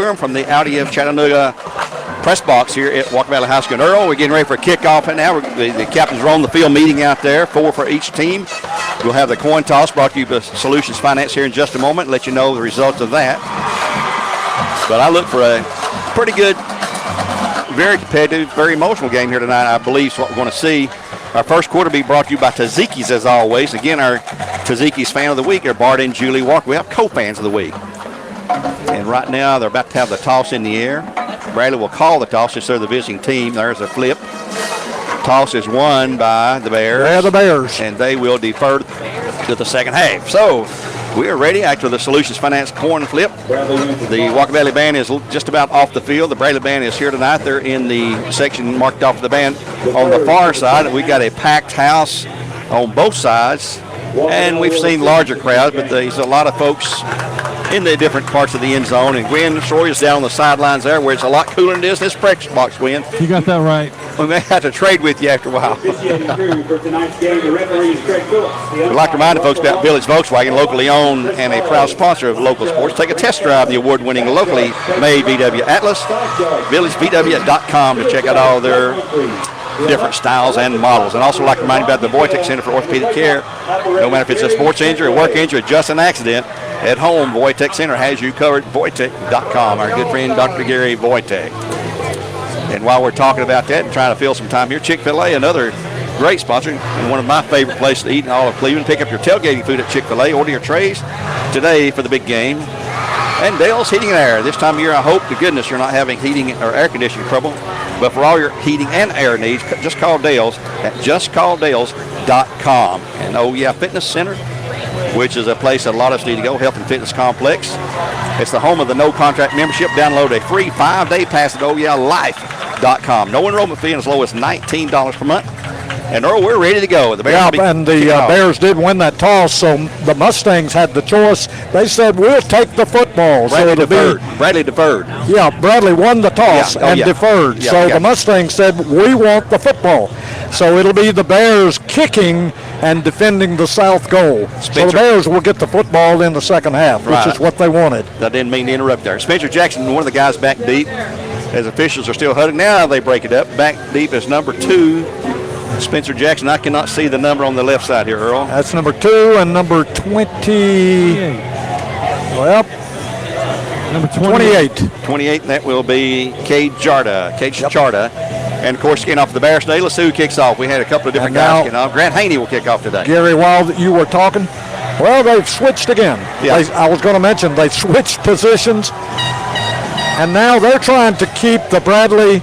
program from the Audi of Chattanooga press box here at Walker Valley High School. And Earl, we're getting ready for a kickoff right now. The captains are on the field meeting out there, 4 for each team. We'll have the coin toss brought to you by Solutions Finance here in just a moment, let you know the results of that. But I look for a pretty good, very competitive, very emotional game here tonight, I believe is what we're going to see. Our first quarter will be brought to you by Tzatziki's as always. Again, our Tzatziki's fan of the week are Bart and Julie Walker. We have co-fans of the week. And right now they're about to have the toss in the air. Bradley will call the toss since they're the visiting team. There's a flip. Toss is won by the Bears. Yeah, the Bears. And they will defer to the second half. So we are ready after the Solutions Finance coin flip. The Walker Valley Band is just about off the field. The Bradley Band is here tonight. They're in the section marked off the band on the far side. We got a packed house on both sides. And we've seen larger crowds, but there's a lot of folks in the different parts of the end zone. And Gwen Troy is down on the sidelines there where it's a lot cooler than it is in this practice box, Gwen. You got that right. We may have to trade with you after a while. We'd like to remind the folks about Village Volkswagen, locally owned and a proud sponsor of local sports. Take a test drive of the award-winning locally made VW Atlas. VillageVW.com to check out all their different styles and models. And also like to remind you about the Voitech Center for Orthopedic Care. No matter if it's a sports injury, a work injury, or just an accident, at home, Voitech Center has you covered. Voitech.com, our good friend Dr. Gary Voitech. And while we're talking about that and trying to fill some time here, Chick-fil-A, another great sponsor, and one of my favorite places to eat in all of Cleveland. Pick up your tailgating food at Chick-fil-A. Order your trays today for the big game. And Dale's Heating and Air. This time of year, I hope to goodness you're not having heating or air conditioning trouble. But for all your heating and air needs, just call Dale's at justcalldales.com. And oh yeah, Fitness Center, which is a place that a lot of us need to go, Health and Fitness Complex. It's the home of the no contract membership. Download a free 5-day pass at OYLife.com. No enrollment fee and as low as $19 per month. And Earl, we're ready to go. The Bears did win that toss, so the Mustangs had the choice. They said, we'll take the football. Bradley deferred. Yeah, Bradley won the toss deferred. Yeah, so the Mustangs said, we want the football. So it'll be the Bears kicking and defending the south goal. So the Bears will get the football in the second half, which is what they wanted. I didn't mean to interrupt there. Spencer Jackson, one of the guys back deep, as officials are still huddling. Now they break it up. Back deep is number 2. Spencer Jackson. I cannot see the number on the left side here, Earl. That's number 2 and number 20. Well, number 28. 28, that will be Cade Charda. And, of course, getting off the Bears today, let's see who kicks off. We had a couple of different guys getting off. Grant Haney will kick off today. Gary, while you were talking, well, they've switched again. Yeah. I was going to mention they switched positions, and now they're trying to keep the Bradley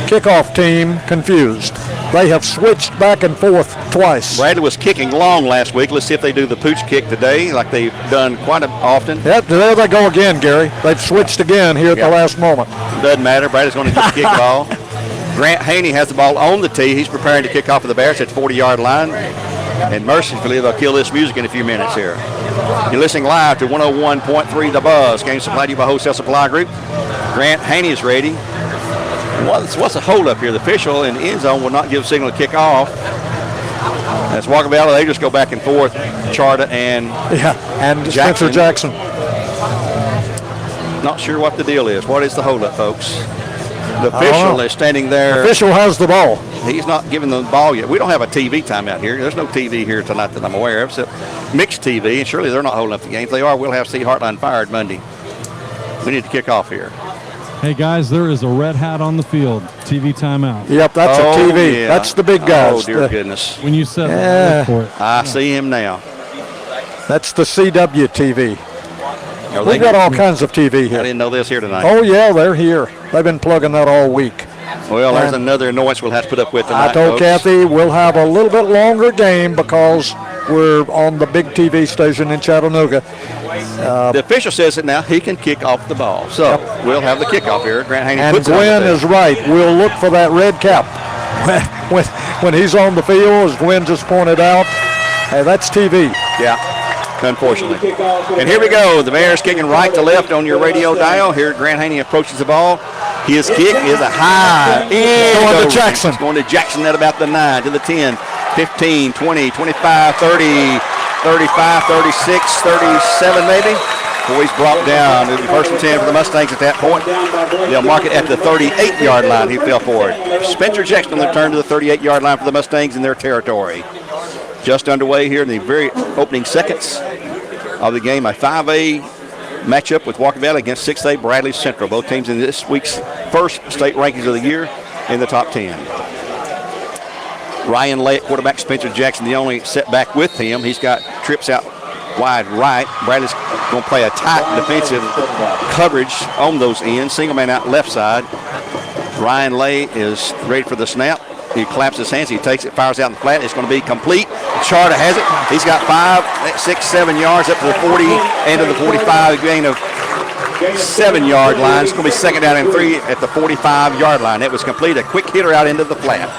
kickoff team confused. They have switched back and forth twice. Bradley was kicking long last week. Let's see if they do the pooch kick today like they've done quite often. Yep, there they go again, Gary. They've switched again here at the last moment. Doesn't matter. Bradley's going to just kick the ball. Grant Haney has the ball on the tee. He's preparing to kick off of the Bears at the 40-yard line. And mercifully, they'll kill this music in a few minutes here. You're listening live to 101.3 The Buzz. Game supplied to you by Wholesale Supply Group. Grant Haney is ready. What's the holdup here? The official in the end zone will not give a signal to kick off. That's Walker Valley. They just go back and forth. Charda and Spencer Jackson. Not sure what the deal is. What is the holdup, folks? The official is standing there. The official has the ball. He's not giving the ball yet. We don't have a TV timeout here. There's no TV here tonight that I'm aware of. So mixed TV, and surely they're not holding up the game. If they are, we'll have Steve Hartline fired Monday. We need to kick off here. Hey, guys, there is a red hat on the field. TV timeout. Yep, that's a TV. Yeah. That's the big guys. Oh, dear goodness. When you said that, look for it. I see him now. That's the CW TV. We've got all kinds of TV here. I didn't know this here tonight. Oh, yeah, they're here. They've been plugging that all week. Well, there's another annoyance we'll have to put up with tonight, I told folks. Kathy we'll have a little bit longer game because we're on the big TV station in Chattanooga. The official says that now he can kick off the ball. So we'll have the kickoff here. Grant Haney and puts Gwen is right. We'll look for that red cap. When he's on the field, as Gwen just pointed out, hey, that's TV. Yeah, unfortunately. And here we go. The Bears kicking right to left on your radio dial. Here Grant Haney approaches the ball. His kick is a high. Going to Jackson. It's going to Jackson at about the 9, to the 10, 15, 20, 25, 30, 35, 36, 37 maybe. Before he's brought down, it'll be 1st and 10 for the Mustangs at that point. They'll mark it at the 38-yard line. He fell for it. Spencer Jackson on the return to the 38-yard line for the Mustangs in their territory. Just underway here in the very opening seconds of the game. A 5A matchup with Walker Valley against 6A Bradley Central. Both teams in this week's first state rankings of the year in the top 10. Ryan Lay at quarterback, Spencer Jackson the only setback with him. He's got trips out wide right. Bradley's going to play a tight defensive coverage on those ends. Single man out left side. Ryan Lay is ready for the snap. He claps his hands. He takes it, fires out in the flat. It's going to be complete. Charter has it. He's got 5, 6, 7 yards up to the 40, end of the 45, gain of 7-yard line. It's going to be 2nd down and 3 at the 45-yard line. It was complete. A quick hitter out into the flat.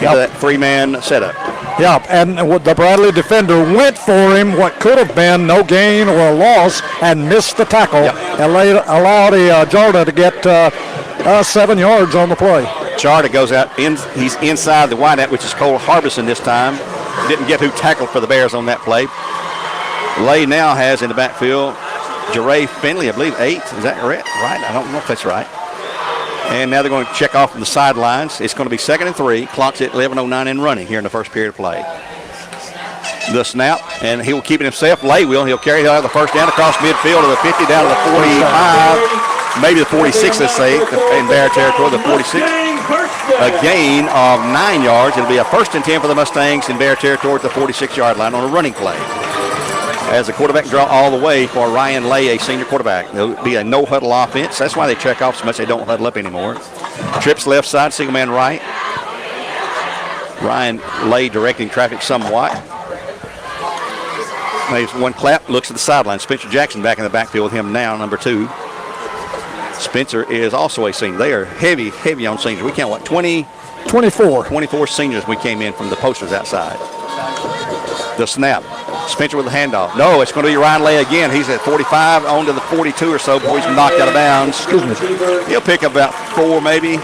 Into that 3-man setup. Yeah, and the Bradley defender went for him, what could have been no gain or a loss, and missed the tackle, and allowed Jordan to get 7 yards on the play. Charter goes out, he's inside the wideout, which is Cole Harbison this time. Didn't get who tackled for the Bears on that play. Lay now has in the backfield Jeray Finley, I believe 8. Is that right? I don't know if that's right. And now they're going to check off from the sidelines. It's going to be 2nd and 3. Clock's at 11:09 and running here in the first period of play. The snap, and he will keep it himself. Lay will. He'll carry it out of the first down across midfield to the 50, down to the 45, maybe the 46, let's say, in Bear territory, the 46. A gain of 9 yards. It'll be a 1st and 10 for the Mustangs in Bear territory at the 46-yard line on a running play. As the quarterback draw all the way for Ryan Lay, a senior quarterback. It'll be a no-huddle offense. That's why they check off so much they don't huddle up anymore. Trips left side, single man right. Ryan Lay directing traffic somewhat. Makes one clap, looks at the sideline. Spencer Jackson back in the backfield with him now, number 2. Spencer is also a senior. They are heavy on seniors. We count, 24 seniors we came in from the posters outside. The snap. Spencer with the handoff. No, it's going to be Ryan Lay again. He's at 45, on to the 42 or so before he's knocked out of bounds. He'll pick up about 4 maybe.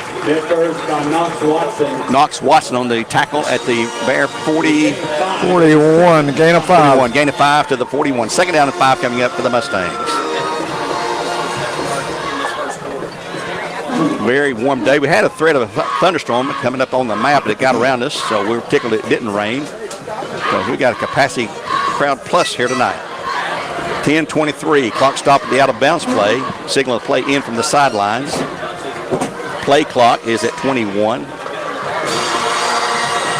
Knox Watson on the tackle at the Bear 41, gain of 5. 41, gain of 5 to the 41. 2nd down and 5 coming up for the Mustangs. Very warm day. We had a threat of a thunderstorm coming up on the map, but it got around us, so we were tickled it didn't rain. So we got a capacity crowd plus here tonight. 10:23, clock stop at the out of bounds play. Signal play in from the sidelines. Play clock is at 21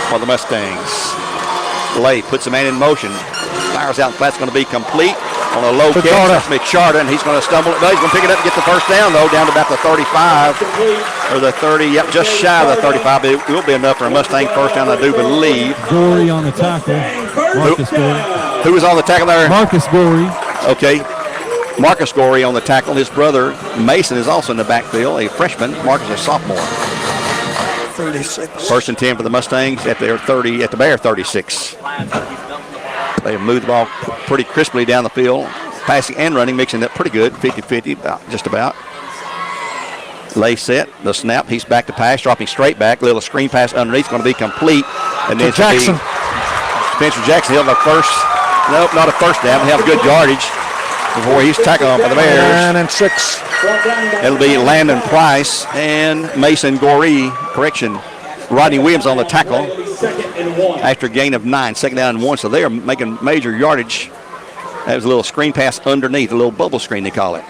for the Mustangs. Lay puts the man in motion. Fires out, flat's going to be complete on a low catch. Charter, and he's going to stumble. No, he's going to pick it up and get the first down, though, down to about the 35 or the 30. Yep, just shy of the 35. But it will be enough for a Mustang first down, I do believe. Gorey on the tackle. Marcus Gorey. Who was on the tackle there? Marcus Gorey. Okay. Marcus Gorey on the tackle. His brother, Mason, is also in the backfield, a freshman. Marcus, a sophomore. 36. 1st and 10 for the Mustangs at their 30, at the Bear 36. They have moved the ball pretty crisply down the field, passing and running, mixing it pretty good, 50-50, just about. Lay set, the snap, he's back to pass, dropping straight back, little screen pass underneath, going to be complete. And then Jackson. Spencer Jackson, he'll have a first, nope, not a first down, he'll have good yardage before he's tackled by the Bears. 9 and 6. It'll be Landon Price and Mason Gorey, correction. Rodney Williams on the tackle after a gain of 9, 2nd down and 1. So they are making major yardage. That was a little screen pass underneath, a little bubble screen they call it.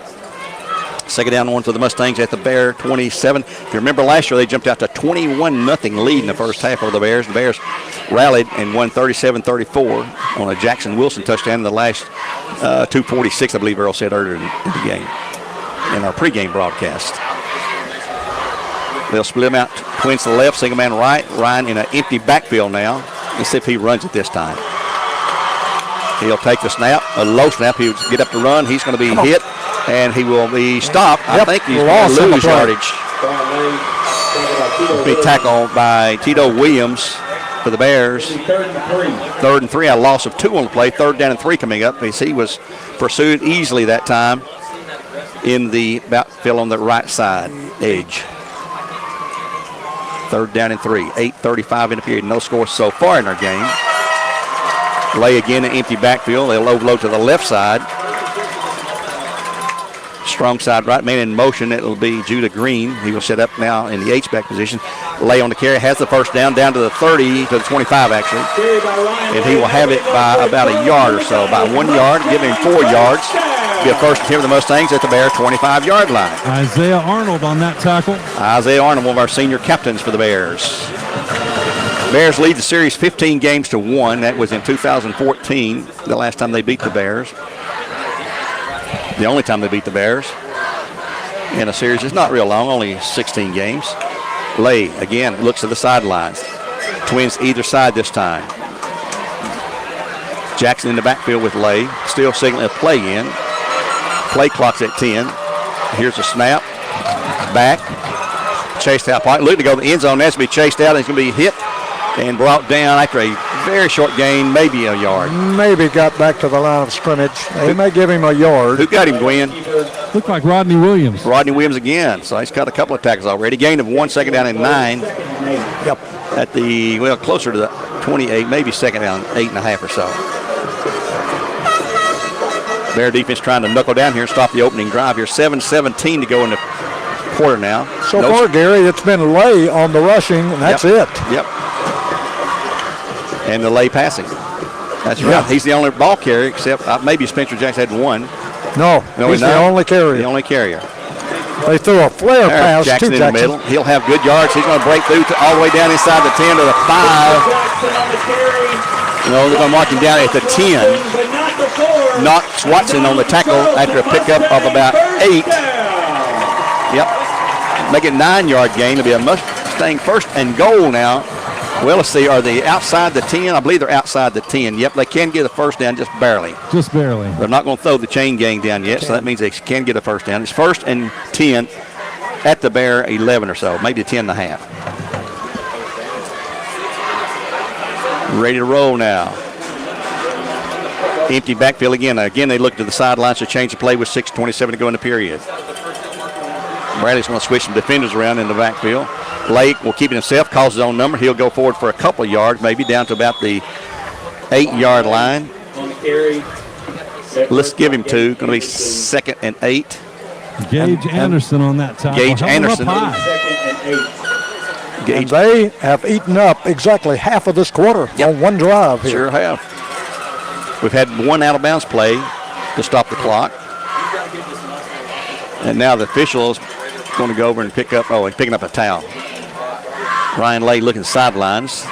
2nd down and 1 for the Mustangs at the Bear 27. If you remember last year, they jumped out to 21-0 lead in the first half of the Bears. The Bears rallied and won 37-34 on a Jackson Wilson touchdown in the last 2:46, I believe Earl said earlier in the game, in our pregame broadcast. They'll split him out. Twins to the left, single man right. Ryan in an empty backfield now. Let's see if he runs it this time. He'll take the snap, a low snap. He'll get up to run. He's going to be hit, and he will be stopped. I think he's going to lose yardage. He'll be tackled by Tito Williams for the Bears. 3rd and 3, a loss of 2 on the play. 3rd down and 3 coming up. As he was pursued easily that time in the backfield on the right side edge. 3rd down and 3. 8:35 in the period. No score so far in our game. Lay again an empty backfield. They'll overload to the left side. strong side right man in motion. It'll be Judah Green. He will set up now in the H-back position. Lay on the carry, has the first down to the 30, to the 25 actually. And he will have it by about a yard or so, by 1 yard, give him 4 yards. Be a first and 10 for the Mustangs at the Bear 25-yard line. Isaiah Arnold on that tackle. Isaiah Arnold, one of our senior captains for the Bears. Bears lead the series 15 games to 1. That was in 2014, the last time they beat the Bears. The only time they beat the Bears in a series. It's not real long, only 16 games. Lay, again, looks at the sidelines. Twins either side this time. Jackson in the backfield with Lay. Still signaling a play in. Play clock's at 10. Here's a snap. Back. Chased out. Looking to go to the end zone. That's going to be chased out. He's going to be hit and brought down after a very short gain, maybe a yard. Maybe got back to the line of scrimmage. They may give him a yard. Who got him, Gwen? Looked like Rodney Williams. Rodney Williams again. So he's got a couple of tackles already. Gain of 1, second down and 9. Yep. At the, well, closer to the 28, maybe second down, 8.5 or so. Bear defense trying to knuckle down here and stop the opening drive here. 7:17 to go in the quarter now. So far, Gary, it's been Lay on the rushing, and that's it. Yep. And the Lay passing. That's right. He's the only ball carrier, except maybe Spencer Jackson had one. No, he's the only carrier. The only carrier. They threw a flare pass Jackson to in Jackson. the middle. He'll have good yards. He's going to break through all the way down inside the 10 to the 5. No, they're going to mark him down at the 10. Knocks Watson on the tackle after a pickup of about 8. Yep. Make it 9-yard gain. It'll be a Mustang first and goal now. Well, let's see. Are they outside the 10? I believe they're outside the 10. Yep, they can get a first down just barely. Just barely. They're not going to throw the chain gang down yet, so that means they can get a first down. It's first and 10 at the Bear 11 or so, maybe 10.5. Ready to roll now. Empty backfield again. Again, they look to the sidelines to change the play with 6:27 to go in the period. Bradley's going to switch some defenders around in the backfield. Lake will keep it himself, calls his own number. He'll go forward for a couple of yards, maybe down to about the 8-yard line. Let's give him 2. Going to be 2nd and 8. Gage Anderson on that tackle. Gage Anderson. And they have eaten up exactly half of this quarter on one drive here. Sure have. We've had one out-of-bounds play to stop the clock. And now the official is going to go over and pick up, he's picking up a towel. Ryan Lay looking sidelines.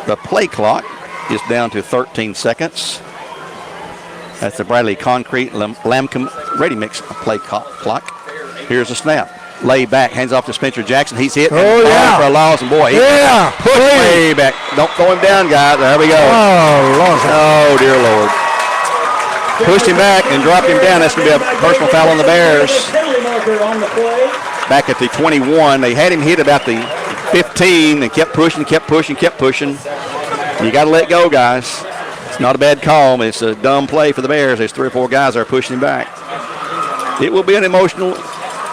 The play clock is down to 13 seconds. That's the Bradley Concrete Lamcom Ready Mix play clock. Here's the snap. Lay back, hands off to Spencer Jackson. He's hit for a loss, and boy, push way back. Don't throw him down, guys. There we go. Oh, dear Lord. Pushed him back and dropped him down. That's going to be a personal foul on the Bears. Back at the 21. They had him hit about the 15 and kept pushing. You got to let go, guys. It's not a bad call. It's a dumb play for the Bears. There's 3 or 4 guys that are pushing him back. It will be an emotional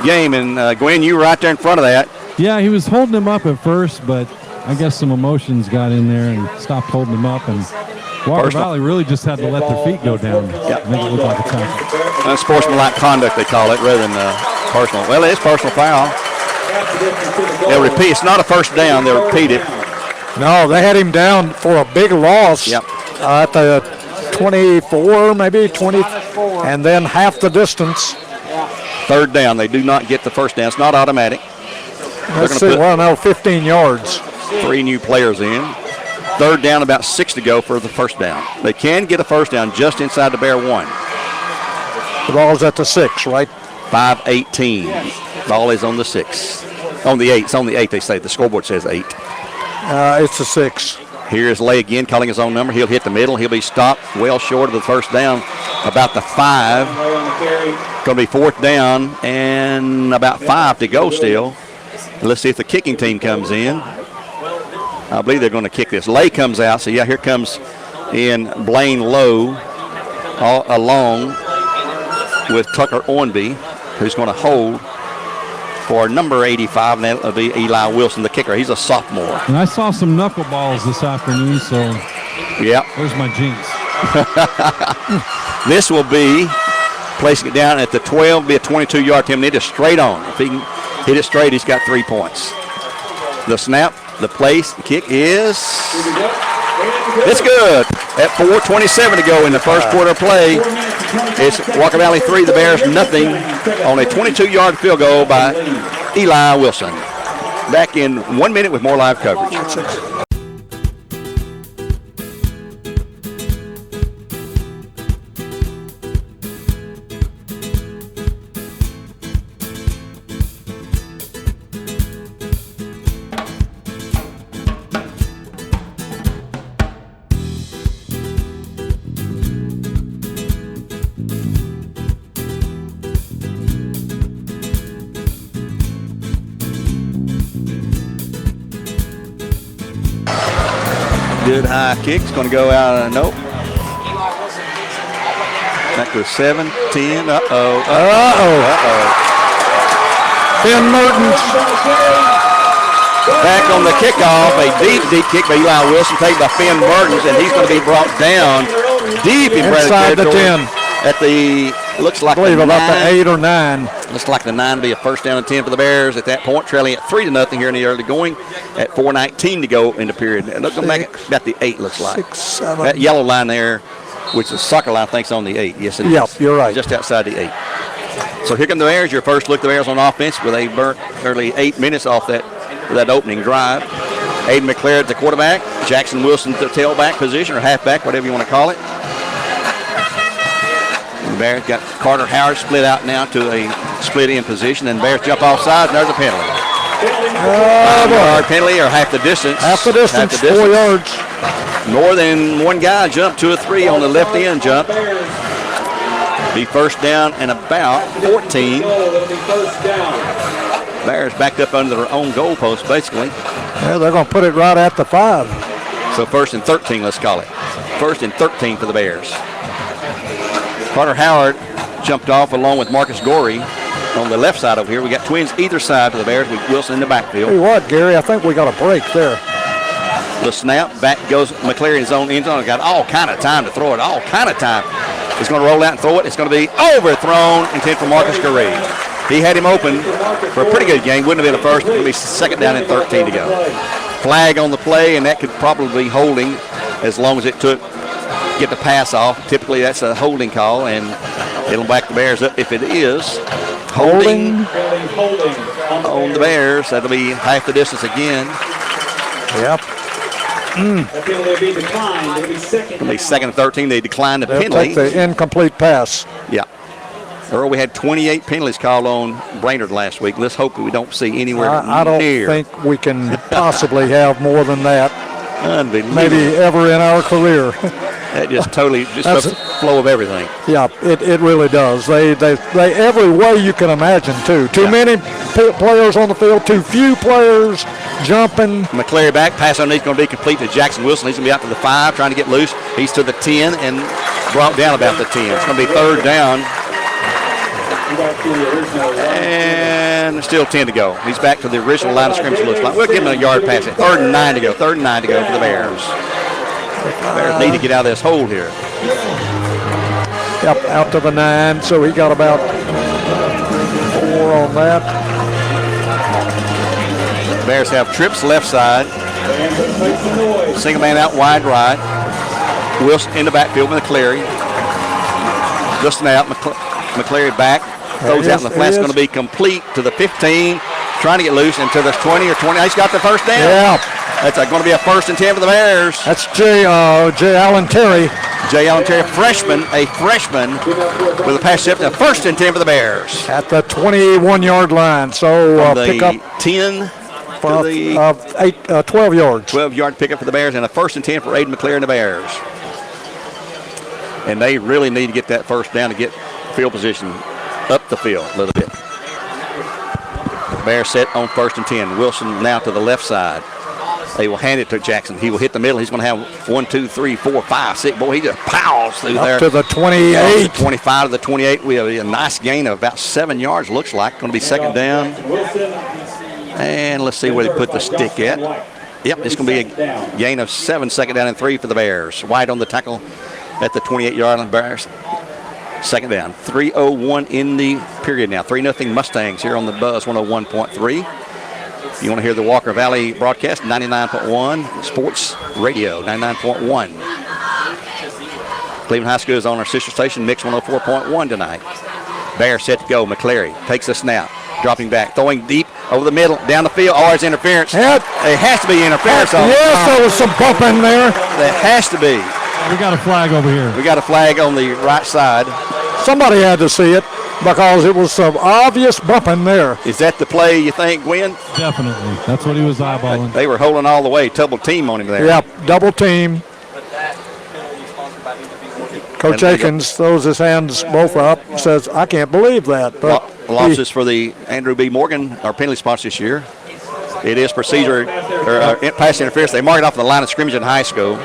game, and Gwen, you were right there in front of that. Yeah, he was holding him up at first, but I guess some emotions got in there and stopped holding him up, and Walker Valley really just had to let their feet go down. Yep. Make it look like a tackle. Unsportsmanlike conduct, they call it, rather than personal. Well, it is personal foul. They'll repeat. It's not a first down. They'll repeat it. No, they had him down for a big loss at the 24, maybe 20, and then half the distance. 3rd down. They do not get the first down. It's not automatic. Let's see. Well, no, 15 yards. 3 new players in. 3rd down, about 6 to go for the first down. They can get a first down just inside the Bear 1. The ball's at the 6, right? 5:18. Ball is on the 6. On the 8. It's on the 8, they say. The scoreboard says 8. It's a 6. Here's Lay again, calling his own number. He'll hit the middle. He'll be stopped well short of the first down, about the 5. Going to be 4th down and about 5 to go still. Let's see if the kicking team comes in. I believe they're going to kick this. Lay comes out. So, here comes in Blaine Lowe all along with Tucker Ornby, who's going to hold for number 85, and that'll be Eli Wilson, the kicker. He's a sophomore. And I saw some knuckleballs this afternoon, so there's my jinx. This will be placing it down at the 12, be a 22-yard attempt. It is straight on. If he can hit it straight, he's got 3 points. The snap, the place, the kick is, it's good. At 4:27 to go in the first quarter of play, it's Walker Valley 3, the Bears nothing on a 22-yard field goal by Eli Wilson. Back in 1 minute with more live coverage. Good high kick. It's going to go out. Nope. Back to 7, 10. Uh-oh. Ben Mertens. Back on the kickoff. A deep kick by Eli Wilson, taken by Finn Mertens, and he's going to be brought down deep in inside the 10. At the, looks like I believe the about 9. the 8 or 9. Looks like the 9 will be a first down and 10 for the Bears at that point, trailing at 3-0 here in the early going at 4:19 to go in the period. And looking back at about the 8, looks like. 6, 7. That yellow line there, which is soccer line, I think is on the 8. Yes, it is. Yep, you're right. Just outside the 8. So here come the Bears. Your first look at the Bears on offense with a burnt early 8 minutes off that opening drive. Aiden McClare at the quarterback. Jackson Wilson to tailback position or halfback, whatever you want to call it. The Bears got Carter Howard split out now to a split in position, and the Bears jump off sides, and there's a penalty. 5-yard penalty or half the distance. Half the distance, 4 yards. More than one guy jumped, 2 or 3 on the left end jump. Be first down and about 14. Bears backed up under their own goalpost, basically. Yeah, they're going to put it right at the 5. So first and 13, let's call it. First and 13 for the Bears. Carter Howard jumped off along with Marcus Gorey on the left side over here. We got twins either side for the Bears with Wilson in the backfield. Tell you what, Gary, I think we got a break there. The snap, back goes McCleary in his own end zone. Got all kind of time to throw it, all kind of time. He's going to roll out and throw it. It's going to be overthrown, intent for Marcus Gorey. He had him open for a pretty good game. Wouldn't have been a first. It would be second down and 13 to go. Flag on the play, and that could probably be holding as long as it took get the pass off. Typically, that's a holding call, and it'll back the Bears up. If it is holding on the Bears, that'll be half the distance again. Yep. It'll be second and 13. They declined the penalty. Take the incomplete pass. Yeah. Earl, we had 28 penalties called on Brainerd last week. Let's hope we don't see anywhere I don't near. think we can possibly have more than that. Unbelievable. Maybe ever in our career. That just totally, just the flow of everything. Yeah, it really does. They every way you can imagine, too. Too many players on the field, too few players jumping. McCleary back, pass underneath going to be complete to Jackson Wilson. He's going to be out to the 5, trying to get loose. He's to the 10 and brought down about the 10. It's going to be third down. And still 10 to go. He's back to the original line of scrimmage, it looks like. We'll give him a yard pass. Third and 9 to go. Third and 9 to go for the Bears. Bears need to get out of this hole here. Yep, out to the 9, so he got about 4 on that. Bears have trips left side. Single man out wide right. Wilson in the backfield with McCleary. The snap. McCleary back. Throws out in the flat. It's going to be complete to the 15. Trying to get loose into the 20 or 20. He's got the first down. Yeah. That's going to be a first and 10 for the Bears. That's J. Allen Terry. J. Allen Terry, a freshman with a pass interception. A first and 10 for the Bears. At the 21-yard line. So pick up 10 for 12 yards. 12-yard pickup for the Bears and a first and 10 for Aiden McCleary and the Bears. And they really need to get that first down to get field position up the field a little bit. Bears set on first and 10. Wilson now to the left side. They will hand it to Jackson. He will hit the middle. He's going to have 1, 2, 3, 4, 5, 6. Boy, he just pows through up there. To the 28. 25 to the 28. We have a nice gain of about 7 yards, looks like. Going to be second down. And let's see where they put the stick at. Yep, it's going to be a gain of 7, second down and 3 for the Bears. White on the tackle at the 28-yard line. Bears Second down. 3:01 in the period now. 3-0 Mustangs here on the Buzz 101.3. You want to hear the Walker Valley broadcast, 99.1. Sports Radio, 99.1. Cleveland High School is on our sister station, Mix 104.1 tonight. Bears set to go. McCleary takes a snap. Dropping back, throwing deep over the middle, down the field. Oh, there's interference. It has to be interference. Yes, there was some bump in there. There has to be. We got a flag over here. We got a flag on the right side. Somebody had to see it because it was some obvious bump in there. Is that the play you think, Gwen? Definitely. That's what he was eyeballing. They were holding all the way, double team on him there. Yep, double team. Coach Akins throws his hands both up, says, I can't believe that. But losses for the Andrew B. Morgan, our penalty spots this year. It is procedure, or pass interference. They mark it off the line of scrimmage in high school.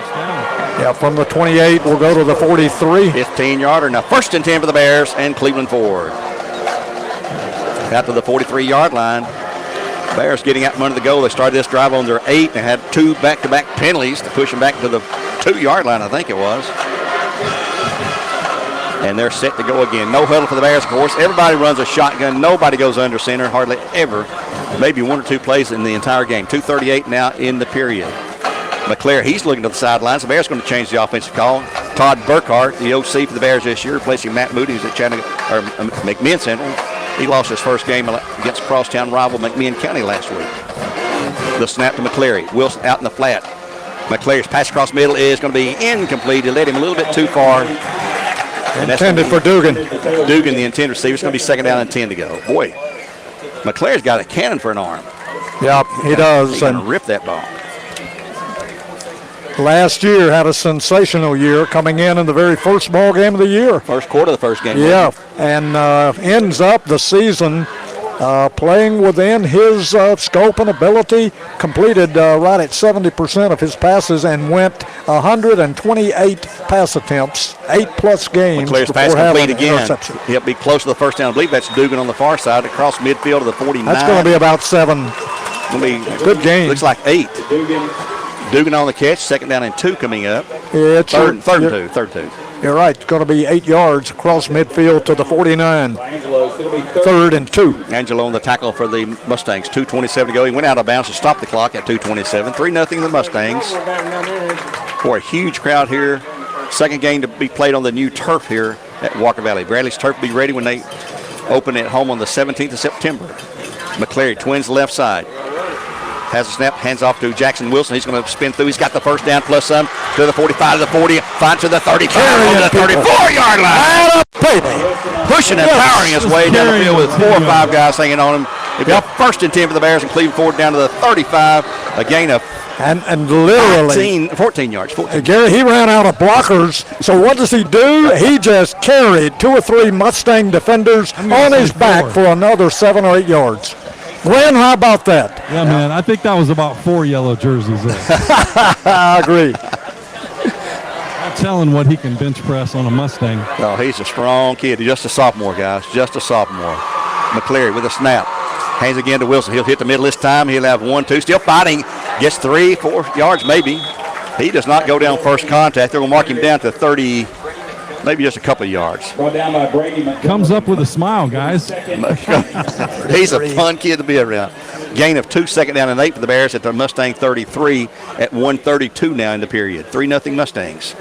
Yeah, from the 28, we'll go to the 43. 15-yarder. Now first and 10 for the Bears and Cleveland Ford. Out to the 43-yard line. Bears getting out from under the goal. They started this drive on their 8 and had 2 back-to-back penalties to push them back to the 2-yard line, I think it was. And they're set to go again. No huddle for the Bears, of course. Everybody runs a shotgun. Nobody goes under center, hardly ever. Maybe 1 or 2 plays in the entire game. 2:38 now in the period. McClare, he's looking to the sidelines. The Bears going to change the offensive call. Todd Burkhart, the OC for the Bears this year, replacing Matt Moody, who's at McMinn Central. He lost his first game against crosstown rival McMinn County last week. The snap to McCleary. Wilson out in the flat. McCleary's pass across middle is going to be incomplete. He led him a little bit too far. And that's intended for Dugan. Dugan, the intended receiver. It's going to be second down and 10 to go. Boy, McClary's got a cannon for an arm. Yep, he does. He's going to rip that ball. Last year had a sensational year, coming in the very first ball game of the year. First quarter of the first game. Yeah, and ends up the season playing within his scope and ability, completed right at 70% of his passes and went 128 pass attempps, 8+ games McClary's pass before having complete an again. interception. He'll be close to the first down. I believe that's Dugan on the far side across midfield to the 49. That's going to be about 7. Gonna be good game. Looks like 8. Dugan on the catch, second down and 2 coming up. Yeah, third and 2. You're right. It's going to be 8 yards across midfield to the 49. 3rd and 2. Angelo on the tackle for the Mustangs. 2:27 to go. He went out of bounds to stop the clock at 2:27. 3-0 the Mustangs. For a huge crowd here. Second game to be played on the new turf here at Walker Valley. Bradley's turf will be ready when they open at home on the 17th of September. McCleary, Twins left side. Has a snap, hands off to Jackson Wilson. He's going to spin through. He's got the first down plus some to the 45 to the 40, 5 to the 35, on the 34-yard line. Pushing and powering his way down the field with 4 or 5 guys hanging on him. It'll be a first and 10 for the Bears and Cleveland Ford down to the 35. A gain of and literally 14 yards. 14. Gary, he ran out of blockers. So what does he do? He just carried 2 or 3 Mustang defenders on his back for another 7 or 8 yards. Glenn, how about that? Yeah, man, I think that was about 4 yellow jerseys there. I agree. I'm telling what he can bench press on a Mustang. Oh, he's a strong kid. Just a sophomore, guys. Just a sophomore. McCleary with a snap. Hands again to Wilson. He'll hit the middle this time. He'll have 1, 2. Still fighting. Gets 3, 4 yards maybe. He does not go down first contact. They're going to mark him down to 30, maybe just a couple of yards. Comes up with a smile, guys. He's a fun kid to be around. Gain of 2, second down and 8 for the Bears at the Mustang 33 at 1:32 now in the period. 3-0 Mustangs.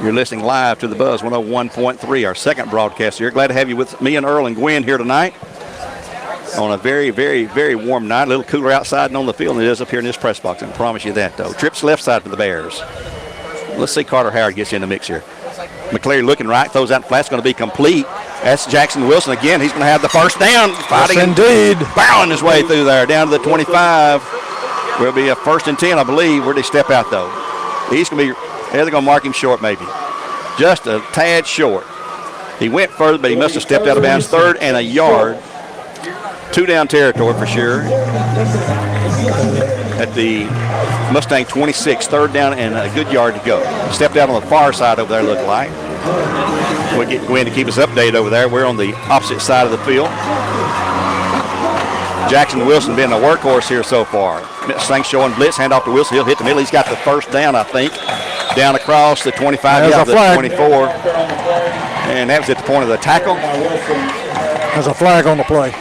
You're listening live to the Buzz 101.3, our second broadcast here. Glad to have you with me and Earl and Gwen here tonight on a very, very, very warm night. A little cooler outside and on the field than it is up here in this press box. I can promise you that, though. Trips left side for the Bears. Let's see Carter Howard gets in the mix here. McCleary looking right, throws out flat. It's going to be complete. That's Jackson Wilson again. He's going to have the first down. Fighting yes, indeed. Barreling his way through there down to the 25. Will be a first and 10, I believe. Where'd he step out, though? He's going to be, they're going to mark him short, maybe. Just a tad short. He went further, but he must have stepped out of bounds. 3rd and a yard. 2 down territory for sure. At the Mustang 26, 3rd down and a good yard to go. Stepped out on the far side over there, looked like. We'll get Gwen to keep us updated over there. We're on the opposite side of the field. Jackson Wilson been a workhorse here so far. Mustangs showing blitz, hand off to Wilson. He'll hit the middle. He's got the first down, I think. Down across the 25, There's a the flag. 24. And that was at the point of the tackle. There's a flag on the play.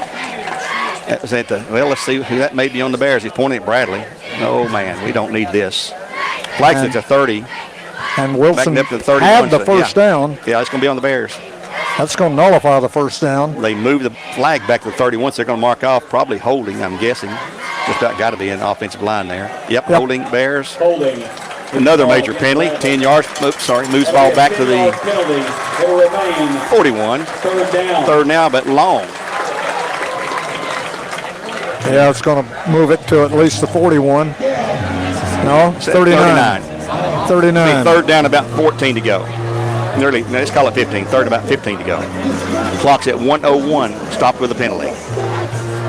That was at the, well, let's see who that may be on the Bears. He's pointing at Bradley. Oh, man, we don't need this. Flag's at the 30. And Wilson Backing up to the 31, had the so, first down. Yeah, it's going to be on the Bears. That's going to nullify the first down. They moved the flag back to the 31, so they're going to mark off, probably holding, I'm guessing. Just about got to be an offensive line there. Yep, holding Bears. Holding. Another major penalty, 10 yards. Oops, sorry, moves the ball back to the Penalty. It'll remain 41. third down. Third now, but long. Yeah, it's going to move it to at least the 41. No, It's at 39. 39. Third down, about 14 to go. Nearly, no, let's call it 15. Third, about 15 to go. Clock's at 1:01. Stopped with a penalty.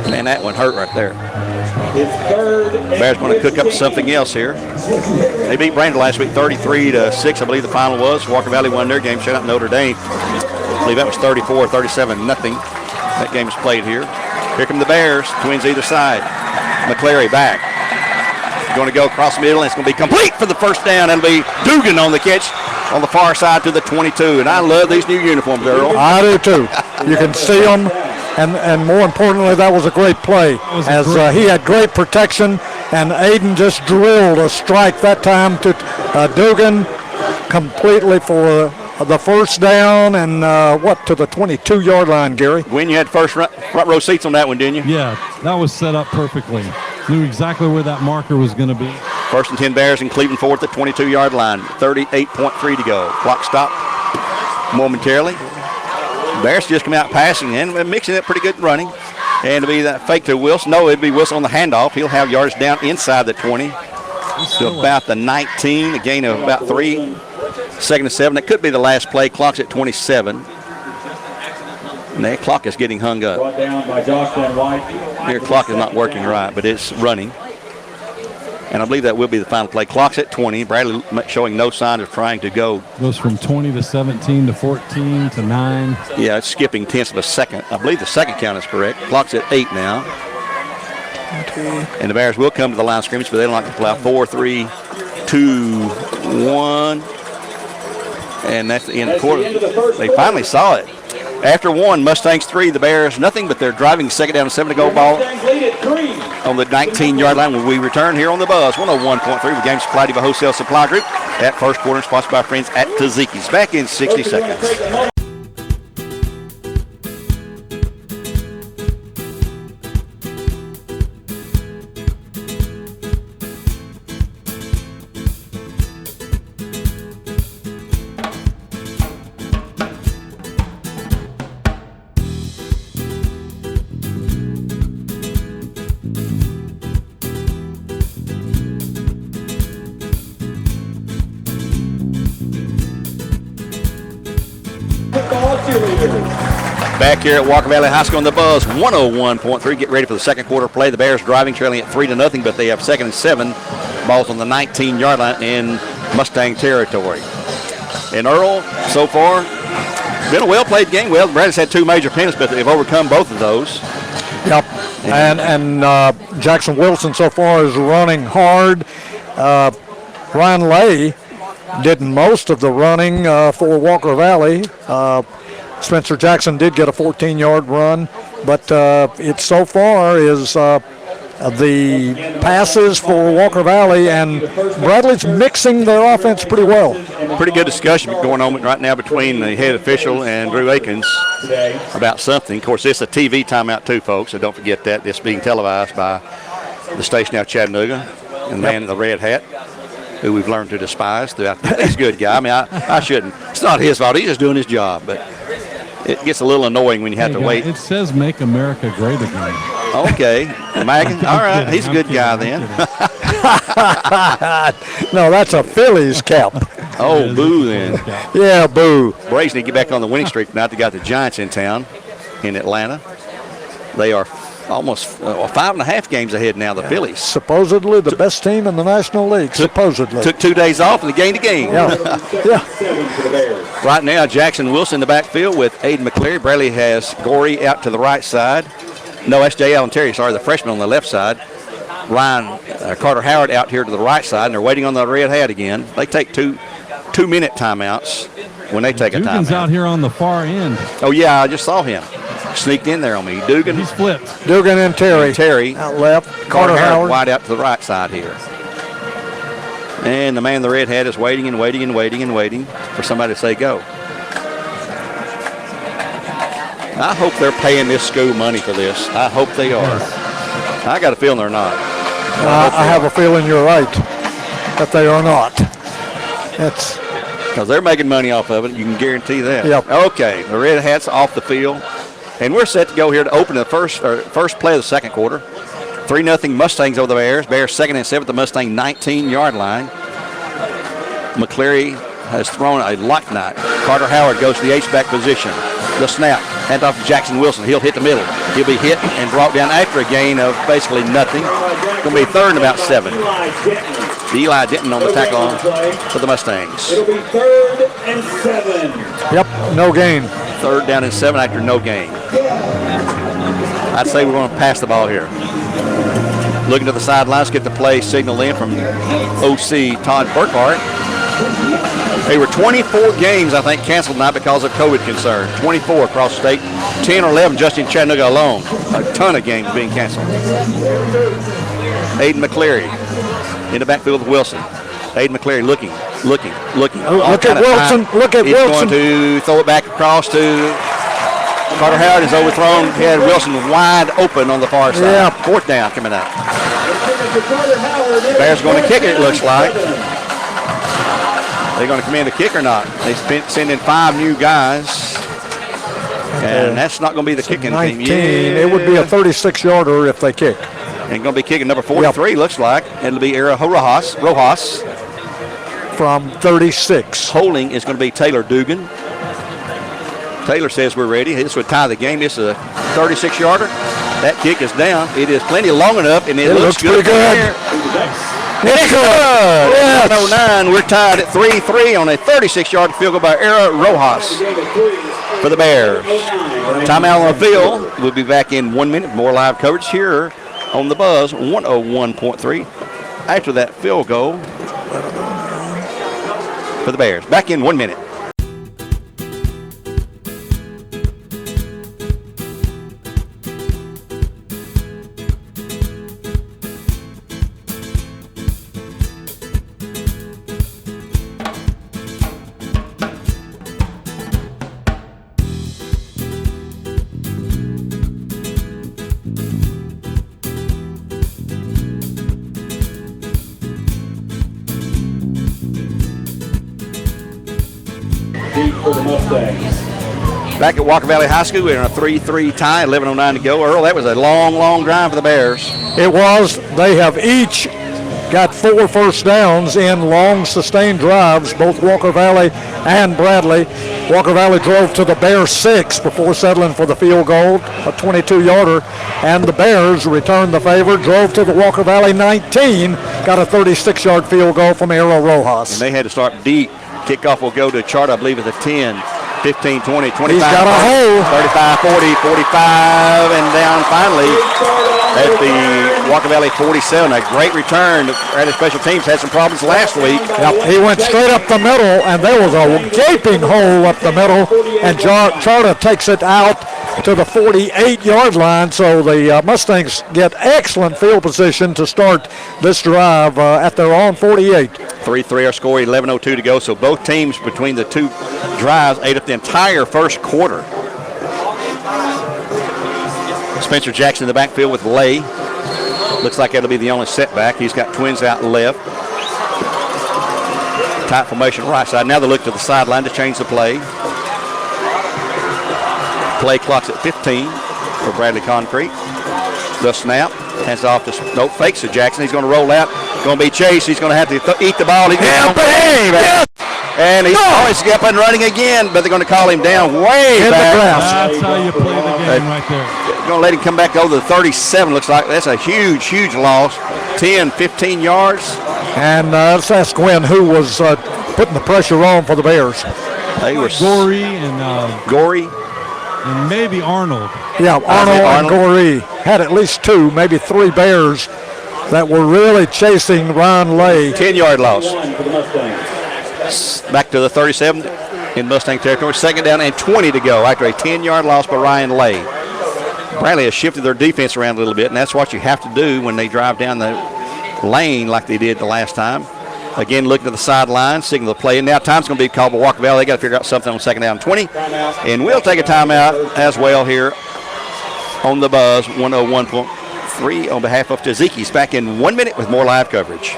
Man, that one hurt right there. It's third. Bears going to cook up something else here. They beat Brandon last week, 33-6, I believe the final was. Walker Valley won their game, shut out Notre Dame. I believe that was 34-37, nothing. That game is played here. Here come the Bears, twins either side. McCleary back. Going to go across the middle, and it's going to be complete for the first down. It'll be Dugan on the catch on the far side to the 22. And I love these new uniforms, Earl. I do too. You can see them, and more importantly, that was a great play. As he had great protection, and Aiden just drilled a strike that time to Dugan completely for the first down and to the 22-yard line, Gary. When you had front row seats on that one, didn't you? Yeah, that was set up perfectly. Knew exactly where that marker was going to be. First and 10 Bears in Cleveland Ford at the 22-yard line. 38.3 to go. Clock stopped momentarily. Bears just come out passing and mixing it pretty good running. And it'll be that fake to Wilson. No, it'll be Wilson on the handoff. He'll have yards down inside the 20 to about the 19. A gain of about 3. Second and 7. That could be the last play. Clock's at 27. And that clock is getting hung up. Brought down by Jocelyn White. Your clock is not working right, but it's running. And I believe that will be the final play. Clock's at 20. Bradley showing no sign of trying to go. Goes from 20 to 17 to 14 to 9. Yeah, it's skipping tenths of a second. I believe the second count is correct. Clock's at 8 now. And the Bears will come to the line of scrimmage, but they don't like to play 4, 3, 2, 1. And that's the end of the quarter. They finally saw it. After 1, Mustangs 3, the Bears nothing, but they're driving second down and 7 to go ball on the 19-yard line when we return here on the Buzz. 101.3 with game supplied by Wholesale Supply Group. That first quarter sponsored by our friends at Taziki's. Back in 60 seconds. Back here at Walker Valley High School on the Buzz, 101.3. Get ready for the second quarter play. The Bears driving, trailing at 3-0, but they have second and 7. Balls on the 19-yard line in Mustang territory. And Earl, so far, been a well-played game. Well, Bradley's had 2 major penalties, but they've overcome both of those. Yep. And Jackson Wilson so far is running hard. Ryan Lay did most of the running for Walker Valley. Spencer Jackson did get a 14-yard run, but it so far is the passes for Walker Valley, and Bradley's mixing their offense pretty well. Pretty good discussion going on right now between the head official and Drew Akins about something. Of course, it's a TV timeout too, folks, so don't forget that. This being televised by the station out of Chattanooga and the man in the red hat, who we've learned to despise throughout. He's a good guy. I mean, I shouldn't. It's not his fault. He's just doing his job, but it gets a little annoying when you have to wait. It says "Make America Great Again." Okay, Magan. All right, he's a good guy then. No, that's a Phillies cap. Oh, boo then. Yeah, boo. Braves need to get back on the winning streak tonight. They got the Giants in town in Atlanta. They are almost 5.5 games ahead now, the Phillies. Supposedly the best team in the National League, supposedly. Took 2 days off and they gained a game. Yeah. Right now, Jackson Wilson in the backfield with Aiden McCleary. Bradley has Gorey out to the right side. No, that's J. Allen Terry, sorry, the freshman on the left side. Ryan Carter Howard out here to the right side, and they're waiting on the red hat again. They take 2 2-minute timeouts when they take a Dugan's timeout. out here on the far end. Oh, yeah, I just saw him. Sneaked in there on me. Dugan. He's flipped. Dugan and Terry. Terry. Out left. Carter Howard Howard. wide out to the right side here. And the man in the red hat is waiting and waiting and waiting and waiting for somebody to say go. I hope they're paying this school money for this. I hope they are. I got a feeling they're not. I have a feeling you're right, that they are not. It's because they're making money off of it. You can guarantee that. Yep. Okay, the red hat's off the field. And we're set to go here to open the first play of the second quarter. 3-0 Mustangs over the Bears. Bears second and 7 at the Mustang 19-yard line. McCleary has thrown a lock knot. Carter Howard goes to the H-back position. The snap, hand off to Jackson Wilson. He'll hit the middle. He'll be hit and brought down after a gain of basically nothing. Going to be third and about 7. Eli Denton on the tackle for the Mustangs. It'll be 3rd and 7. Yep, no gain. 3rd down and 7 after no gain. I'd say we're going to pass the ball here. Looking to the sidelines, get the play signal in from OC Todd Burkhart. There were 24 games, I think, canceled tonight because of COVID concern. 24 across the state. 10 or 11 just in Chattanooga alone. A ton of games being canceled. Aiden McCleary in the backfield with Wilson. Aiden McCleary looking. Look at Wilson. Look at He's Wilson. going to throw it back across to Carter Howard. Is overthrown. He had Wilson wide open on the far side. Yeah. 4th down coming up. Bears going to kick it, it looks like. They're going to come in to kick or not. They send in 5 new guys. And that's not going to be the kicking 19. team. Yeah. It would be a 36-yarder if they kick. And going to be kicking number 43, looks like. It'll be Era Rojas. From 36. Holding is going to be Taylor Dugan. Taylor says we're ready. This would tie the game. This is a 36-yarder. That kick is down. It is plenty long enough, and it looks pretty good. It's good. Yes. 109. We're tied at 3-3 on a 36-yard field goal by Era Rojas for the Bears. Timeout on the field. We'll be back in 1 minute. More live coverage here on the Buzz 101.3 after that field goal for the Bears. Back in 1 minute. For the Mustangs. Back at Walker Valley High School, we're in a 3-3 tie, 11:09 to go. Earl, that was a long, long drive for the Bears. It was. They have each got 4 first downs in long sustained drives, both Walker Valley and Bradley. Walker Valley drove to the Bears 6 before settling for the field goal, a 22-yarder, and the Bears returned the favor, drove to the Walker Valley 19, got a 36-yard field goal from Arrow Rojas. And they had to start deep. Kickoff will go to Chart, I believe, at the 10, 15, 20, 25, He's got a hole. 35, 40, 45, and down finally at the Walker Valley 47. A great return. Bradley Special Teams had some problems last week. Yep, he went straight up the middle, and there was a gaping hole up the middle, and Charter takes it out to the 48-yard line, so the Mustangs get excellent field position to start this drive at their own 48. 3-3 our score, 11:02 to go, so both teams between the two drives ate up the entire first quarter. Spencer Jackson in the backfield with Lay. Looks like that'll be the only setback. He's got twins out left. Tight formation right side. Now they look to the sideline to change the play. Play clock's at 15 for Bradley Concrete. The snap. Hands off to fakes to Jackson. He's going to roll out. Going to be chased. He's going to have to eat the ball. And he's always up and running again, but they're going to call him down way back. That's how you play the game right there. Going to let him come back over to the 37. Looks like that's a huge, huge loss. 10, 15 yards. And let's ask Gwen who was putting the pressure on for the Bears. They were Gorey and Gorey. And maybe Arnold. Yeah, Arnold and Gorey had at least 2, maybe 3 Bears that were really chasing Ron Lay. 10-yard loss. Back to the 37 in Mustang territory. Second down and 20 to go after a 10-yard loss by Ryan Lay. Bradley has shifted their defense around a little bit, and that's what you have to do when they drive down the lane like they did the last time. Again, looking to the sideline, signal the play. And now time's going to be called by Walker Valley. They got to figure out something on second down and 20. And we'll take a timeout as well here on the Buzz 101.3 on behalf of Taziki's. Back in 1 minute with more live coverage.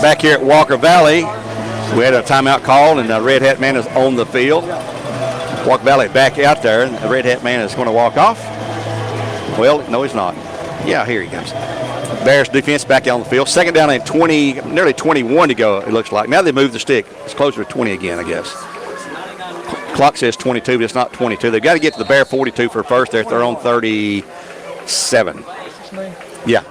Back here at Walker Valley, we had a timeout call, and the Red Hat man is on the field. Walker Valley back out there, and the Red Hat man is going to walk off. Well, no, he's not. Yeah, here he comes. Bears defense back on the field. Second down and 20, nearly 21 to go, it looks like. Now they moved the stick. It's closer to 20 again, I guess. Clock says 22, but it's not 22. They've got to get to the Bear 42 for first there if they're on 37. Yeah.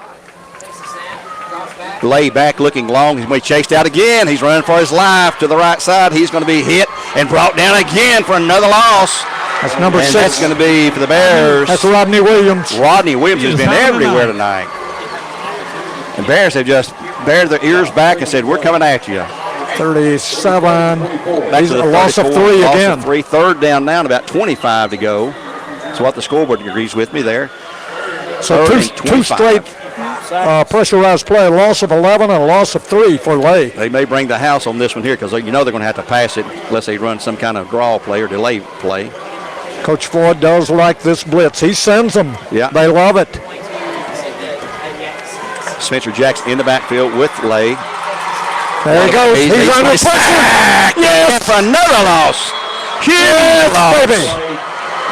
Lay back looking long. He's going to be chased out again. He's running for his life to the right side. He's going to be hit and brought down again for another loss. That's number 6. That's going to be for the Bears. That's Rodney Williams. Rodney Williams has been everywhere tonight. The Bears have just bared their ears back and said, we're coming at you. 37. He's a loss of 3 again. Of 3. Third down now and about 25 to go. That's what the scoreboard agrees with me there. So two straight pressurized play, a loss of 11 and a loss of 3 for Lay. They may bring the house on this one here because you know they're going to have to pass it unless they run some kind of draw play or delay play. Coach Floyd does like this blitz. He sends them. Yeah. They love it. Spencer Jackson in the backfield with Lay. There he goes. He's under pressure. Yes, for another loss. Huge loss. Baby.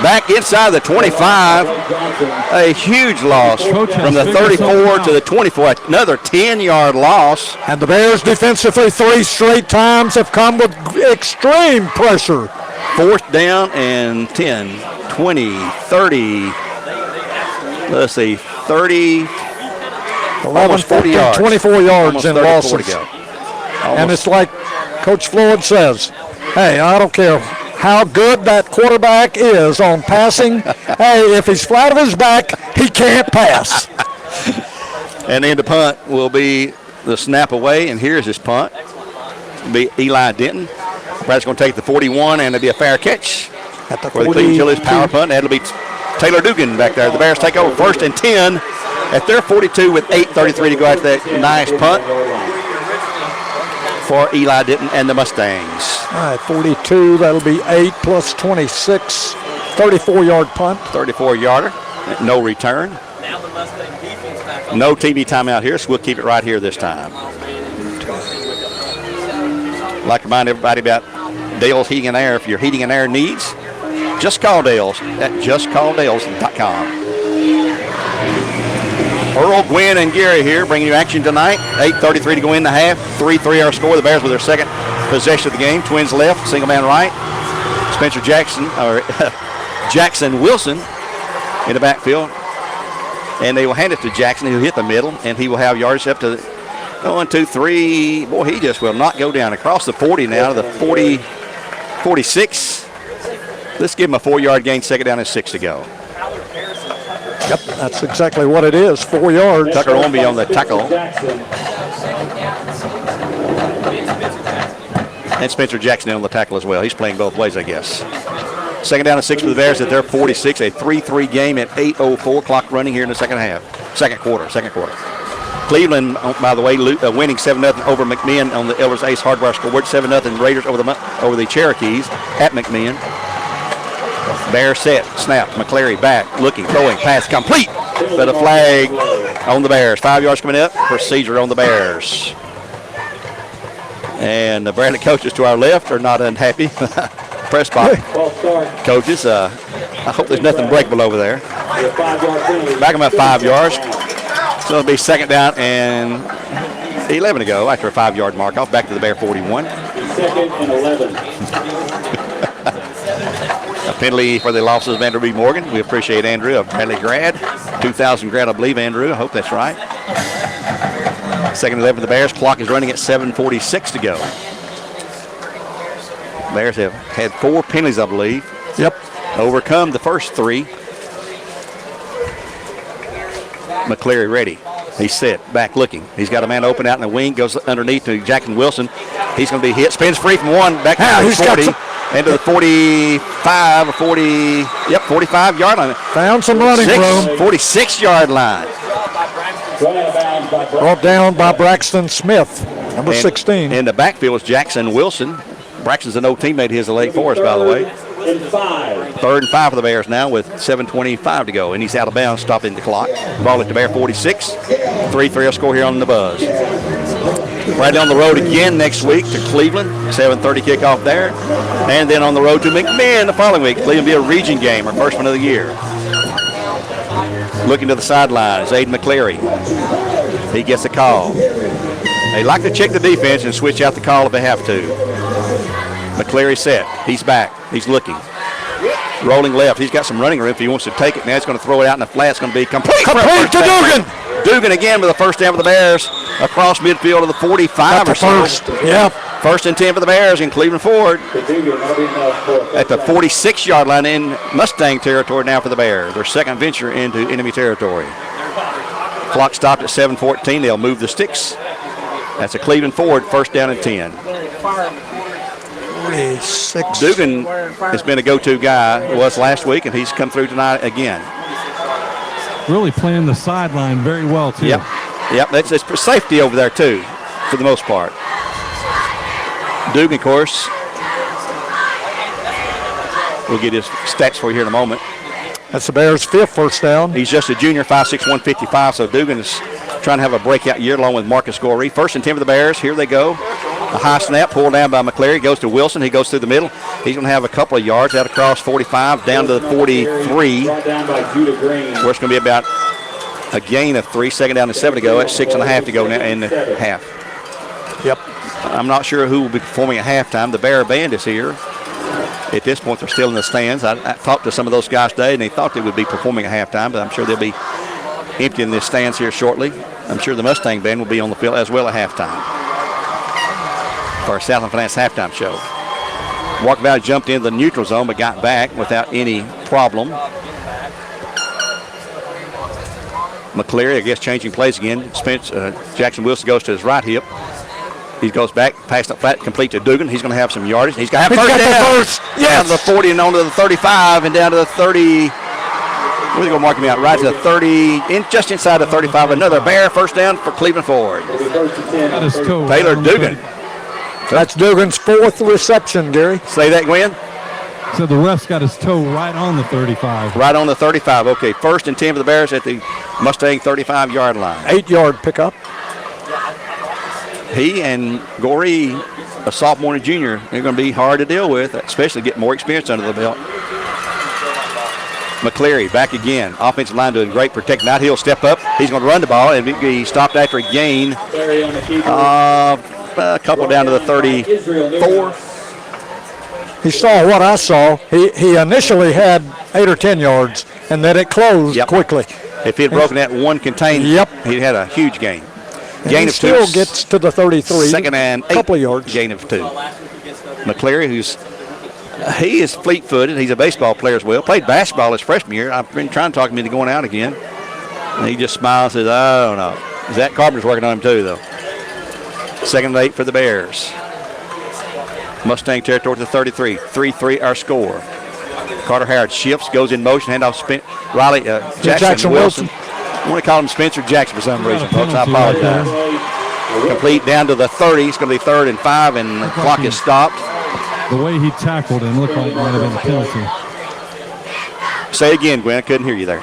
Back inside the 25, a huge loss from the 34 to the 24. Another 10-yard loss. And the Bears defensively 3 straight times have come with extreme pressure. Fourth down and 10, 20, 30, let's see, 30, 11, almost 40 yards. 24 yards almost in 34 losses. to go. And it's like Coach Floyd says, hey, I don't care how good that quarterback is on passing. Hey, if he's flat on his back, he can't pass. And then the punt will be the snap away, and here's his punt. It'll be Eli Denton. Brad's going to take the 41, and it'll be a fair catch At the for the Cleveland Chili's power punt. That'll be Taylor Dugan back there. The Bears take over first and 10 at their 42 with 8:33 to go after that nice punt for Eli Denton and the Mustangs. All right, 42, that'll be 8 plus 26, 34-yard punt. 34-yarder, no return. No TV timeout here, so we'll keep it right here this time. I'd like to remind everybody about Dale's Heating and Air. If your heating and air needs, just call Dale's at justcalldales.com. Earl, Gwynn, and Gary here bringing you action tonight. 8:33 to go in the half. 3-3 our score. The Bears with their second possession of the game. Twins left, single man right. Spencer Jackson, or Jackson Wilson in the backfield. And they will hand it to Jackson. He'll hit the middle, and he will have yards up to 1, 2, 3. Boy, he just will not go down. Across the 40 now to the 40, 46. Let's give him a 4-yard gain. Second down and 6 to go. Yep, that's exactly what it is, 4 yards. Tucker Omby on the tackle. And Spencer Jackson on the tackle as well. He's playing both ways, I guess. Second down and 6 for the Bears at their 46. A 3-3 game at 8:04. Clock running here in the second quarter. Cleveland, by the way, winning 7-0 over McMinn on the Elders Ace Hardware scoreboard. 7-0 Raiders over the Cherokees at McMinn. Bear set, snap, McCleary back, looking, throwing, pass complete. But a flag on the Bears. 5 yards coming up. Procedure on the Bears. And the Bradley coaches to our left are not unhappy. Press box coaches. I hope there's nothing breakable over there. Back them up 5 yards. So it'll be second down and 11 to go after a 5-yard mark off. Back to the Bear 41. 2nd and 11. A penalty for the losses of Andrew B. Morgan. We appreciate Andrew, a Bradley grad. 2000 grad, I believe, Andrew. I hope that's right. 2nd and 11 for the Bears. Clock is running at 7:46 to go. Bears have had 4 penalties, I believe. Yep. Overcome the first 3. McCleary ready. He's set, back looking. He's got a man open out in the wing, goes underneath to Jackson Wilson. He's going to be hit, spins free from 1, back to the 40, into the 45 or 45-yard line. Found some running room. 46-yard line. Brought down by Braxton Smith, number 16. In the backfield is Jackson Wilson. Braxton's an old teammate of his at Lake Forest, by the way. 3rd and 5 for the Bears now with 7:25 to go. And he's out of bounds, stopping the clock. Ball at the Bear 46. 3-3 score here on the Buzz. Right down the road again next week to Cleveland. 7:30 kickoff there. And then on the road to McMinn the following week. Cleveland will be a region game, our first one of the year. Looking to the sideline is Aiden McCleary. He gets a call. They like to check the defense and switch out the call if they have to. McCleary set. He's back. He's looking. Rolling left. He's got some running room if he wants to take it. Now he's going to throw it out in the flat. It's going to be complete to Dugan. Dugan again with the first down for the Bears across midfield of the 45 or so. Yeah. 1st and 10 for the Bears in Cleveland Ford. At the 46-yard line in Mustang territory now for the Bears. Their second venture into enemy territory. Clock stopped at 7:14. They'll move the sticks. That's a Cleveland Ford 1st down and 10. 46. Dugan has been a go-to guy. Was last week, and he's come through tonight again. Really playing the sideline very well, too. Yep. It's for safety over there, too, for the most part. Dugan, of course, we'll get his stats for you here in a moment. That's the Bears' 5th first down. He's just a junior, 5'6", 155, so Dugan is trying to have a breakout year along with Marcus Gorey. 1st and 10 for the Bears. Here they go. A high snap, pulled down by McCleary. Goes to Wilson. He goes through the middle. He's going to have a couple of yards out across 45 down to the 43. Where it's going to be about a gain of 3. 2nd down and 7 to go. That's 6.5 to go now in the half. Yep. I'm not sure who will be performing at halftime. The Bear Band is here. At this point, they're still in the stands. I talked to some of those guys today, and they thought they would be performing at halftime, but I'm sure they'll be emptying the stands here shortly. I'm sure the Mustang Band will be on the field as well at halftime for our Southland Finance halftime show. Walker Valley jumped into the neutral zone, but got back without any problem. McCleary, I guess, changing plays again. Jackson Wilson goes to his right hip. He goes back, past the flat, complete to Dugan. He's going to have some yardage. He's got first down. Down to the 40 and on to the 35 and down to the 30. We're going to mark him out right to the 30, just inside the 35. Another Bear first down for Cleveland Ford. Taylor Dugan. That's Dugan's 4th reception, Gary. Say that, Gwen. So the ref's got his toe right on the 35. Right on the 35. Okay, 1st and 10 for the Bears at the Mustang 35-yard line. 8-yard pickup. He and Gorey, a sophomore and junior, they're going to be hard to deal with, especially get more experience under the belt. McCleary back again. Offensive line doing great protecting. Out he'll step up. He's going to run the ball, and he stopped after a gain. A couple down to the 34. He saw what I saw. He initially had 8 or 10 yards, and then it closed quickly. If he had broken that one contained, he'd had a huge gain. Gain of 2. Still gets to the 33. 2nd and 8. Couple of yards. Gain of 2. McCleary, he is fleet-footed. He's a baseball player as well. Played basketball his freshman year. I've been trying to talk him into going out again. And he just smiles and says, "Oh no." Zach Carpenter's working on him too, though. 2nd and 8 for the Bears. Mustang territory to the 33. 3-3 our score. Carter Howard shifts, goes in motion, handoff Riley Jackson Wilson. I want to call him Spencer Jackson for some reason, folks. I apologize. Complete down to the 30. It's going to be 3rd and 5, and the clock is stopped. The way he tackled him looked like it might have been a penalty. Say again, Gwen. I couldn't hear you there.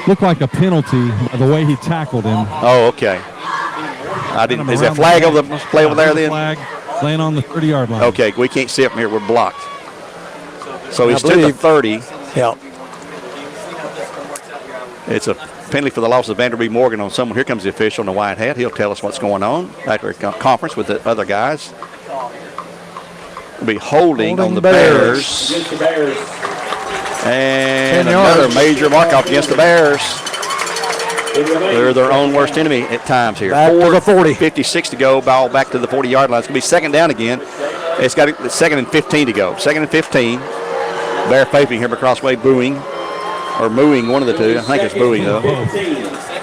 Looked like a penalty by the way he tackled him. Oh, okay. I didn't. Is that flag over the play over there then? Flag laying on the 30-yard line. Okay, we can't see it from here. We're blocked. So he's to the 30. Yeah. It's a penalty for the loss of Vanderbilt Morgan on someone. Here comes the official in the white hat. He'll tell us what's going on after a conference with the other guys. Will be holding on the Bears. Against the Bears. And another major mark-off against the Bears. They're their own worst enemy at times here. Back to the 40. 56 to go. Ball back to the 40-yard line. It's going to be second down again. It's got second and 15 to go. Second and 15. Bear faithful here across way booing. Or mooing, one of the two. I think it's booing, though.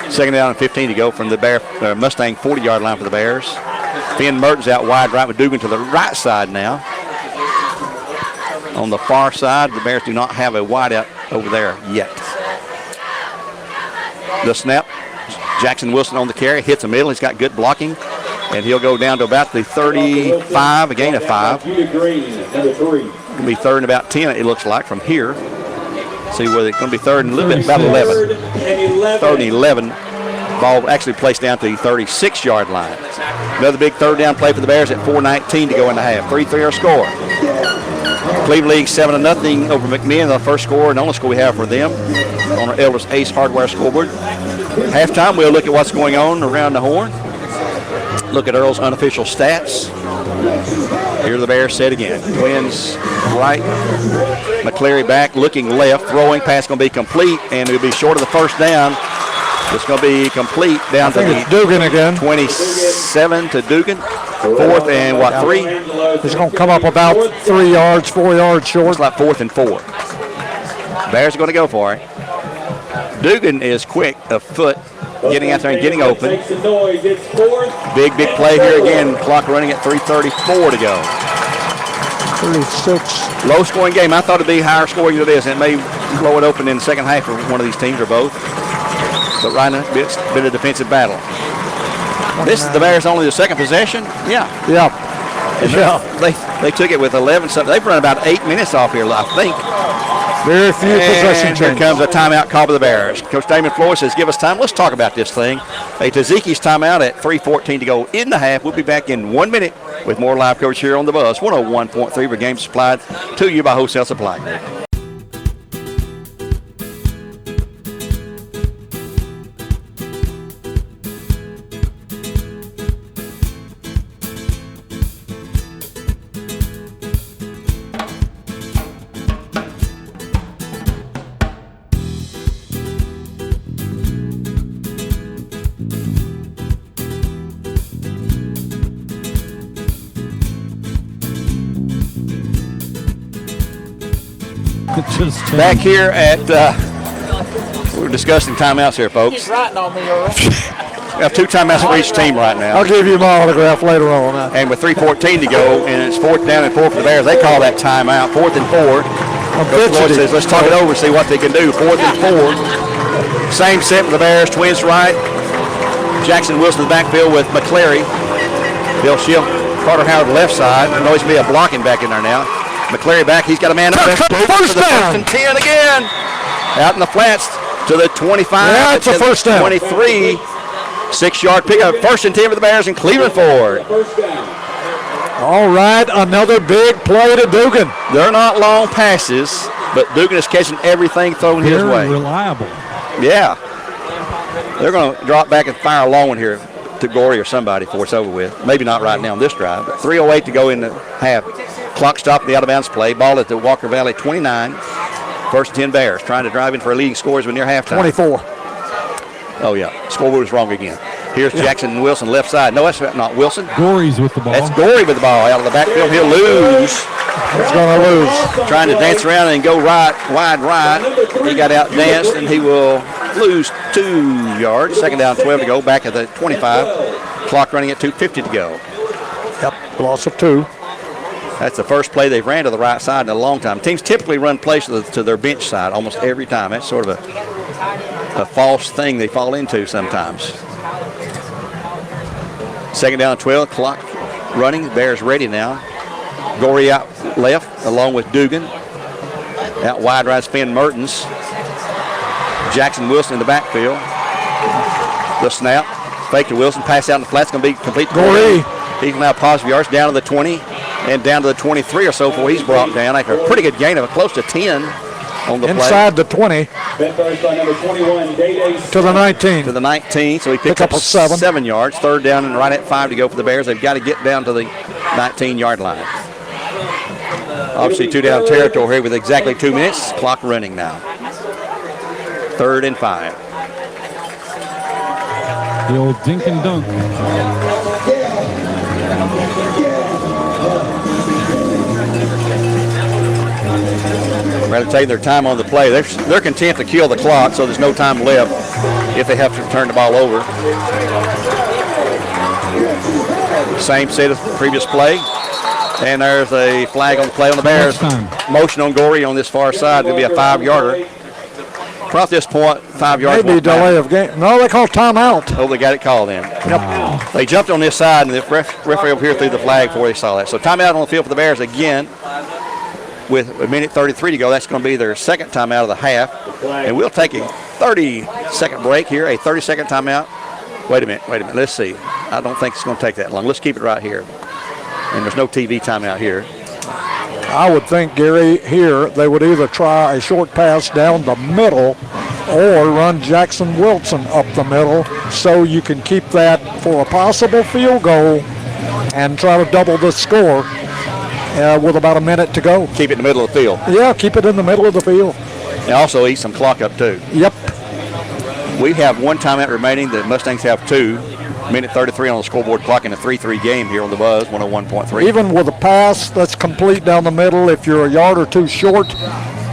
Second down and 15 to go from the Mustang 40-yard line for the Bears. Finn Mertens out wide right with Dugan to the right side now. On the far side, the Bears do not have a wideout over there yet. The snap. Jackson Wilson on the carry. Hits the middle. He's got good blocking. And he'll go down to about the 35, a gain of 5. It'll be third and about 10, it looks like, from here. See where it's going to be third and a little bit, about 11. Third and 11. Ball actually placed down to the 36-yard line. Another big third down play for the Bears at 4:19 to go in the half. 3-3 our score. Cleveland League 7-0 over McMinn, the first score and only score we have for them on our Elvis Ace Hardware scoreboard. Halftime, we'll look at what's going on around the horn. Look at Earl's unofficial stats. Here the Bears set again. Twins right. McCleary back, looking left. Throwing pass going to be complete, and it'll be short of the first down. It's going to be complete down to the Dugan again. 27 to Dugan. Fourth and 3? It's going to come up about 3 yards, 4 yards short. It's like 4th and 4. Bears are going to go for it. Dugan is quick of foot, getting out there and getting open. Big play here again. Clock running at 3:34 to go. 36. Low scoring game. I thought it'd be higher scoring than it is. It may blow it open in the second half for one of these teams or both. But right now, it's been a defensive battle. This is the Bears' only the second possession. Yeah. They took it with 11 something. They've run about 8 minutes off here, I think. Very few possession Here changes. comes a timeout call by the Bears. Coach Damon Flores says, give us time. Let's talk about this thing. A Taziki's timeout at 3:14 to go in the half. We'll be back in 1 minute with more live coverage here on the Buzz. 101.3 for games supplied to you by Wholesale Supply Group. Back here at, we're discussing timeouts here, folks. He's writing on me, Earl. We have 2 timeouts for each team right now. I'll give you my autograph later on. And with 3:14 to go, and it's 4th down and 4 for the Bears, they call that timeout. 4th and 4. Coach Floyd says, let's talk it over and see what they can do. 4th and 4. Same set for the Bears. Twins right. Jackson Wilson in the backfield with McCleary. Bill Schiff, Carter Howard left side. There's always be a blocking back in there now. McCleary back. He's got a man up there. First down. First and 10 again. Out in the flats to the 25. Yeah, it's a first down. 23. 6-yard pickup. First and 10 for the Bears and Cleveland Ford. All right, another big play to Dugan. They're not long passes, but Dugan is catching everything thrown his way. Reliable. Yeah. They're going to drop back and fire a long one here to Gorey or somebody before it's over with. Maybe not right now on this drive, but 3:08 to go in the half. Clock stopped the out-of-bounds play. Ball at the Walker Valley 29. First 10 Bears trying to drive in for a leading score as we're near halftime. 24. Oh, yeah. Scoreboard was wrong again. Here's Jackson Wilson left side. No, that's not Wilson. Gory's with the ball. That's Gorey with the ball out of the backfield. He'll lose. He's going to lose. Trying to dance around and go wide right. He got out danced, and he will lose 2 yards. Second down, 12 to go. Back at the 25. Clock running at 2:50 to go. Yep, loss of 2. That's the first play they've ran to the right side in a long time. Teams typically run plays to their bench side almost every time. That's sort of a false thing they fall into sometimes. Second down, 12. Clock running. Bears ready now. Gorey out left along with Dugan. Out wide right, Finn Mertens. Jackson Wilson in the backfield. The snap. Fake to Wilson. Pass out in the flat. It's going to be complete. Gorey. He's now positive yards down to the 20 and down to the 23 or so before he's brought down after a pretty good gain of close to 10 on the play. Inside the 20. Bet first by number 21, Day To the 19. To the 19, so he picks Pick up up a 7. 7 yards. Third down and right at 5 to go for the Bears. They've got to get down to the 19-yard line. Obviously, 2 down territory here with exactly 2 minutes. Clock running now. 3rd and 5. The old dink and dunk. Rather taking their time on the play. They're content to kill the clock, so there's no time left if they have to turn the ball over. Same set as previous play. And there's a flag on the play on the Bears. Motion on Gorey on this far side. It'll be a 5-yarder. Across this point, 5 yards. Maybe delay of game. No, they call timeout. Oh, they got it called in. Yep. They jumped on this side, and the referee over here threw the flag before they saw that. So timeout on the field for the Bears again. With a minute 33 to go, that's going to be their second timeout of the half. And we'll take a 30-second break here, a 30-second timeout. Wait a minute. Let's see. I don't think it's going to take that long. Let's keep it right here. And there's no TV timeout here. I would think, Gary, here they would either try a short pass down the middle or run Jackson Wilson up the middle so you can keep that for a possible field goal and try to double the score with about a minute to go. Keep it in the middle of the field. Yeah, keep it in the middle of the field. And also eat some clock up, too. Yep. We have 1 timeout remaining. The Mustangs have 2. Minute 33 on the scoreboard clock in a 3-3 game here on the Buzz, 101.3. Even with a pass that's complete down the middle, if you're a yard or two short,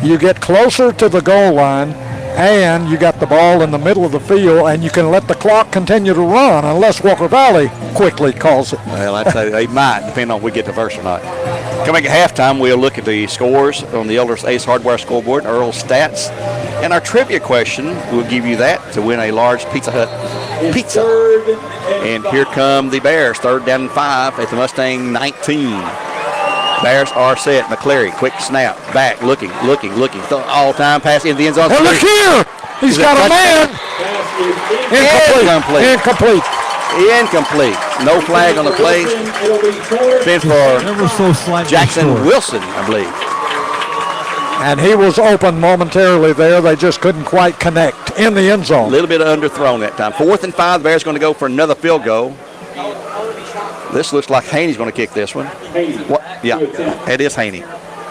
you get closer to the goal line, and you got the ball in the middle of the field, and you can let the clock continue to run unless Walker Valley quickly calls it. Well, I'd say they might, depending on if we get the first or not. Coming at halftime, we'll look at the scores on the Elders Ace Hardware scoreboard, Earl's stats, and our trivia question. We'll give you that to win a large Pizza Hut pizza. And here come the Bears, 3rd down and 5 at the Mustang 19. Bears are set. McCleary, quick snap, back, looking. All-time pass in the end zone. And look here! He's got a man! Incomplete. No flag on the play. Been for Jackson Wilson, I believe. And he was open momentarily there. They just couldn't quite connect in the end zone. A little bit underthrown that time. 4th and 5, the Bears going to go for another field goal. This looks like Haney's going to kick this one. What? Yeah, it is Haney.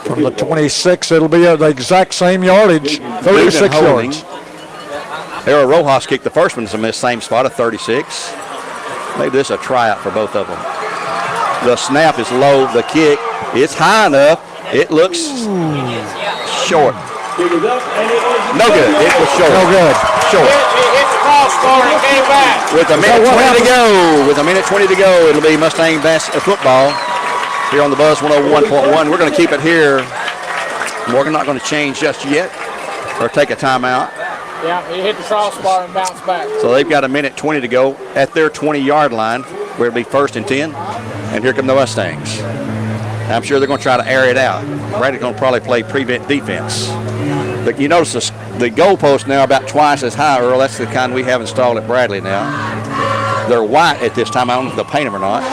From the 26, it'll be the exact same yardage, 36 yards. Errol Rojas kicked the first one from this same spot, a 36. Maybe this is a tryout for both of them. The snap is low. The kick is high enough. It looks short. No good. It was short. No good. Short. It hit the crossbar and came back. With a minute 20 to go. It'll be Mustang football here on the Buzz 101.1. We're going to keep it here. Morgan not going to change just yet or take a timeout. Yeah, he hit the crossbar and bounced back. So they've got a minute 20 to go at their 20-yard line where it'll be 1st and 10. And here come the Mustangs. I'm sure they're going to try to air it out. Bradley's going to probably play prevent defense. But you notice the goalposts now about twice as high, Earl. That's the kind we have installed at Bradley now. They're white at this time. I don't know if they'll paint them or not.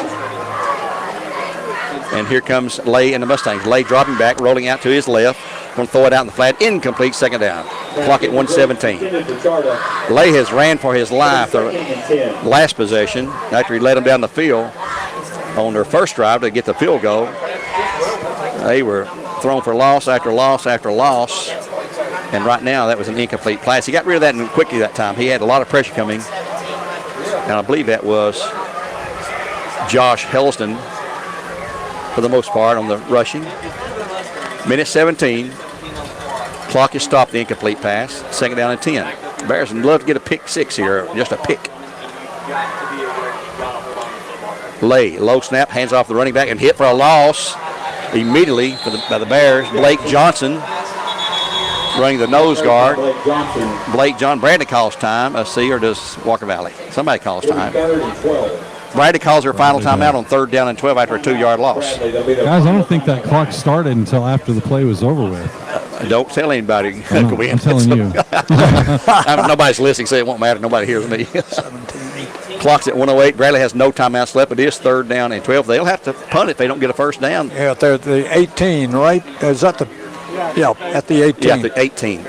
And here comes Lay and the Mustangs. Lay dropping back, rolling out to his left. Going to throw it out in the flat. Incomplete, 2nd down. Clock at 1:17. Lay has ran for his life the last possession after he led them down the field on their first drive to get the field goal. They were thrown for loss after loss after loss. And right now, that was an incomplete pass. He got rid of that quickly that time. He had a lot of pressure coming. And I believe that was Josh Helston for the most part on the rushing. Minute 17. Clock is stopped, the incomplete pass. 2nd down and 10. Bears would love to get a pick 6 here, just a pick. Lay, low snap, hands off the running back and hit for a loss immediately by the Bears. Blake Johnson running the nose guard. Bradley calls time. Or does Walker Valley? Somebody calls time. Bradley calls her final timeout on 3rd down and 12 after a 2-yard loss. Guys, I don't think that clock started until after the play was over with. Don't tell anybody. I'm telling you. Nobody's listening, so it won't matter. Nobody hears me. Clock's at 1:08. Bradley has no timeouts left. It is 3rd down and 12. They'll have to punt if they don't get a first down. Yeah, they're at the 18, right? Is that the? Yeah, at the 18. Yeah, at the 18.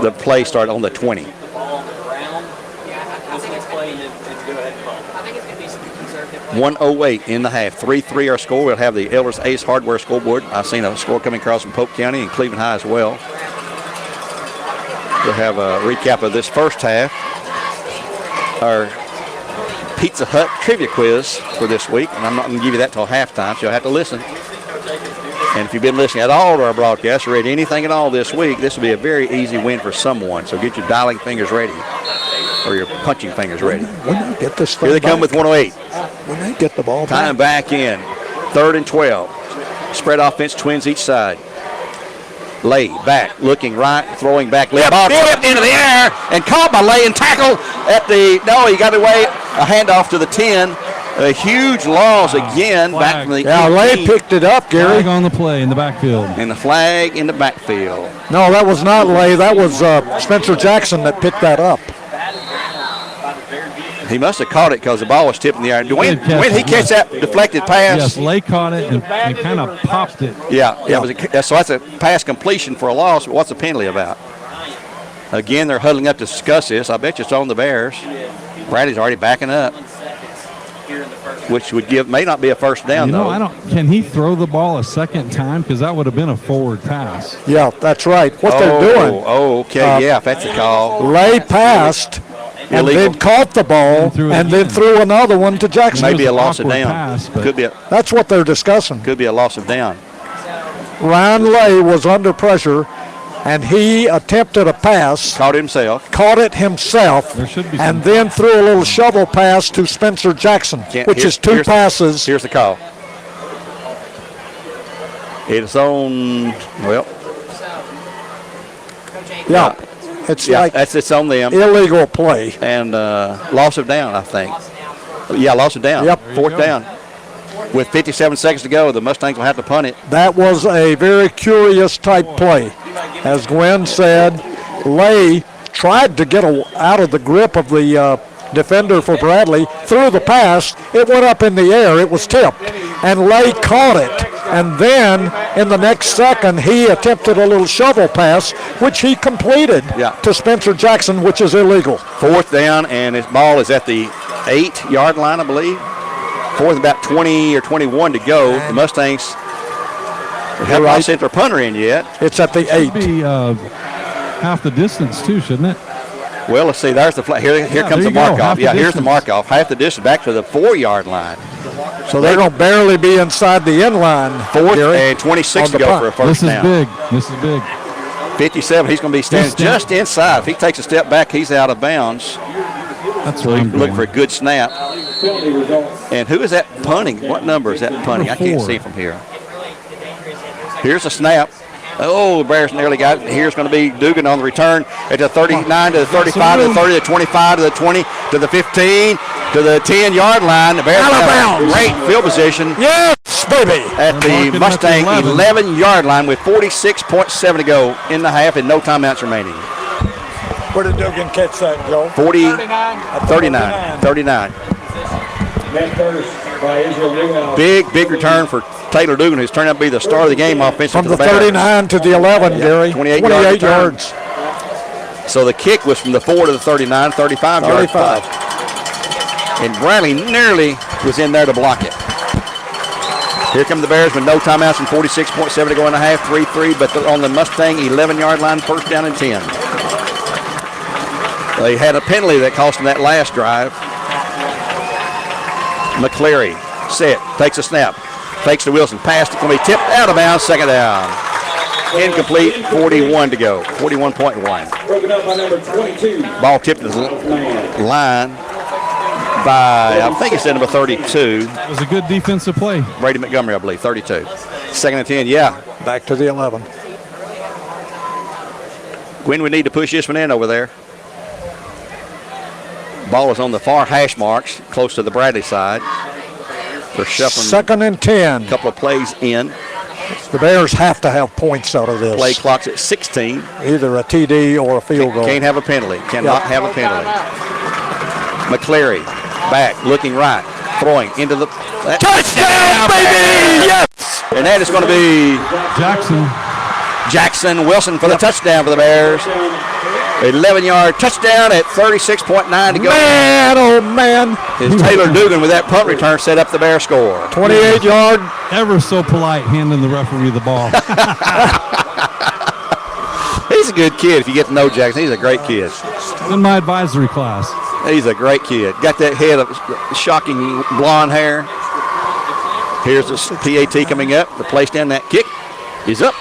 The play started on the 20. 1:08 in the half. 3-3 our score. We'll have the Elders Ace Hardware scoreboard. I've seen a score coming across from Polk County and Cleveland High as well. We'll have a recap of this first half. Our Pizza Hut trivia quiz for this week, and I'm not going to give you that till halftime, so you'll have to listen. And if you've been listening at all to our broadcast or read anything at all this week, this will be a very easy win for someone. So get your dialing fingers ready, or your punching fingers ready. When they get this thing Here they come with 1:08. When they get the ball Time back in. 3rd and 12. Spread offense, twins each side. Lay back, looking right, throwing back left. Ball tipped into the air and caught by Lay and tackled at the, no, he got away. A handoff to the 10. A huge loss again back from the 18. Lay picked it up, Gary. Flag on the play in the backfield. And the flag in the backfield. No, that was not Lay. That was Spencer Jackson that picked that up. He must have caught it because the ball was tipped in the air. When he catch that deflected pass? Yes, Lay caught it and kind of popped it. Yeah. So that's a pass completion for a loss. But what's the penalty about? Again, they're huddling up to discuss this. I bet you it's on the Bears. Bradley's already backing up, which would may not be a first down, though. Can he throw the ball a second time? Because that would have been a forward pass. Yeah, that's right. What they're doing. Oh, okay, if that's the call. Lay passed and then caught the ball and then threw another one to Jackson. Maybe a loss of down. Pass, that's what they're discussing. Could be a loss of down. Ryan Lay was under pressure, and he attempted a pass. Caught it himself. There should be and then threw a little shovel pass to Spencer Jackson, which is two passes. Here's the call. It's on, Yeah. It's on them. Illegal play. And loss of down, I think. Yeah, loss of down. Yep. 4th down. With 57 seconds to go, the Mustangs will have to punt it. That was a very curious type play. As Gwen said, Lay tried to get out of the grip of the defender for Bradley, threw the pass, it went up in the air, it was tipped, and Lay caught it. And then in the next second, he attempted a little shovel pass, which he completed to Spencer Jackson, which is illegal. 4th down, and his ball is at the 8-yard line, I believe. 4th, about 20 or 21 to go. The Mustangs have not sent their punter in yet. It's at the 8. Should be half the distance too, shouldn't it? Well, let's see. There's the flag. Here comes the mark off. Yeah, here's the mark off. Half the distance back to the 4-yard line. So they're going to barely be inside the end line. 4th and 26 to go for a first down. This is big. 57. He's going to be standing just inside. If he takes a step back, he's out of bounds. That's so he's looking for a good snap. And who is that punting? What number is that punting? I can't see from here. Here's a snap. Oh, the Bears nearly got it. Here's going to be Dugan on the return at the 39 to the 35 to the 30 to the 25 to the 20 to the 15 to the 10-yard line. The Bears have a great field position. Yes, baby. At the Mustang 11-yard line with 46.7 to go in the half and no timeouts remaining. Where did Dugan catch that, Joe? 39. Big return for Taylor Dugan, who's turned out to be the star of the game offensively. From the 39 to the 11, Gary. 28 yards. So the kick was from the 4 to the 39, 35 yards. And Bradley nearly was in there to block it. Here come the Bears with no timeouts and 46.7 to go in the half, 3-3, but they're on the Mustang 11-yard line, 1st down and 10. They had a penalty that cost them that last drive. McCleary set, takes a snap, fakes to Wilson, pass, it's going to be tipped out of bounds, 2nd down. Incomplete, 41 to go, 41.1. Broken up by number 22. Ball tipped to the line by, I think it's number 32. It was a good defensive play. Brady Montgomery, I believe, 32. 2nd and 10, Back to the 11. Gwen, we need to push this one in over there. Ball is on the far hash marks, close to the Bradley side. They're shuffling. 2nd and 10. A couple of plays in. The Bears have to have points out of this. Play clock's at 16. Either a TD or a field goal. Can't have a penalty. Cannot have a penalty. McCleary back, looking right, throwing into the touchdown, baby! Yes! And that is going to be Jackson. Jackson Wilson for the touchdown for the Bears. 11-yard touchdown at 36.9 to go. Man, oh man. Is Taylor Dugan with that punt return set up the Bear score. 28-yard. Ever so polite handing the referee the ball. He's a good kid if you get to know Jackson. He's a great kid. In my advisory class. He's a great kid. Got that head of shocking blonde hair. Here's the PAT coming up. The place down that kick is up.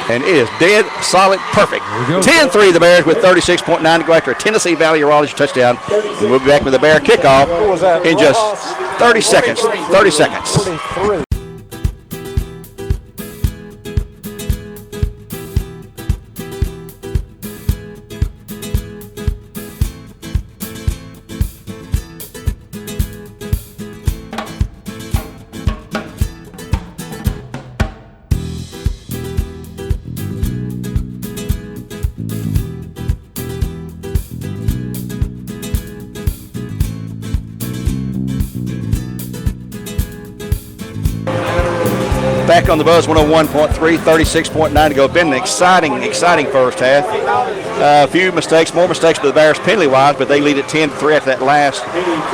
And it is dead, solid, perfect. 10-3 the Bears with 36.9 to go after a Tennessee Valley Urology touchdown. And we'll be back with the Bear kickoff in just 30 seconds. 30 seconds. Back on the Buzz 101.3, 36.9 to go. Been an exciting first half. A few mistakes, more mistakes for the Bears penalty-wise, but they lead at 10-3 after that last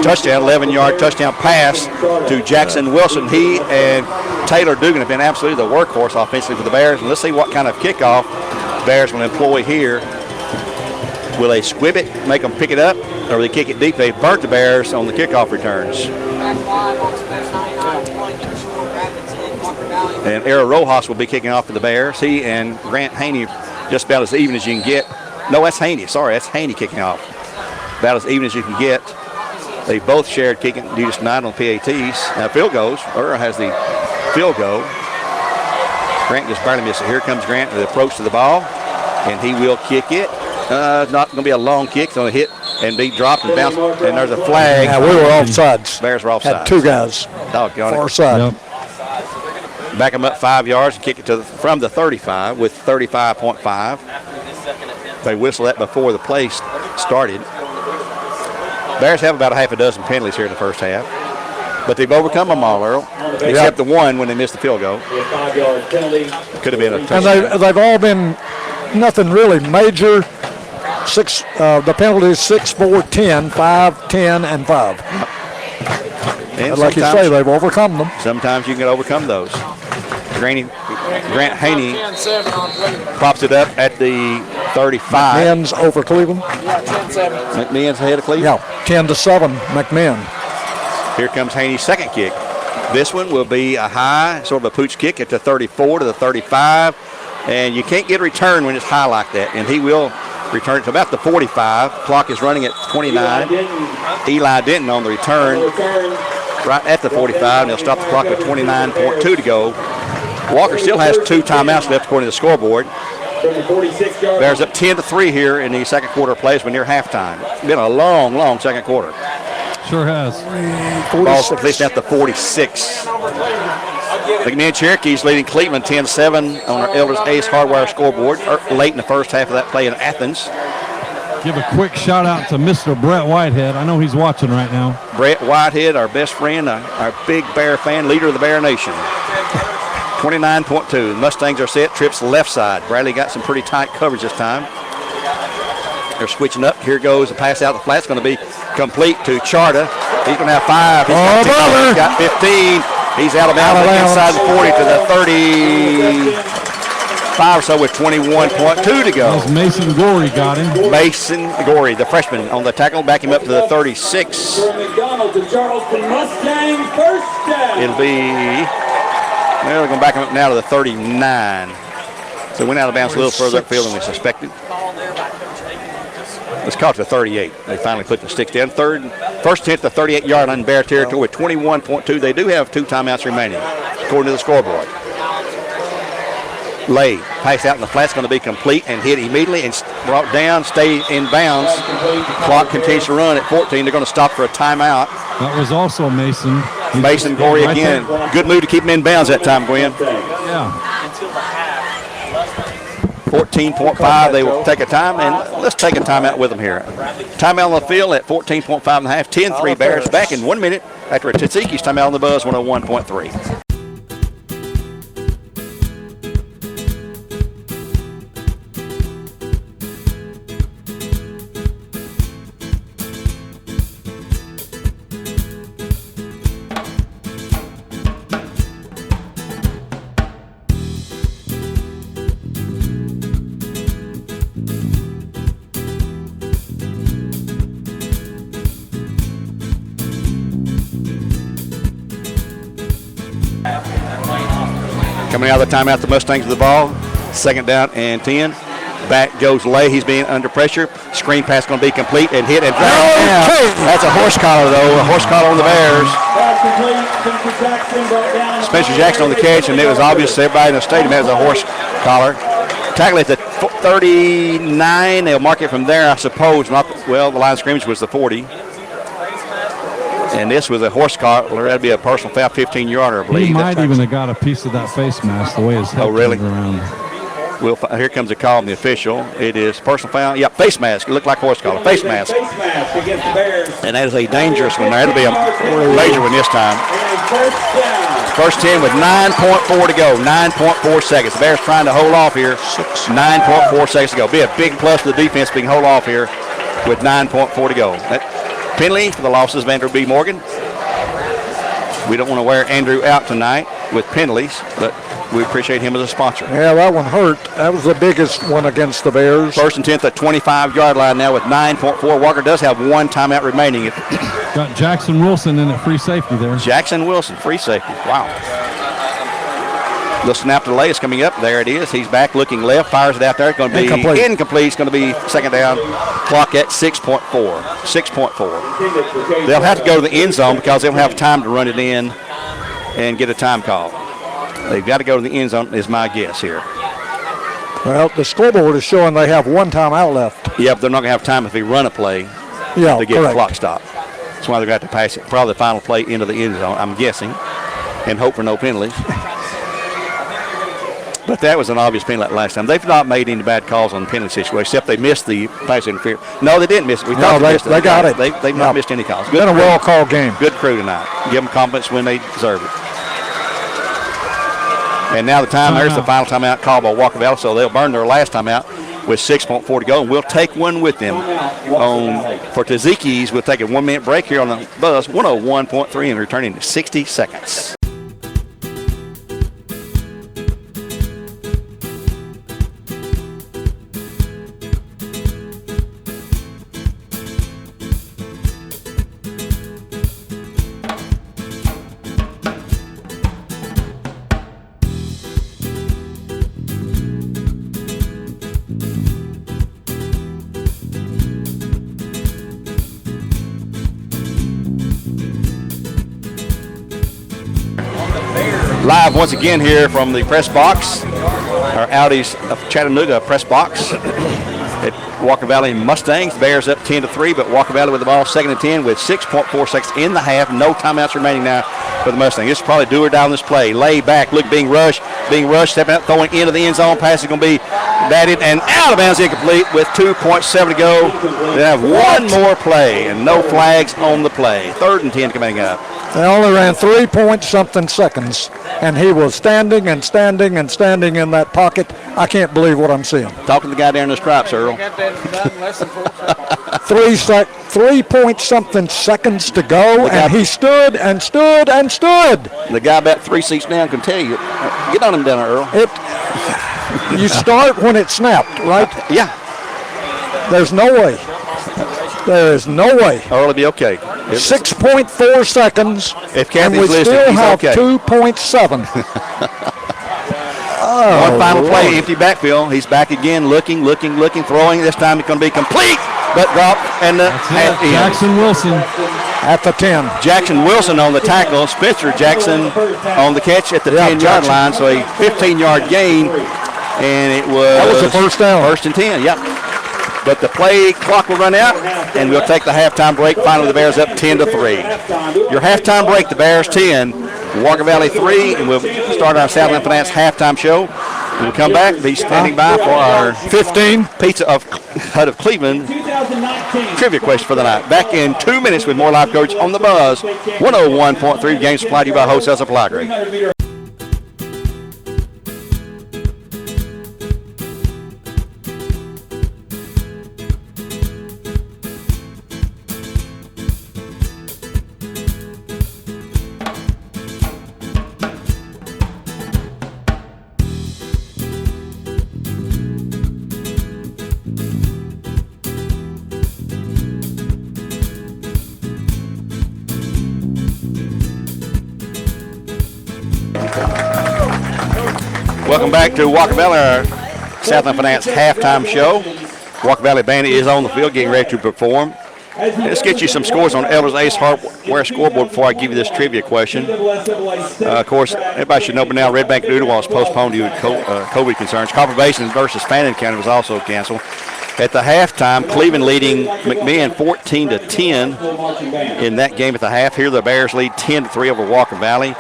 touchdown, 11-yard touchdown pass to Jackson Wilson. He and Taylor Dugan have been absolutely the workhorse offensively for the Bears. And let's see what kind of kickoff the Bears will employ here. Will they squib it, make them pick it up, or will they kick it deep? They've burnt the Bears on the kickoff returns. And Era Rojas will be kicking off for the Bears. He and Grant Haney just about as even as you can get. No, that's Haney. Sorry, that's Haney kicking off. About as even as you can get. They both shared kicking duties tonight on PATs. Now field goals. Era has the field goal. Grant just barely missed it. Here comes Grant with the approach to the ball. And he will kick it. It's not going to be a long kick. It's going to hit and be dropped and bounce. And there's a flag. Yeah, we were offsides. Bears were offsides. Had two guys. Doggone it. Far side. Yep. Back them up 5 yards and kick it from the 35 with 35.5. They whistle that before the play started. Bears have about a half a dozen penalties here in the first half. But they've overcome them all, Earl. Except the one when they missed the field goal. Could have been a touchdown. And they've all been nothing really major. The penalties 6, 4, 10, 5, 10, and 5. And like you say, they've overcome them. Sometimes you can overcome those. Grant Haney pops it up at the 35. McMahon's over Cleveland. Yeah, 10-7. McMahon's ahead of Cleveland. Yeah, 10-7, McMahon. Here comes Haney's second kick. This one will be a high, sort of a pooch kick at the 34 to the 35. And you can't get a return when it's high like that. And he will return it to about the 45. Clock is running at 29. Eli Denton on the return right at the 45. And they'll stop the clock with 29.2 to go. Walker still has 2 timeouts left according to the scoreboard. Bears up 10-3 here in the second quarter of play as we're near halftime. It's been a long second quarter. Sure has. Ball's at least at the 46. McMahon Cherokee's leading Cleveland 10-7 on our Elders Ace Hardware scoreboard late in the first half of that play in Athens. Give a quick shout out to Mr. Brett Whitehead. I know he's watching right now. Brett Whitehead, our best friend, our big Bear fan, leader of the Bear Nation. 29.2. The Mustangs are set. Trips left side. Bradley got some pretty tight coverage this time. They're switching up. Here goes the pass out the flat. It's going to be complete to Charta. He's going to have 5. He's got 15. He's out of bounds inside the 40 to the 35 or so with 21.2 to go. As Mason Gorey got him. Mason Gorey, the freshman, on the tackle, back him up to the 36. It'll be... Well, they're going to back him up now to the 39. So went out of bounds a little further upfield than we suspected. Let's call it the 38. They finally put the sticks down. First attempt, the 38-yard line, Bear territory with 21.2. They do have 2 timeouts remaining, according to the scoreboard. Lay, pass out in the flat's going to be complete and hit immediately and brought down, stay in bounds. Clock continues to run at 14. They're going to stop for a timeout. That was also Mason. Mason Gorey right again. there. Good move to keep him in bounds that time, Gwen. Yeah. 14.5, they will take a time, and let's take a timeout with them here. Timeout on the field at 14.5 and a half, 10-3 Bears. Back in 1 minute after a Tsitsiki's timeout on the Buzz 101.3. Coming out of the timeout, the Mustangs with the ball. Second down and 10. Back goes Lay. He's being under pressure. Screen pass going to be complete and hit and dragged down. That's a horse collar, though. A horse collar on the Bears. Spencer Jackson on the catch, and it was obvious to everybody in the stadium that was a horse collar. Tackle at the 39. They'll mark it from there, I suppose. The line of scrimmage was the 40. And this was a horse collar. That'd be a personal foul, 15-yarder, I believe. He might even have got a piece of that face mask the way his head really? turned around. Here comes a call from the official. It is personal foul. Yeah, face mask. It looked like horse collar. Face mask. And that is a dangerous one. That'll be a major one this time. First 10 with 9.4 to go. 9.4 seconds. The Bears trying to hold off here. 9.4 seconds to go. Be a big plus to the defense being hold off here with 9.4 to go. That penalty for the losses of Andrew B. Morgan. We don't want to wear Andrew out tonight with penalties, but we appreciate him as a sponsor. Yeah, that one hurt. That was the biggest one against the Bears. First and 10th at 25-yard line now with 9.4. Walker does have one timeout remaining. Got Jackson Wilson in at free safety there. Jackson Wilson, free safety. Wow. The snap delay is coming up. There it is. He's back looking left. Fires it out there. It's going to be incomplete. It's going to be second down. Clock at 6.4. 6.4. They'll have to go to the end zone because they don't have time to run it in and get a time call. They've got to go to the end zone is my guess here. Well, the scoreboard is showing they have one timeout left. Yeah, but they're not going to have time if they run a play to get the clock stopped. That's why they're going to have to pass it. Probably the final play into the end zone, I'm guessing, and hope for no penalties. But that was an obvious penalty last time. They've not made any bad calls on the penalty situation, except they missed the pass interference. No, they didn't miss it. We thought they missed it. They got it. They've not missed any calls. It's been a well-called game. Good crew tonight. Give them confidence when they deserve it. And now the there's the final timeout called by Walker Valley, so they'll burn their last timeout with 6.4 to go, and we'll take one with them. For Tzatziki's, we'll take a 1 minute break here on the Buzz, 101.3, and returning to 60 seconds. Live once again here from the press box, our Audi's of Chattanooga press box at Walker Valley Mustangs. Bears up 10-3, but Walker Valley with the ball, second and 10 with 6.4 seconds in the half. No timeouts remaining now for the Mustangs. This is probably do or die on this play. Lay back, look, being rushed, stepping out, throwing into the end zone. Pass is going to be batted and out of bounds, incomplete with 2.7 to go. They have one more play and no flags on the play. Third and 10 coming up. They only ran 3-point-something seconds, and he was standing and standing and standing in that pocket. I can't believe what I'm seeing. Talking to the guy there in the stripes, Earl. 3-point-something seconds to go, and he stood and stood and stood. The guy about 3 seats down can tell you. Get on him down there, Earl. You start when it snapped, right? Yeah. There's no way. There is no way. Earl will be okay. 6.4 seconds, if and we still have 2.7. One final play, empty backfield. He's back again, looking, throwing. This time it's going to be complete, but dropped. And Jackson Wilson at the 10. Jackson Wilson on the tackle. Spencer Jackson on the catch at the 10-yard line. So a 15-yard gain, and that was the first down. First and 10. Yep. But the play clock will run out, and we'll take the halftime break. Finally, the Bears up 10-3. Your halftime break, the Bears 10, Walker Valley 3, and we'll start our Southland Finance halftime show. We'll come back, be standing by for our 15 Pizza of Hut of Cleveland trivia question for the night. Back in 2 minutes with more live coverage on the Buzz, 101.3. Game supplied to you by Wholesale Supply Group. Welcome back to Walker Valley, our Southland Finance halftime show. Walker Valley Band is on the field getting ready to perform. Let's get you some scores on Elders Ace Hardware scoreboard before I give you this trivia question. Of course, everybody should know by now Red Bank and Ooltewah was postponed due to COVID concerns. Copper Basin versus Fannin County was also canceled. At the halftime, Cleveland leading McMinn 14-10 in that game at the half. Here the Bears lead 10-3 over Walker Valley.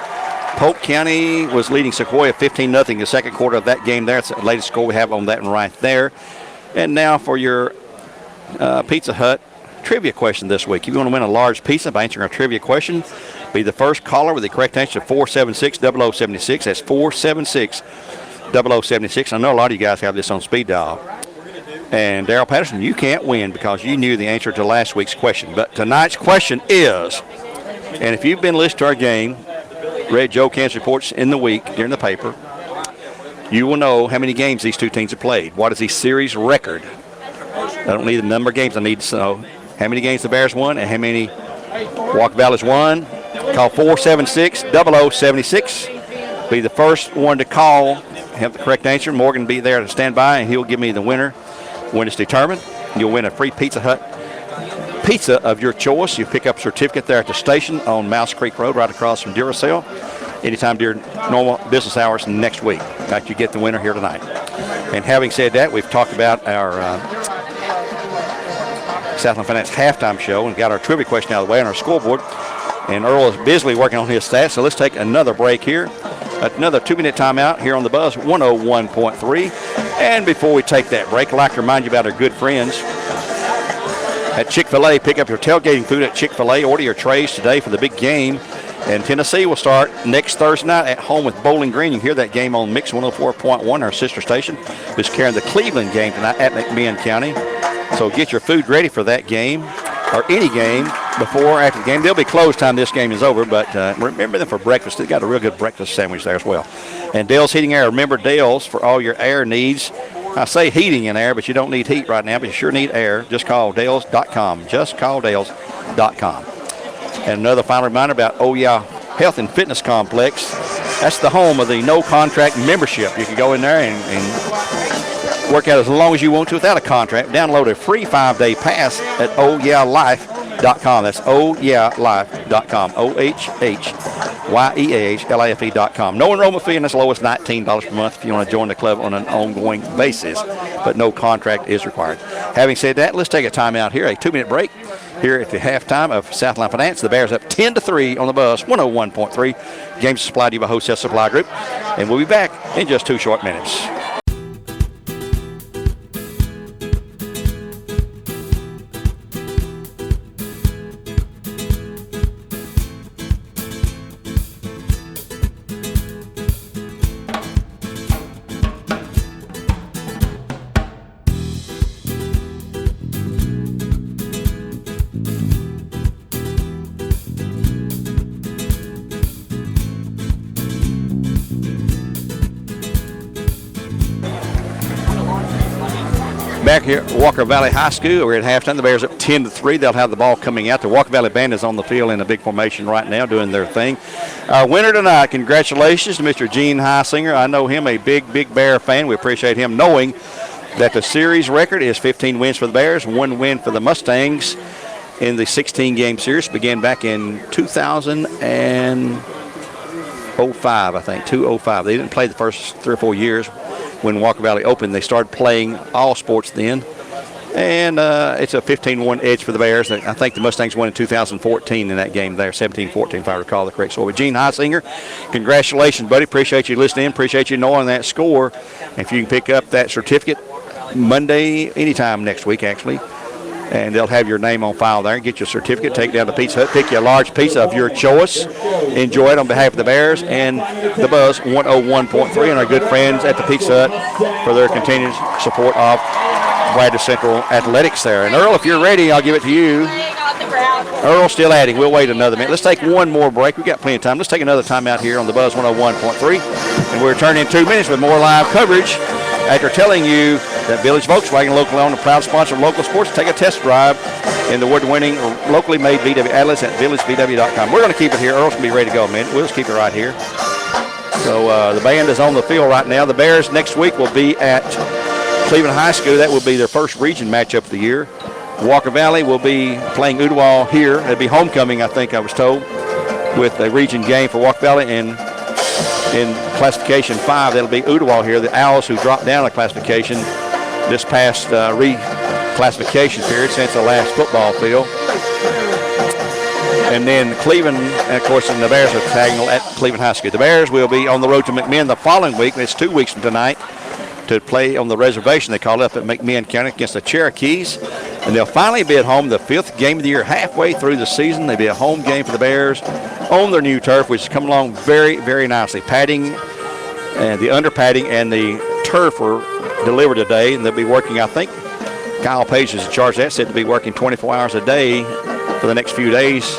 Polk County was leading Sequoia 15-0 in the second quarter of that game there. It's the latest score we have on that one right there. And now for your Pizza Hut trivia question this week. If you want to win a large pizza by answering our trivia question, be the first caller with the correct answer to 476-0076. That's 476-0076. I know a lot of you guys have this on speed dial. And Darrell Patterson, you can't win because you knew the answer to last week's question. But tonight's question is, and if you've been listening to our game, read Joe Kent's reports in the week during the paper, you will know how many games these two teams have played. What is the series record? I don't need the number of games. I need to know how many games the Bears won and how many Walker Valley's won. Call 476-0076. Be the first one to call, have the correct answer. Morgan will be there to stand by, and he'll give me the winner. When it's determined, you'll win a free Pizza Hut pizza of your choice. You pick up a certificate there at the station on Mouse Creek Road, right across from Duracell, anytime during normal business hours next week. In fact, you get the winner here tonight. And having said that, we've talked about our Southland Finance halftime show and got our trivia question out of the way on our scoreboard. And Earl is busily working on his stats, so let's take another break here. Another 2-minute timeout here on the Buzz 101.3. And before we take that break, I'd like to remind you about our good friends at Chick-fil-A. Pick up your tailgating food at Chick-fil-A. Order your trays today for the big game. And Tennessee will start next Thursday night at home with Bowling Green. You can hear that game on Mix 104.1, our sister station, who's carrying the Cleveland game tonight at McMinn County. So get your food ready for that game or any game before or after the game. They'll be closed time this game is over, but remember them for breakfast. They've got a real good breakfast sandwich there as well. And Dale's Heating Air. Remember Dale's for all your air needs. I say heating and air, but you don't need heat right now, but you sure need air. Just call Dales.com. Just call Dales.com. And another final reminder about Oh Yeah Health and Fitness Complex. That's the home of the no contract membership. You can go in there and work out as long as you want to without a contract. Download a free 5-day pass at ohyeahlife.com. That's ohyeahlife.com. OHHYEAHLIFE.com. No enrollment fee, and as low as $19 per month if you want to join the club on an ongoing basis, but no contract is required. Having said that, let's take a timeout here, a 2-minute break here at the halftime of Southland Finance. The Bears up 10-3 on the Buzz 101.3. Games supplied to you by Wholesale Supply Group, and we'll be back in just 2 short minutes. Back here at Walker Valley High School, we're at halftime. The Bears up 10-3. They'll have the ball coming out. The Walker Valley Band is on the field in a big formation right now doing their thing. Our winner tonight, congratulations to Mr. Gene Highsinger. I know him, a big Bear fan. We appreciate him knowing that the series record is 15 wins for the Bears, 1 win for the Mustangs in the 16-game series. Began back in 2005, I think, 2005. They didn't play the first 3 or 4 years. When Walker Valley opened, they started playing all sports then. And it's a 15-1 edge for the Bears. I think the Mustangs won in 2014 in that game there, 17-14 if I recall the correct score. But Gene Highsinger, congratulations, buddy. Appreciate you listening. Appreciate you knowing that score. If you can pick up that certificate Monday, anytime next week, actually, and they'll have your name on file there. Get your certificate, take it down to Pizza Hut, pick you a large pizza of your choice. Enjoy it on behalf of the Bears and the Buzz 101.3 and our good friends at the Pizza Hut for their continued support of Bradley Central Athletics there. And Earl, if you're ready, I'll give it to you. Earl's still adding. We'll wait another minute. Let's take one more break. We've got plenty of time. Let's take another time out here on the Buzz 101.3. And we'll return in 2 minutes with more live coverage. After telling you that Village Volkswagen, locally owned and proud sponsor of local sports, take a test drive in the award-winning, locally made VW Atlas at villagevw.com. We're going to keep it here. Earl's going to be ready to go, man. We'll just keep it right here. So the band is on the field right now. The Bears next week will be at Cleveland High School. That will be their first region matchup of the year. Walker Valley will be playing Ooltewah here. It'll be homecoming, I think I was told, with a region game for Walker Valley. And in classification 5, that'll be Ooltewah here. The Owls, who dropped down a classification this past reclassification period since the last football field. And then Cleveland, and of course, the Bears are tagging at Cleveland High School. The Bears will be on the road to McMinn the following week. It's 2 weeks from tonight to play on the reservation they call up at McMinn County against the Cherokees. And they'll finally be at home the 5th game of the year, halfway through the season. They'll be a home game for the Bears on their new turf, which is coming along very, very nicely. Padding and the under padding and the turf were delivered today, and they'll be working, I think, Kyle Page is in charge of that, said to be working 24 hours a day for the next few days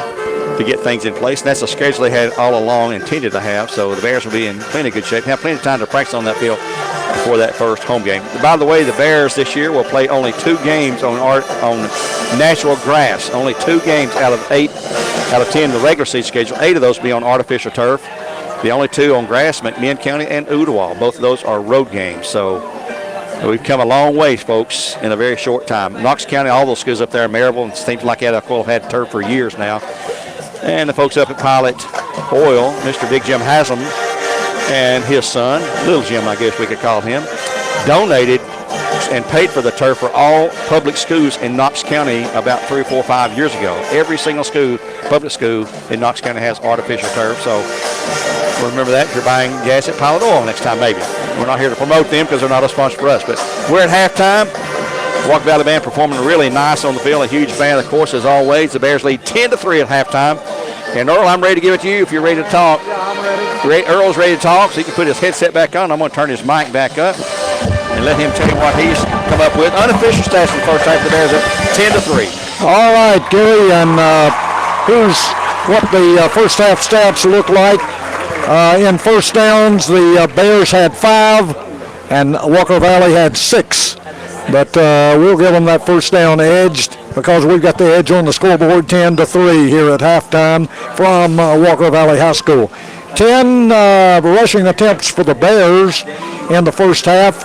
to get things in place. And that's the schedule they had all along intended to have. So the Bears will be in plenty of good shape, have plenty of time to practice on that field before that first home game. By the way, the Bears this year will play only 2 games on natural grass. Only 2 games out of 10 the regular season schedule. 8 of those will be on artificial turf. The only 2 on grass, McMinn County and Ooltewah. Both of those are road games. So we've come a long ways, folks, in a very short time. Knox County, all those schools up there, Maryville, and seems like Adderall have had turf for years now. And the folks up at Pilot Oil, Mr. Big Jim Haslam and his son, Little Jim, I guess we could call him, donated and paid for the turf for all public schools in Knox County about 3, 4, 5 years ago. Every single school, public school in Knox County has artificial turf. So remember that if you're buying gas at Pilot Oil next time, maybe. We're not here to promote them because they're not a sponsor for us. But we're at halftime. Walker Valley Band performing really nice on the field. A huge band, of course, as always. The Bears lead 10-3 at halftime. And Earl, I'm ready to give it to you if you're ready to talk. Yeah, I'm ready. Earl's ready to talk, so he can put his headset back on. I'm going to turn his mic back up and let him tell you what he's come up with. Unofficial stats in the first half of the Bears at 10-3. All right, Gary, and here's what the first half stats look like. In first downs, the Bears had 5, and Walker Valley had 6. But we'll give them that first down edged because we've got the edge on the scoreboard, 10-3 here at halftime from Walker Valley High School. 10 rushing attempts for the Bears in the first half,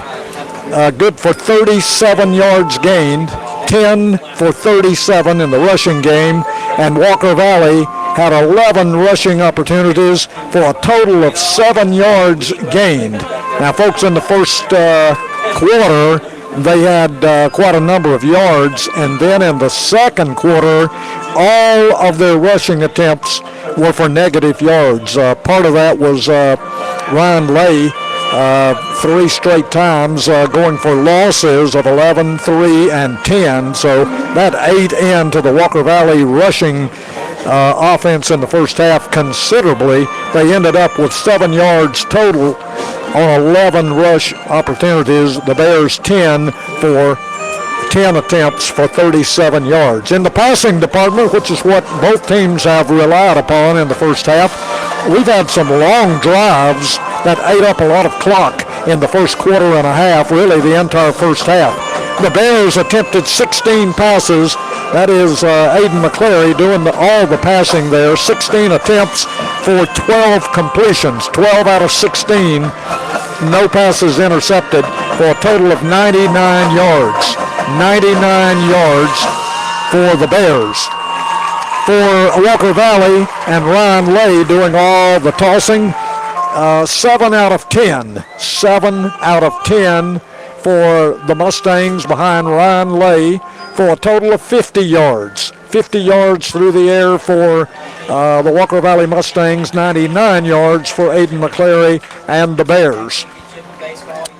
good for 37 yards gained, 10 for 37 in the rushing game, and Walker Valley had 11 rushing opportunities for a total of 7 yards gained. Now, folks, in the first quarter, they had quite a number of yards, and then in the second quarter, all of their rushing attempts were for negative yards. Part of that was Ryan Lay 3 straight times going for losses of 11, 3, and 10. So that ate into the Walker Valley rushing offense in the first half considerably. They ended up with 7 yards total on 11 rush opportunities. The Bears 10 for 10 attempts for 37 yards. In the passing department, which is what both teams have relied upon in the first half, we've had some long drives that ate up a lot of clock in the first quarter and a half, really the entire first half. The Bears attempted 16 passes. That is Aiden McClary doing all the passing there. 16 attempts for 12 completions, 12 out of 16. No passes intercepted for a total of 99 yards. 99 yards for the Bears. For Walker Valley and Ryan Lay doing all the tossing, 7 out of 10. 7 out of 10 for the Mustangs behind Ryan Lay for a total of 50 yards. 50 yards through the air for the Walker Valley Mustangs, 99 yards for Aiden McClary and the Bears.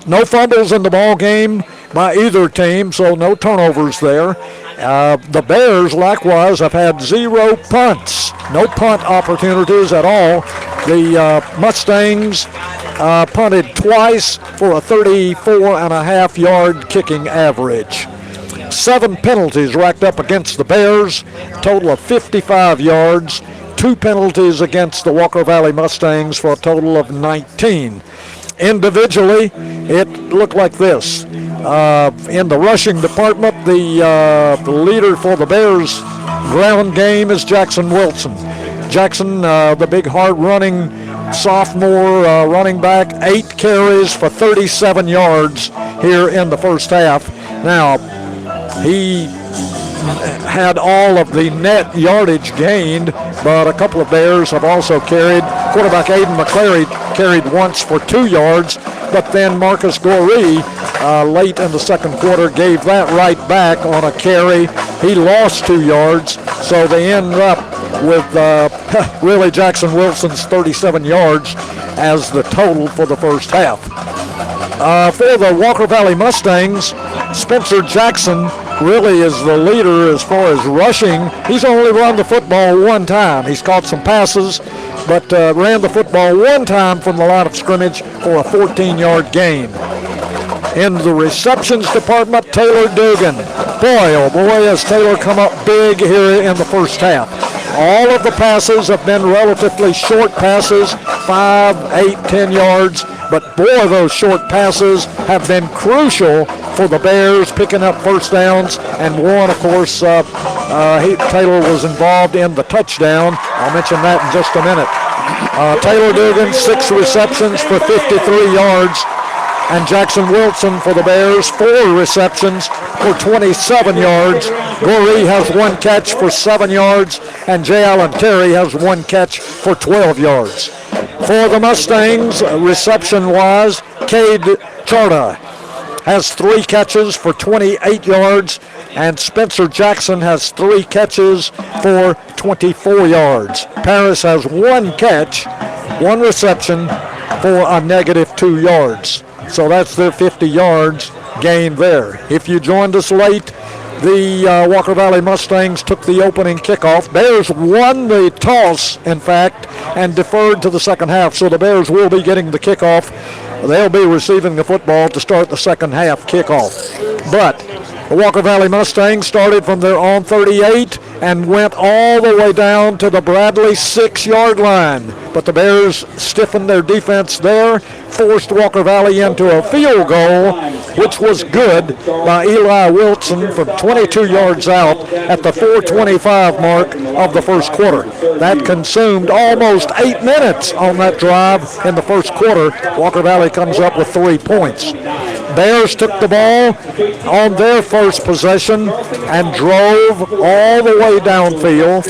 No fumbles in the ball game by either team, so no turnovers there. The Bears, likewise, have had 0 punts. No punt opportunities at all. The Mustangs punted twice for a 34.5-yard kicking average. 7 penalties racked up against the Bears, total of 55 yards. 2 penalties against the Walker Valley Mustangs for a total of 19. Individually, it looked like this. In the rushing department, the leader for the Bears ground game is Jackson Wilson. Jackson, the big hard-running sophomore running back, 8 carries for 37 yards here in the first half. Now, he had all of the net yardage gained, but a couple of Bears have also carried. Quarterback Aiden McClary carried once for 2 yards, but then Marcus Goree late in the second quarter gave that right back on a carry. He lost 2 yards, so they end up with really Jackson Wilson's 37 yards as the total for the first half. For the Walker Valley Mustangs, Spencer Jackson really is the leader as far as rushing. He's only run the football one time. He's caught some passes, but ran the football one time from the line of scrimmage for a 14-yard gain. In the receptions department, Taylor Dugan. Boy, oh boy, has Taylor come up big here in the first half. All of the passes have been relatively short passes, 5, 8, 10 yards, but boy, those short passes have been crucial for the Bears picking up first downs, and one, of course, Taylor was involved in the touchdown. I'll mention that in just a minute. Taylor Dugan, 6 receptions for 53 yards, and Jackson Wilson for the Bears, 4 receptions for 27 yards. Goree has 1 catch for 7 yards, and J. Allen Terry has 1 catch for 12 yards. For the Mustangs, reception-wise, Cade Charda has 3 catches for 28 yards, and Spencer Jackson has 3 catches for 24 yards. Paris has 1 catch, 1 reception for a negative 2 yards. So that's their 50 yards gained there. If you joined us late, the Walker Valley Mustangs took the opening kickoff. Bears won the toss, in fact, and deferred to the second half. So the Bears will be getting the kickoff. They'll be receiving the football to start the second half kickoff. But the Walker Valley Mustangs started from their own 38 and went all the way down to the Bradley 6-yard line. But the Bears stiffened their defense there, forced Walker Valley into a field goal, which was good by Eli Wilson from 22 yards out at the 4:25 mark of the first quarter. That consumed almost 8 minutes on that drive in the first quarter. Walker Valley comes up with 3 points. Bears took the ball on their first possession and drove all the way downfield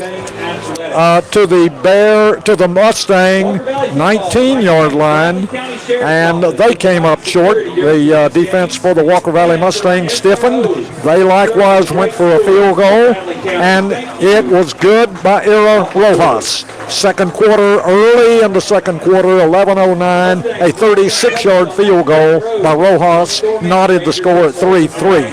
to the Mustang 19-yard line, and they came up short. The defense for the Walker Valley Mustangs stiffened. They likewise went for a field goal, and it was good by Ira Rojas. Second quarter, early in the second quarter, 11:09, a 36-yard field goal by Rojas knotted the score at 3-3.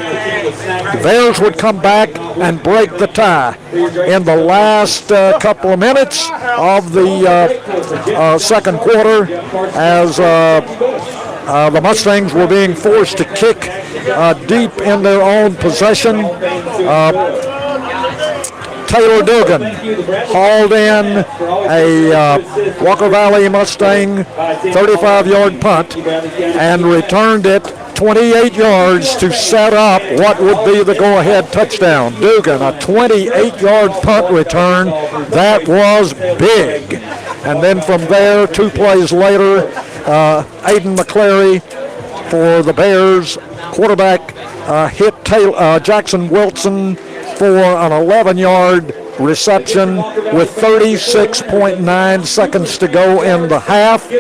The Bears would come back and break the tie in the last couple of minutes of the second quarter as the Mustangs were being forced to kick deep in their own possession. Taylor Dugan hauled in a Walker Valley Mustang 35-yard punt and returned it 28 yards to set up what would be the go-ahead touchdown. Dugan, a 28-yard punt return. That was big. And then from there, 2 plays later, Aiden McClary for the Bears, quarterback, hit Jackson Wilson for an 11-yard reception with 36.9 seconds to go in the half.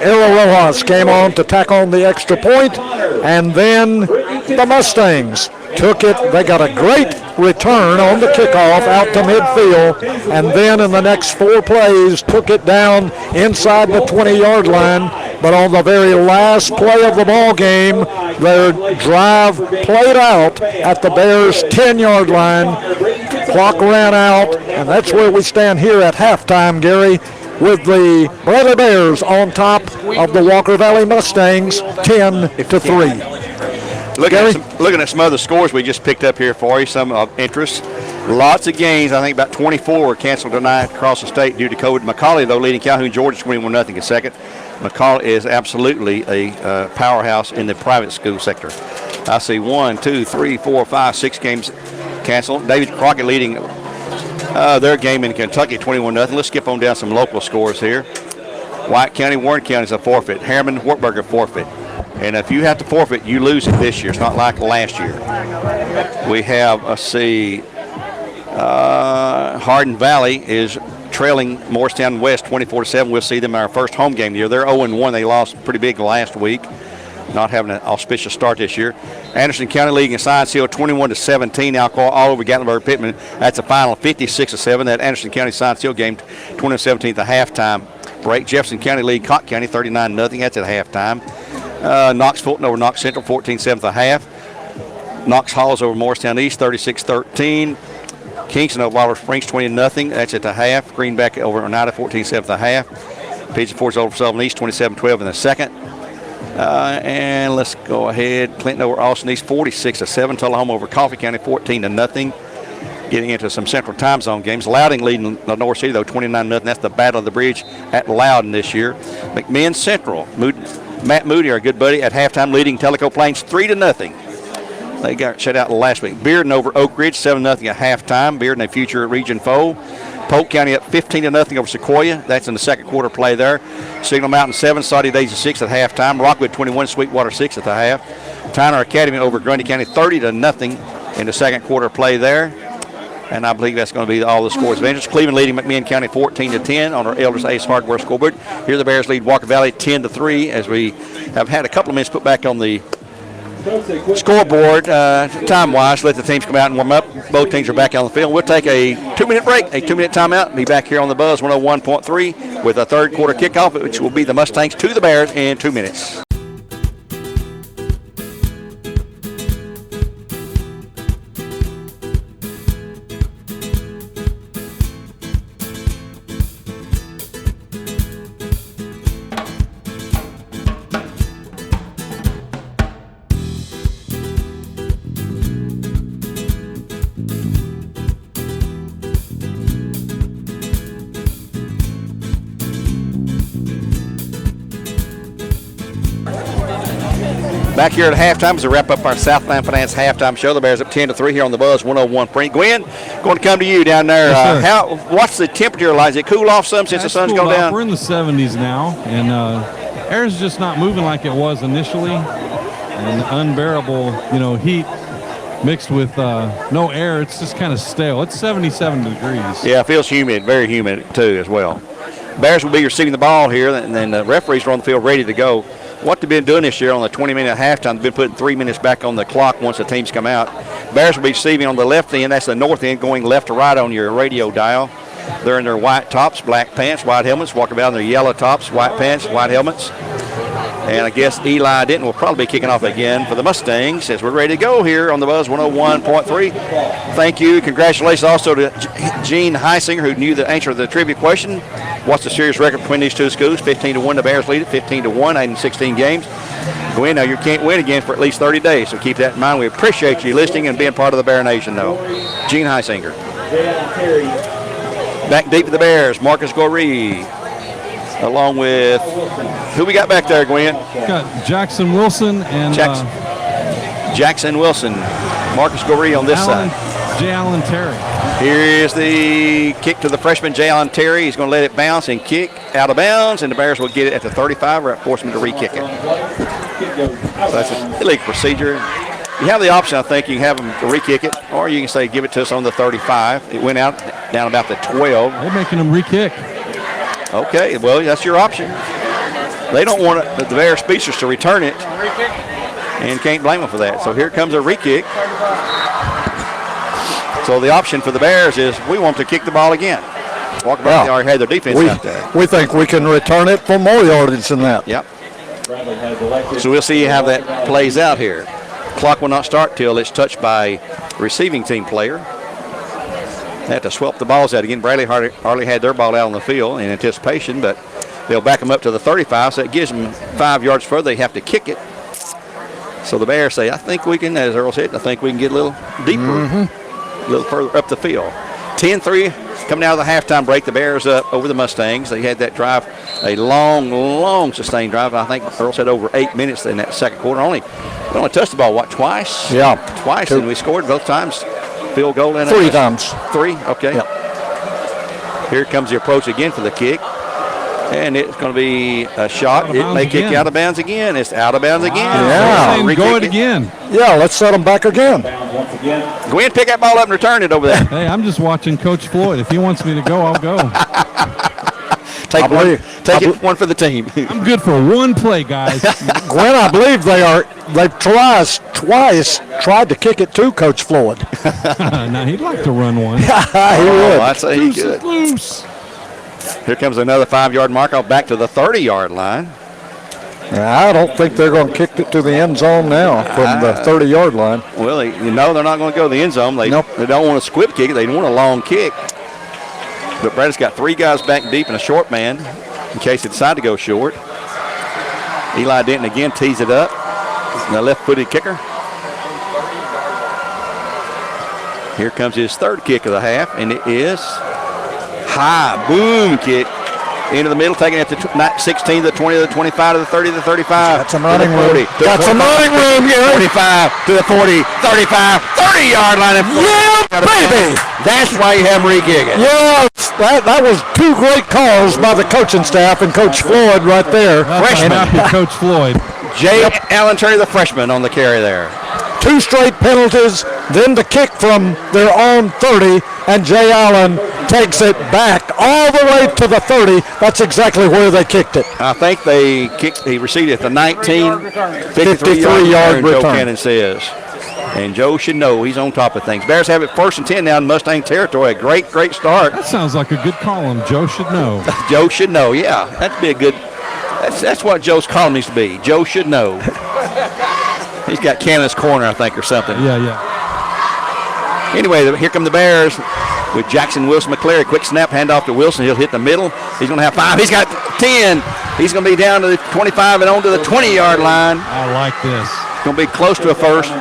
Ero Rojas came on to tack on the extra point, and then the Mustangs took it. They got a great return on the kickoff out to midfield, and then in the next 4 plays took it down inside the 20-yard line. But on the very last play of the ball game, their drive played out at the Bears' 10-yard line. Clock ran out, and that's where we stand here at halftime, Gary, with the Bradley Bears on top of the Walker Valley Mustangs, 10-3. Looking at some other scores we just picked up here for you, some of interest. Lots of games. I think about 24 were canceled tonight across the state due to COVID. McCallie, though, leading Calhoun, Georgia, 21-0 in second. McCallie is absolutely a powerhouse in the private school sector. I see 1, 2, 3, 4, 5, 6 games canceled. David Crockett leading their game in Kentucky, 21-0. Let's skip on down some local scores here. White County, Warren County is a forfeit. Harriman, Wartburg forfeit. And if you have to forfeit, you lose it this year. It's not like last year. We have, Hardin Valley is trailing Morristown West 24-7. We'll see them in our first home game of the year. They're 0-1. They lost pretty big last week, not having an auspicious start this year. Anderson County leading in Science Hill 21-17. Alcoa all over Gatlinburg Pittman. That's a final 56-7. That Anderson County Science Hill game 20-17 at the halftime break. Jefferson County lead Cotton County 39-0. That's at halftime. Knox Fulton over Knox Central 14-7 at the half. Knox Halls over Morristown East 36-13. Kingston over Waller Springs 20-0. That's at the half. Greenback over Oneida 14-7 at the half. Pigeon Forge over Sullivan East 27-12 in the second. And let's go ahead. Clinton over Austin East 46-7. Tullahoma over Coffee County 14-0. Getting into some Central Time Zone games. Loudon leading Lenore City though 29-0. That's the Battle of the Bridge at Loudon this year. McMinn Central. Matt Moody, our good buddy, at halftime leading Tellico Plains 3-0. They got shut out last week. Bearden over Oak Ridge 7-0 at halftime. Bearden, a future region foe. Polk County up 15-0 over Sequoia. That's in the second quarter play there. Signal Mountain 7, Saudi Daisy 6 at halftime. Rockwood 21, Sweetwater 6 at the half. Tyner Academy over Grundy County 30-0 in the second quarter play there. And I believe that's going to be all the scores of interest. Cleveland leading McMinn County 14-10 on our Elders Ace Hardware scoreboard. Here the Bears lead Walker Valley 10-3 as we have had a couple of minutes put back on the scoreboard time-wise. Let the teams come out and warm up. Both teams are back on the field. We'll take a 2-minute break, a 2-minute timeout. Be back here on the Buzz 101.3 with a third quarter kickoff, which will be the Mustangs to the Bears in 2 minutes. Back here at halftime as we wrap up our Southland Finance halftime show. The Bears up 10-3 here on the Buzz 101. Gwen, going to come to you down there. Yes, what's the temperature like? Is it cool off some since the sun's gone down? We're in the 70s now, and air's just not moving like it was initially. And unbearable, heat mixed with no air. It's just kind of stale. It's 77 degrees. Yeah, it feels humid, very humid too as well. Bears will be receiving the ball here, and then the referees are on the field ready to go. What they've been doing this year on the 20-minute halftime, they've been putting 3 minutes back on the clock once the teams come out. Bears will be receiving on the left end. That's the north end, going left to right on your radio dial. They're in their white tops, black pants, white helmets. Walking about in their yellow tops, white pants, white helmets. And I guess Eli Denton will probably be kicking off again for the Mustangs as we're ready to go here on the Buzz 101.3. Thank you. Congratulations also to Gene Heisinger, who knew the answer to the trivia question. What's the series record between these two schools? 15-1. The Bears lead it, 15-1, 8 in 16 games. Gwen, now you can't win again for at least 30 days, so keep that in mind. We appreciate you listening and being part of the Bear Nation, though. Gene Heisinger. Back deep to the Bears, Marcus Goree, along with who we got back there, Gwen? Got Jackson Wilson and Jackson Wilson, Marcus Goree on this side. J. Allen Terry. Here's the kick to the freshman, J. Allen Terry. He's going to let it bounce and kick out of bounds, and the Bears will get it at the 35 or force him to re-kick it. So that's a league procedure. You have the option, I think. You can have them to re-kick it, or you can say give it to us on the 35. It went out down about the 12. They're making them re-kick. Okay, well, that's your option. They don't want the Bears speedsters to return it, and can't blame them for that. So here comes a re-kick. So the option for the Bears is we want to kick the ball again. Walker Valley already had their defense out there. We think we can return it for more yardage than that. Yep. So we'll see how that plays out here. Clock will not start till it's touched by receiving team player. They have to swap the balls out again. Bradley hardly had their ball out on the field in anticipation, but they'll back them up to the 35, so it gives them 5 yards further. They have to kick it. So the Bears say, I think we can, as Earl said, I think we can get a little deeper. A little further up the field. 10-3 coming out of the halftime break. The Bears up over the Mustangs. They had that drive, a long sustained drive. I think Earl said over 8 minutes in that second quarter. We only touched the ball, twice? Yeah. Twice, and we scored both times. Field goal in it. 3 times. 3, okay. Yeah. Here comes the approach again for the kick. And it's going to be a shot. It may kick again. out of bounds again. It's out of bounds again. Yeah. Saying go it again. Yeah, let's set them back again. Go ahead and pick that ball up and return it over there. Hey, I'm just watching Coach Floyd. If he wants me to go, I'll go. Take one for the team. I'm good for one play, guys. Gwen, I believe they've twice tried to kick it to Coach Floyd. Now, he'd like to run one. He would. I'd say he could. Loose. Here comes another 5-yard mark off back to the 30-yard line. I don't think they're going to kick it to the end zone now from the 30-yard line. Well, they're not going to go to the end zone. They don't want a squib kick. They want a long kick. But Braddock's got 3 guys back deep and a short man in case they decide to go short. Eli Denton again tees it up. The left-footed kicker. Here comes his 3rd kick of the half, and it is high. Boom kick. Into the middle, taking it to 16, the 20, the 25, to the 30, the 35. That's some running room. That's some running room, yeah. 25 to the 40, 35, 30-yard line. Yeah, baby. That's why you have re-kicking. Yes, that was 2 great calls by the coaching staff and Coach Floyd right there. Freshman. Coach Floyd. Jay Allen Terry, the freshman, on the carry there. 2 straight penalties, then the kick from their own 30, and Jay Allen takes it back all the way to the 30. That's exactly where they kicked it. I think he received it at the 19, 53-yard Joe return. Cannon says. And Joe should know he's on top of things. Bears have it 1st and 10 now in Mustang territory. A great start. That sounds like a good column. Joe should know. Joe should know, yeah. That'd be a good, that's what Joe's column needs to be. Joe should know. He's got Cannon's corner, I think, or something. Yeah. Anyway, here come the Bears with Jackson Wilson McClary. Quick snap, handoff to Wilson. He'll hit the middle. He's going to have 5. He's got 10. He's going to be down to the 25 and on to the 20-yard line. I like this. Going to be close to a first.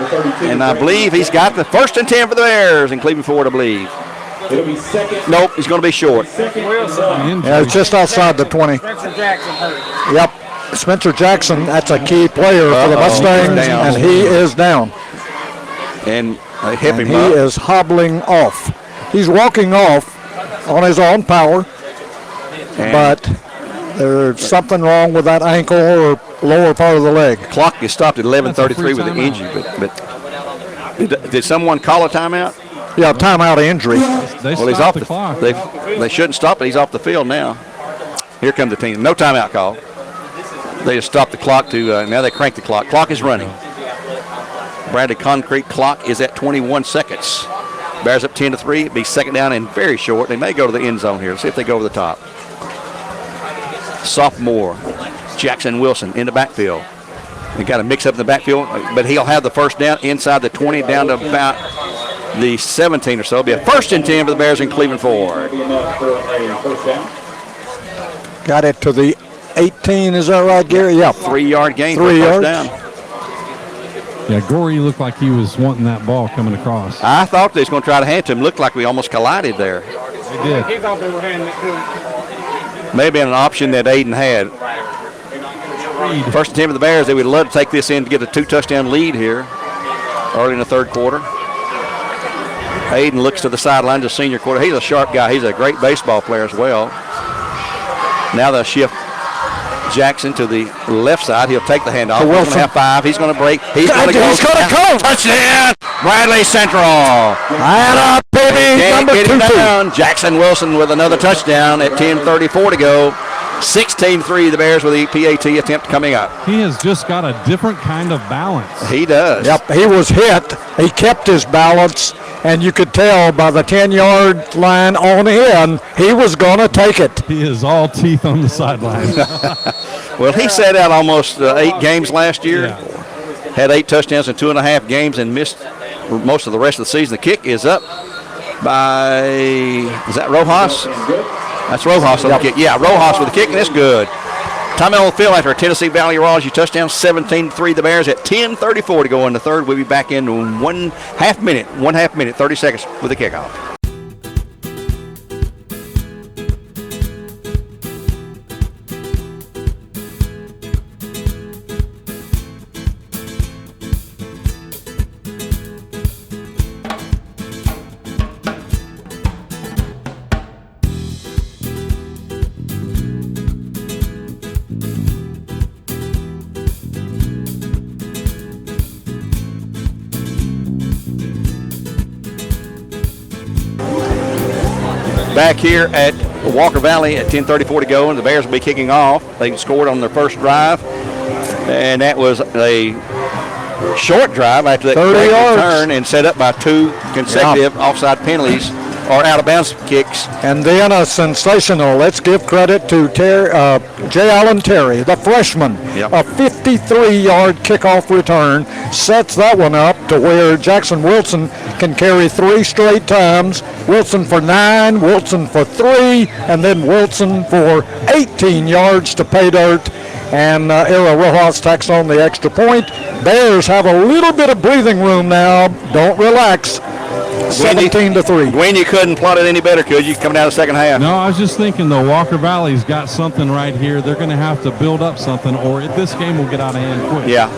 And I believe he's got the 1st and 10 for the Bears in Cleveland Ford, I believe. Nope, he's going to be short. Yeah, it's just outside the 20. Spencer Jackson hurt. Yep. Spencer Jackson, that's a key player for the Mustangs, and he is down. And they hip him He up. is hobbling off. He's walking off on his own power, but there's something wrong with that ankle or lower part of the leg. Clock is stopped at 11:33 with the injury, but did someone call a timeout? Yeah, timeout injury. They Well, he's stopped off the clock. They shouldn't stop it. He's off the field now. Here comes the team. No timeout call. They just stopped the clock to now they crank the clock. Clock is running. Bradley Concrete clock is at 21 seconds. Bears up 10-3. It'll be 2nd down and very short. They may go to the end zone here. Let's see if they go over the top. Sophomore Jackson Wilson in the backfield. They got to mix up in the backfield, but he'll have the 1st down inside the 20 down to about the 17 or so. It'll be a 1st and 10 for the Bears in Cleveland Ford. Got it to the 18, is that right, Gary? Yeah. 3-yard gain 3 for yards. 1st down. Yeah, Gorey looked like he was wanting that ball coming across. I thought they was going to try to hand it to him. Looked like we almost collided there. They did. He thought they were handing it to him. Maybe an option that Aiden had. 1st and 10 for the Bears. They would love to take this in to get a 2-touchdown lead here early in the 3rd quarter. Aiden looks to the sidelines, a senior quarter. He's a sharp guy. He's a great baseball player as well. Now they'll shift Jackson to the left side. He'll take the handoff. He's going to have 5. He's going to break. He's going to go. Touchdown! Bradley Central. And up, baby, number 2. Jackson Wilson with another touchdown at 10:34 to go. 16-3, the Bears with the PAT attempt coming up. He has just got a different kind of balance. He does. Yep, he was hit. He kept his balance, and you could tell by the 10-yard line on in, he was going to take it. He is all teeth on the sideline. Well, he sat out almost 8 games last year. Yeah. Had 8 touchdowns in 2.5 games and missed most of the rest of the season. The kick is up by, is that Rojas? That's Rojas on the kick. Yeah, Rojas with the kick, and it's good. Time out on the field after a Tennessee Valley Raleigh touchdown, 17-3 the Bears at 10:34 to go in the 3rd. We'll be back in 1/2 minute, 30 seconds with the kickoff. back here at Walker Valley at 10:34 to go, and the Bears will be kicking off. They scored on their first drive, and that was a short drive after that 30 yards. return and set up by 2 consecutive offside penalties or out of bounds kicks. And then a sensational, let's give credit to J. Allen Terry, the freshman. Yep. A 53-yard kickoff return sets that one up to where Jackson Wilson can carry 3 straight times. Wilson for 9, Wilson for 3, and then Wilson for 18 yards to pay dirt. And Era Rojas tacks on the extra point. Bears have a little bit of breathing room now. Don't relax. 17-3. Gwen, you couldn't plot it any better, could you, coming out of the second half? No, I was just thinking, though, Walker Valley's got something right here. They're going to have to build up something, or this game will get out of hand quick. Yeah.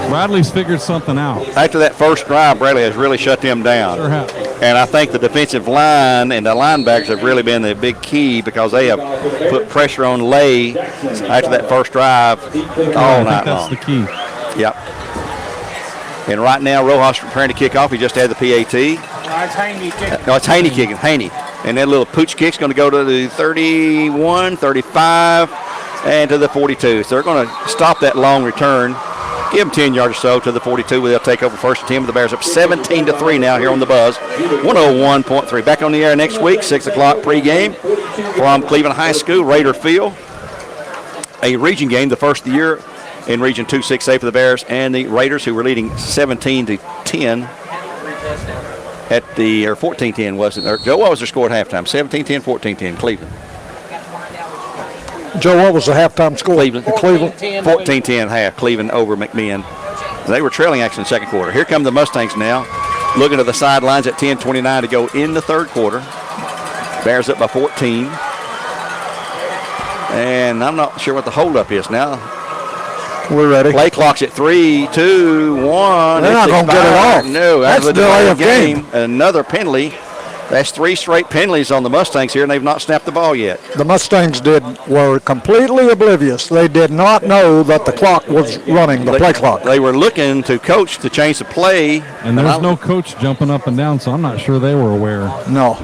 Bradley's figured something out. After that first drive, Bradley has really shut them down. Sure have. And I think the defensive line and the linebackers have really been the big key because they have put pressure on Lay after that first drive all night long. That's the key. Yep. And right now, Rojas preparing to kick off. He just had the PAT. It's Haney kicking. No, it's Haney kicking. Haney. And that little pooch kick's going to go to the 31, 35, and to the 42. So they're going to stop that long return, give them 10 yards or so to the 42, where they'll take over first and 10 with the Bears up 17-3 now here on the Buzz. 101.3. Back on the air next week, 6 o'clock pregame from Cleveland High School, Raider Field. A region game, the first of the year in Region 2-6A for the Bears and the Raiders, who were leading 17-10 at the, or 14-10 wasn't there. Joe, what was their score at halftime? 17-10, 14-10, Cleveland. Joe, what was the halftime score? Cleveland. Cleveland. 14-10 half, Cleveland over McMinn. They were trailing actually in the second quarter. Here come the Mustangs now, looking to the sidelines at 10:29 to go in the third quarter. Bears up by 14. And I'm not sure what the holdup is now. We're ready. Play clock's at 3, 2, 1. They're not going to get it off. No, that's a delay of game. Another penalty. That's 3 straight penalties on the Mustangs here, and they've not snapped the ball yet. The Mustangs were completely oblivious. They did not know that the clock was running, the play clock. They were looking to coach to change the play. And there's no coach jumping up and down, so I'm not sure they were aware. No.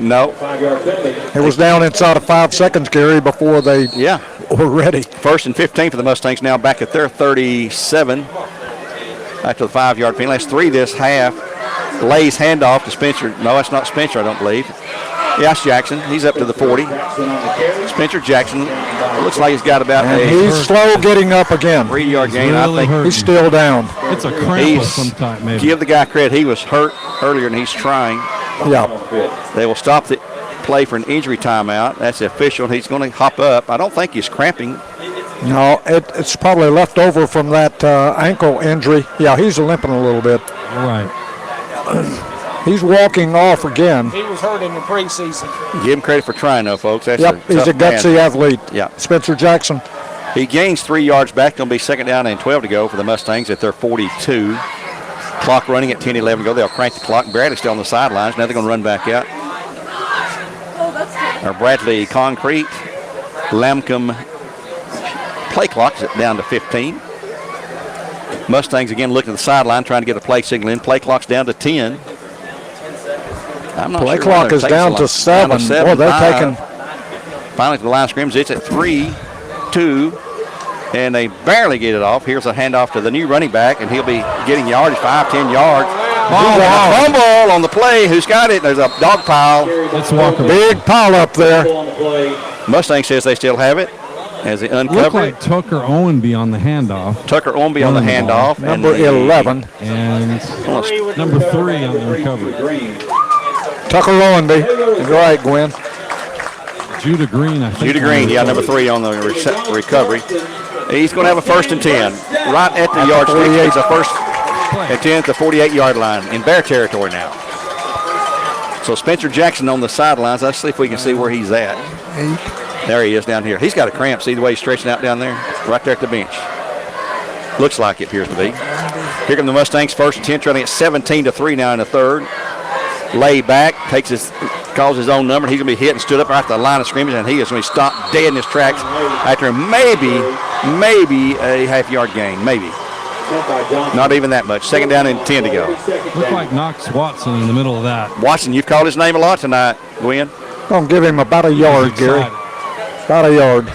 It was down inside of 5 seconds, Gary, before they were ready. First and 15 for the Mustangs now back at their 37 after the 5-yard penalty. That's 3 this half. Lay's handoff to Spencer. No, that's not Spencer, I don't believe. Yeah, it's Jackson. He's up to the 40. Spencer Jackson. Looks like he's got about he's slow getting up again. 3-yard gain. Really I think he's still down. It's a cramp of some type, maybe. Give the guy credit. He was hurt earlier, and he's trying. Yeah. They will stop the play for an injury timeout. That's the official. He's going to hop up. I don't think he's cramping. No, it's probably left over from that ankle injury. Yeah, he's limping a little bit. Right. He's walking off again. He was hurt in the preseason. Give him credit for trying, though, folks. That's he's a gutsy athlete. Yeah. Spencer Jackson. He gains 3 yards back. Going to be second down and 12 to go for the Mustangs at their 42. Clock running at 10-11 to go. They'll crank the clock. Bradley's still on the sidelines. Now they're going to run back out. Our Bradley Concrete Lamcom play clock is down to 15. Mustangs again looking at the sideline, trying to get a play signal in. Play clock's down to 10. I'm not play sure clock is down to 7. Boy, they're taking. Finally to the line of scrimmage. It's at 3, 2, and they barely get it off. Here's a handoff to the new running back, and he'll be getting yardage, 5, 10 yards. Fumble on the play. Who's got it? There's a dog pile. It's Walker. Big pile up there. Mustang says they still have it. As they uncover Looked like Tucker Owenby on the handoff. Tucker Owenby on the handoff. Number 11. And number 3 on the recovery. Tucker Owenby. You're right, Gwen. Judah Green, I think. Judah Green, number 3 on the recovery. He's going to have a 1st and 10. Right at the yard stick. It's a 1st and 10 at the 48-yard line in Bear territory now. So Spencer Jackson on the sidelines. Let's see if we can see where he's at. There he is down here. He's got a cramp. See the way he's stretching out down there? Right there at the bench. Looks like it appears to be. Here come the Mustangs, 1st and 10, trailing at 17-3 now in the third. Lay back, calls his own number. He's going to be hit and stood up right at the line of scrimmage, and he is going to be stopped dead in his tracks after maybe a half-yard gain. Maybe. Not even that much. Second down and 10 to go. Looked like Knox Watson in the middle of that. Watson, you've called his name a lot tonight, Gwen. Gonna give him about a yard, Gary. About a yard.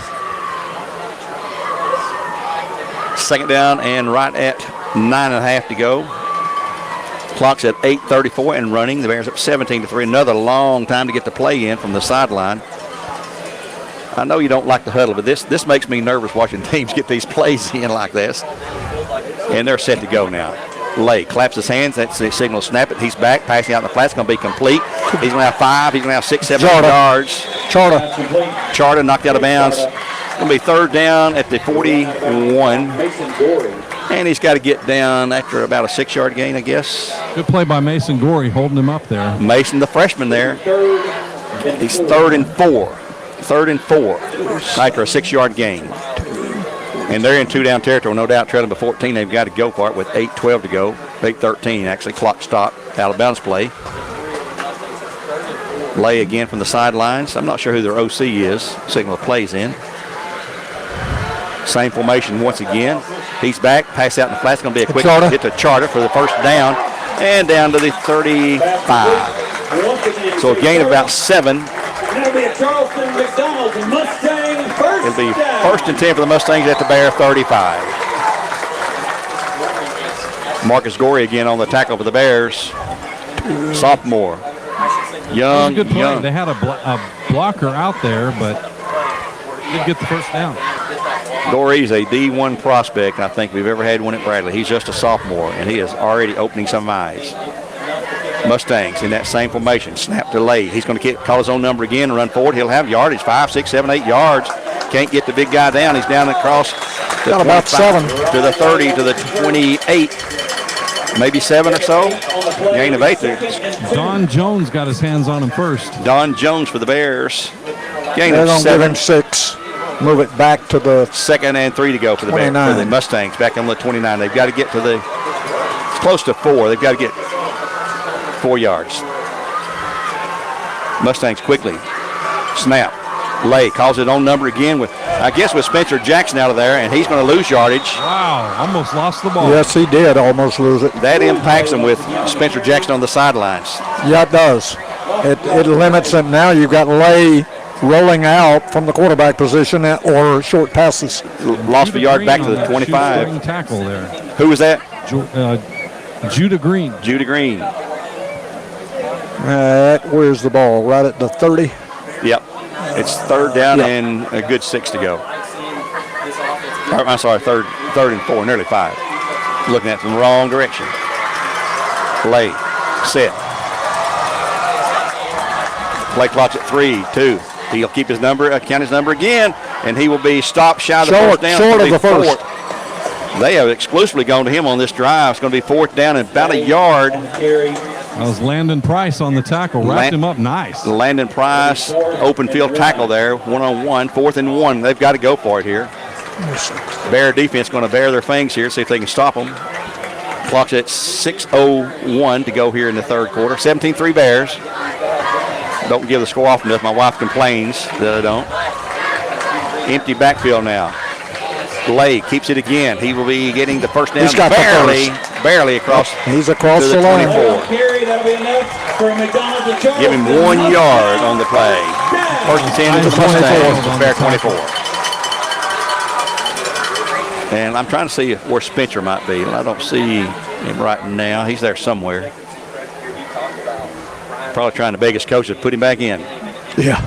Second down and right at 9.5 to go. Clock's at 8:34 and running. The Bears up 17-3. Another long time to get the play in from the sideline. I know you don't like the huddle, but this makes me nervous watching teams get these plays in like this. And they're set to go now. Lay claps his hands. That's the signal. Snap it. He's back. Passing out in the flat. It's going to be complete. He's going to have 5. He's going to have 6, 7 yards. Charter knocked out of bounds. It's going to be third down at the 41. And he's got to get down after about a 6-yard gain, I guess. Good play by Mason Gorey holding him up there. Mason, the freshman there. He's 3rd and 4. 3rd and 4 after a 6-yard gain. And they're in 2-down territory, no doubt, trailing by 14. They've got to go for it with 8:12 to go. 8:13, actually, clock stop, out of bounds play. Lay again from the sidelines. I'm not sure who their OC is. Signal plays in. Same formation once again. He's back. Pass out in the flat. It's going to be a quick hit to Charter for the first down. And down to the 35. So a gain of about 7. That'll be a Charleston McDonald's Mustang first. It'll be 1st and 10 for the Mustangs at the Bear 35. Marcus Gorey again on the tackle for the Bears. Sophomore. Young. Good play. They had a blocker out there, but did get the first down. Gorey's a D1 prospect. I think we've ever had one at Bradley. He's just a sophomore, and he is already opening some eyes. Mustangs in that same formation. Snap to Lay. He's going to call his own number again and run forward. He'll have yardage, 5, 6, 7, 8 yards. Can't get the big guy down. He's down across the about 7 to the 30 to the 28, maybe 7 or so. Gain of 8 there. Don Jones got his hands on him first. Don Jones for the Bears. Gain They're of gonna 7. give him 6. Move it back to the 2nd and 3 to go for the Bears. For the Mustangs back on the 29. They've got to get to the close to 4. They've got to get 4 yards. Mustangs quickly. Snap. Lay calls it on number again with Spencer Jackson out of there, and he's going to lose yardage. Wow, almost lost the ball. Yes, he did almost lose it. That impacts him with Spencer Jackson on the sidelines. Yeah, it does. It limits him. Now you've got Lay rolling out from the quarterback position or short passes. Lost a yard back to the 25. Tackle there. Who was that? Judah Green. Judah Green. Where's the ball? Right at the 30? Yep. It's third down and a good 6 to go. I'm sorry, third and 4, nearly 5. Looking at it from the wrong direction. Play. Set. Play clock's at 3, 2. He'll keep his number, count his number again, and he will be stopped shy of the first down. Short of the first. They have exclusively gone to him on this drive. It's going to be 4th down and about a yard. That was Landon Price on the tackle. Wrapped him up nice. Landon Price, open field tackle there, 1-on-1, 4th and 1. They've got to go for it here. Bear defense going to bear their fangs here, see if they can stop them. Clock's at 6:01 to go here in the third quarter. 17-3 Bears. Don't give the score off enough. My wife complains that I don't. Empty backfield now. Lay keeps it again. He will be getting the first down. He's got barely across. He's across to the line. 24. Give him 1 yard on the play. First and 10 to the Mustangs. Bear 24. And I'm trying to see where Spencer might be. I don't see him right now. He's there somewhere. Probably trying to beg his coach to put him back in. Yeah.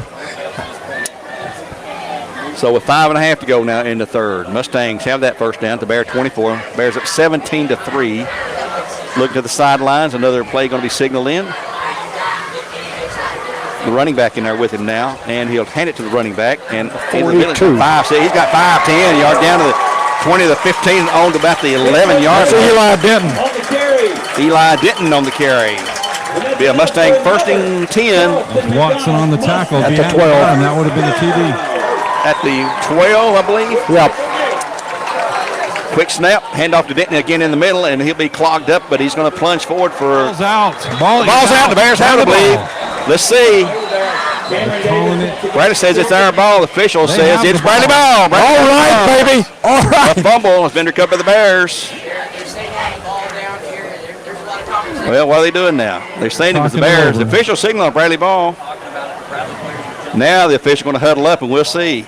So with 5.5 to go now in the third, Mustangs have that first down to Bear 24. Bears up 17-3. Looking to the sidelines, another play going to be signaled in. The running back in there with him now, and he'll hand it to the running back. And in the middle, he's got 5-10 yards down to the 20 to the 15, on to about the 11-yard line. Eli Denton. Eli Denton on the carry. Be a Mustang first and 10. Watson on the tackle. At the 12. That would have been a TD. At the 12, I believe. Yep. Quick snap, hand off to Denton again in the middle, and he'll be clogged up, but he's going to plunge forward for. Ball's out. Ball's out. The Bears have it, I believe. Let's see. Bradley says it's our ball. The official says it's Bradley ball. All right, baby. All right. A fumble has been recovered by the Bears. Well, what are they doing now? They're saying it was the Bears. The official signal on Bradley ball. Now the official going to huddle up, and we'll see.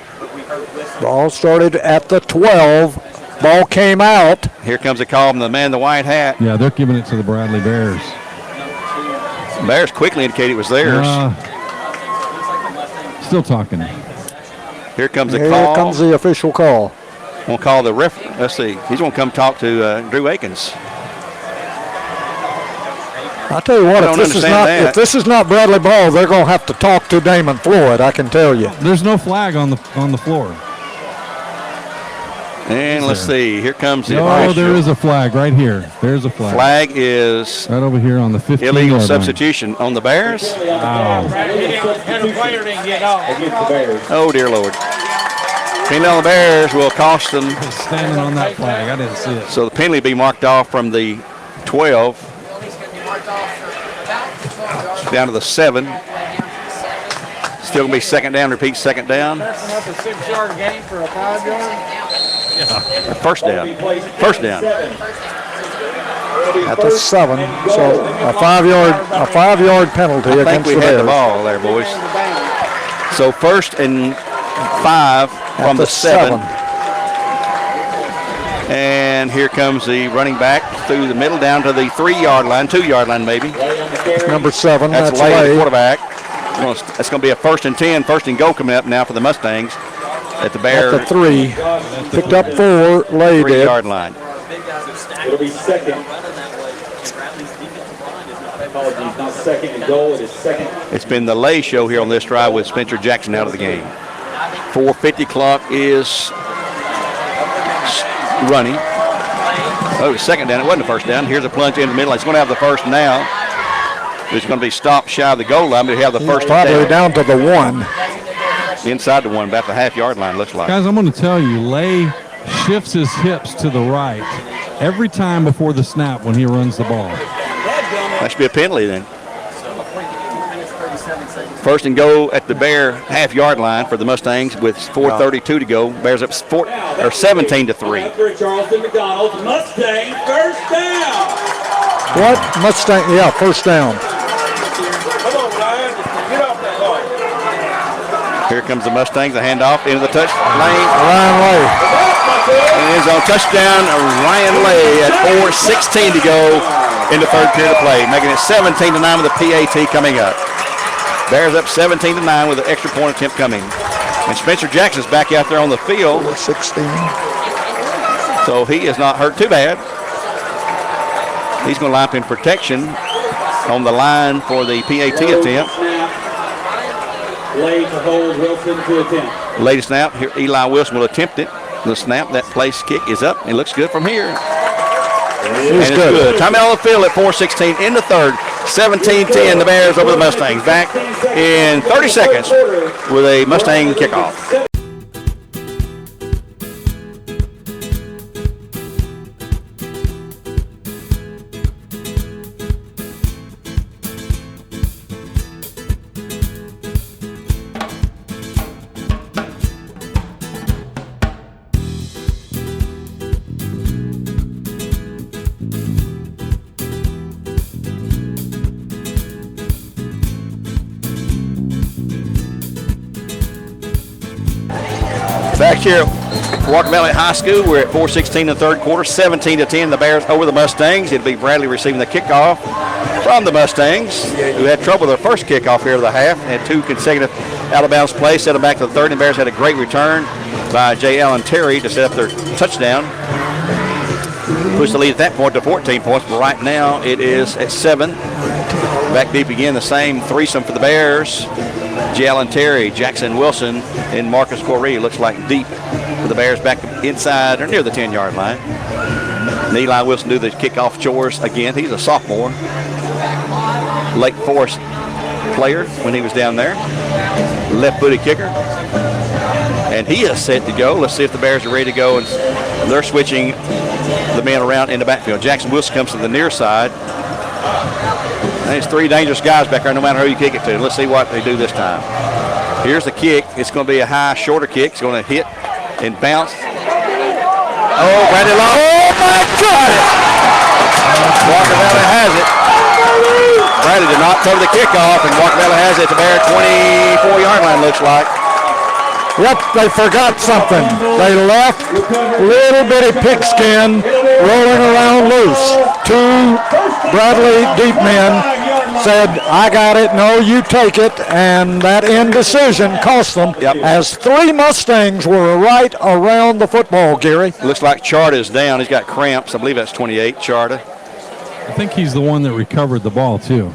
Ball started at the 12. Ball came out. Here comes a call from the man in the white hat. Yeah, they're giving it to the Bradley Bears. Bears quickly indicated it was theirs. Still talking. Here comes the Here call. comes the official call. We'll call the ref. Let's see. He's going to come talk to Drew Akins. I'll tell you what, I don't understand that. if this is not Bradley Ball, they're going to have to talk to Damon Floyd, I can tell you. There's no flag on the floor. And let's see. Here comes the Oh, official. there is a flag right here. There's a flag. Flag is Right over here on the 15. illegal substitution on the Bears. And the player didn't get off. Against the Bears. Oh, dear Lord. Penalty on the Bears will cost them. Standing on that flag. I didn't see it. So the penalty be marked off from the 12 down to the 7. Still going to be second down. Repeat, second down. That's a 6-yard gain for a 5-yard. First down. First down. At the 7, so a 5-yard penalty I think against we the had the Bears. ball there, boys. So first and 5 from At the 7. 7. And here comes the running back through the middle down to the 3-yard line, 2-yard line maybe. Number 7, That's that's Lay, the Lay. quarterback. That's going to be a 1st and 10, 1st and goal coming up now for the Mustangs at the Bears. At the 3. Picked up 4, Lay did. 3-yard line. It'll be second. Apologies, not second and goal. It is second. It's been the Lay show here on this drive with Spencer Jackson out of the game. 4:50 clock is running. Oh, it's second down. It wasn't a first down. Here's a plunge in the middle. He's going to have the first now. It's going to be stopped shy of the goal line, but he'll have the first Probably down. down to the 1. Inside the 1, about the half-yard line, looks like. Guys, I'm going to tell you, Lay shifts his hips to the right every time before the snap when he runs the ball. That should be a penalty then. First and goal at the Bear half-yard line for the Mustangs with 4:32 to go. Bears up 17-3. After Charleston McDonald, Mustang first down. What? Mustang, yeah, first down. Come on, Ryan. Get off that ball. Here comes the Mustangs. A handoff into the touch lane. Ryan Lay. And it's on touchdown. Ryan Lay at 4:16 to go in the third period of play, making it 17-9 with a PAT coming up. Bears up 17-9 with an extra point attempt coming. And Spencer Jackson's back out there on the field. 16. So he is not hurt too bad. He's going to line up in protection on the line for the PAT attempt. Lay to hold, Wilson to attempt. Late snap. Here, Eli Wilson will attempt it. The snap, that place kick is up. It looks good from here. And it's good. Timeout on the field at 4:16 in the third. 17-10, the Bears over the Mustangs. Back in 30 seconds with a Mustang kickoff. Back here at Walker Valley High School, we're at 4:16 in the third quarter, 17-10, the Bears over the Mustangs. It'll be Bradley receiving the kickoff from the Mustangs, who had trouble with their first kickoff here of the half, and had 2 consecutive out-of-bounds plays, set them back to the third, and the Bears had a great return by J. Allen Terry to set up their touchdown. Pushed the lead at that point to 14 points, but right now it is at 7. Back deep again, the same threesome for the Bears. J. Allen Terry, Jackson Wilson, and Marcus Corey. Looks like deep for the Bears back inside or near the 10-yard line. And Eli Wilson do the kickoff chores again. He's a sophomore. Lake Forest player when he was down there. Left-footed kicker. And he is set to go. Let's see if the Bears are ready to go. And they're switching the men around in the backfield. Jackson Wilson comes to the near side. There's 3 dangerous guys back there, no matter who you kick it to. Let's see what they do this time. Here's the kick. It's going to be a high, shorter kick. It's going to hit and bounce. Oh, Bradley Long. Oh, my goodness. Walker Valley has it. Bradley did not throw the kickoff, and Guacamela has it at the Bear 24-yard line, looks like. Yep, they forgot something. They left little bitty pigskin rolling around loose. Two Bradley deep men said, I got it, no, you take it, and that indecision cost them as three Mustangs were right around the football, Gary. Looks like Charta's down. He's got cramps. I believe that's 28, Charta. I think he's the one that recovered the ball, too.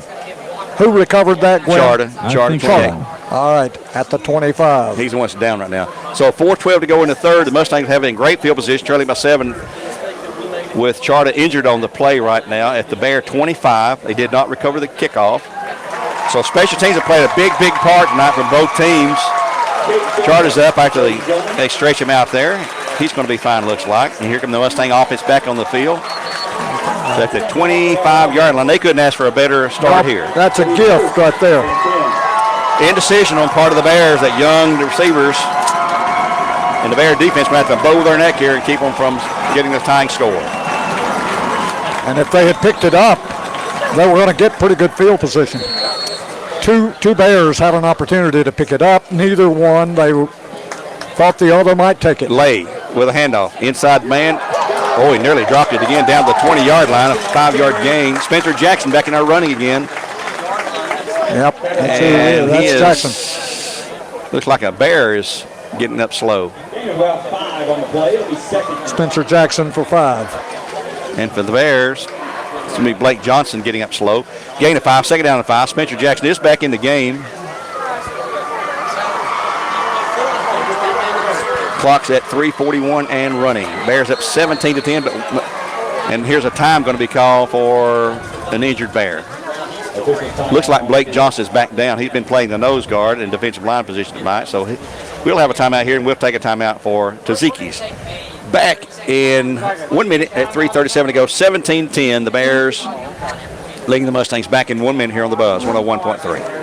Who recovered that, Gwen? Charta 28. All right, at the 25. He's the one that's down right now. So 4:12 to go in the third. The Mustangs have it in great field position, trailing by 7, with Charta injured on the play right now at the Bear 25. They did not recover the kickoff. So special teams have played a big, big part tonight from both teams. Charta's up after they stretch him out there. He's going to be fine, looks like. And here come the Mustang offense back on the field. So at the 25-yard line. They couldn't ask for a better start here. That's a gift right there. Indecision on part of the Bears, that young receivers. And the Bear defense might have to bow their neck here and keep them from getting the tying score. And if they had picked it up, they were going to get pretty good field position. Two Bears had an opportunity to pick it up. Neither one. They thought the other might take it. Lay with a handoff. Inside man. Oh, he nearly dropped it again down the 20-yard line. A 5-yard gain. Spencer Jackson back in our running again. Yep. That's Jackson. Looks like a Bear is getting up slow. Spencer Jackson for 5. And for the Bears, it's going to be Blake Johnson getting up slow. Gain of 5, second down and 5. Spencer Jackson is back in the game. Clock's at 3:41 and running. Bears up 17-10, and here's a time going to be called for an injured Bear. Looks like Blake Johnson is back down. He's been playing the nose guard and defensive line position tonight, so we'll have a timeout here, and we'll take a timeout for Taziki's. Back in 1 minute at 3:37 to go, 17-10. The Bears leading the Mustangs back in 1 minute here on the Buzz, 101.3.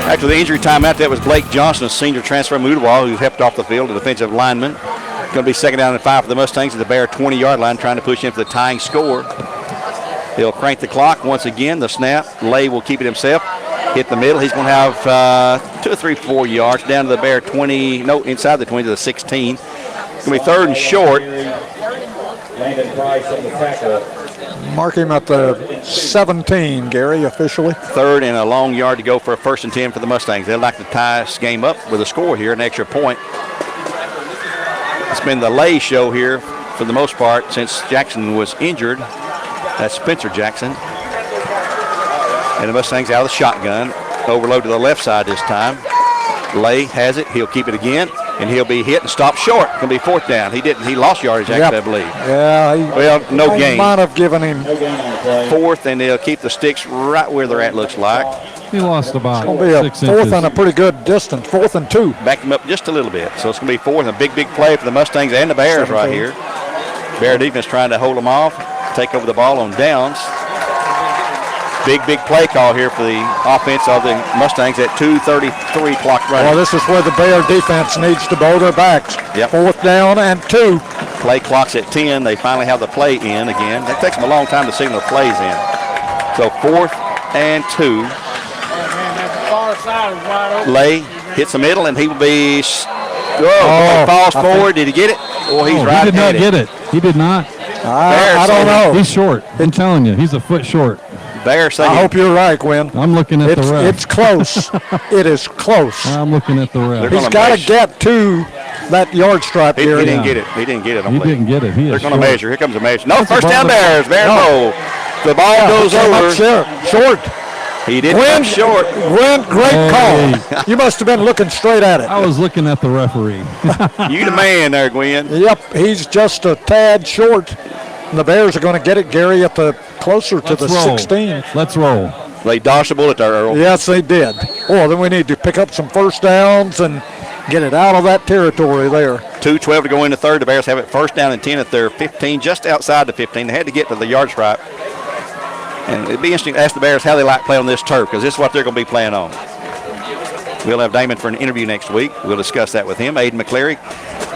After the injury timeout, that was Blake Johnson, a senior transfer from Ooltewah, who helped off the field, a defensive lineman. Going to be second down and 5 for the Mustangs at the Bear 20-yard line, trying to push in for the tying score. They'll crank the clock once again. The snap. Lay will keep it himself. Hit the middle. He's going to have 2 or 3, 4 yards down to the Bear 20. No, inside the 20 to the 16. It's going to be third and short. Landon Price on the tackle. Mark him at the 17, Gary, officially. Third and a long yard to go for a 1st and 10 for the Mustangs. They'd like to tie this game up with a score here, an extra point. It's been the Lay show here for the most part since Jackson was injured. That's Spencer Jackson. And the Mustangs out of the shotgun. Overload to the left side this time. Lay has it. He'll keep it again. And he'll be hit and stop short. It's going to be 4th down. He didn't. He lost yardage, actually, I believe. Yeah. No gain. Might have given him 4th, and they'll keep the sticks right where they're at, looks like. He lost about 6 inches. 4th and a pretty good distance. 4th and 2. Backed him up just a little bit. So it's going to be 4th and a big, big play for the Mustangs and the Bears 17. right here. Bear defense trying to hold them off, take over the ball on downs. Big, big play call here for the offense of the Mustangs at 2:33 clock running. Well, this is where the Bear defense needs to bow their backs. Yep. 4th down and 2. Play clock's at 10. They finally have the play in again. It takes them a long time to signal the plays in. So 4th and 2. Lay hits the middle, and he will be. Falls forward. Did he get it? Oh, he's right. He did not get it. He did not. I don't know. He's short. I'm telling you, he's a foot short. Bear saying. I hope you're right, Gwen. I'm looking at the ref. It's close. It is close. I'm looking at the ref. He's got to get to that yard stripe here. He didn't get it. He didn't get it. He didn't get it. They're going to measure. Here comes the measure. No, first down Bears. Bears roll. The ball goes over. Short. He didn't come short. Gwen, great call. You must have been looking straight at it. I was looking at the referee. You the man there, Gwen. Yep, he's just a tad short. And the Bears are going to get it, Gary, at the closer to the 16. Let's roll. They dodged the bullet there, Earl. Yes, they did. Oh, then we need to pick up some first downs and get it out of that territory there. 2:12 to go in the third. The Bears have it first down and 10 at their 15, just outside the 15. They had to get to the yard stripe. And it'd be interesting to ask the Bears how they like play on this turf, because this is what they're going to be playing on. We'll have Damon for an interview next week. We'll discuss that with him. Aiden McCleary,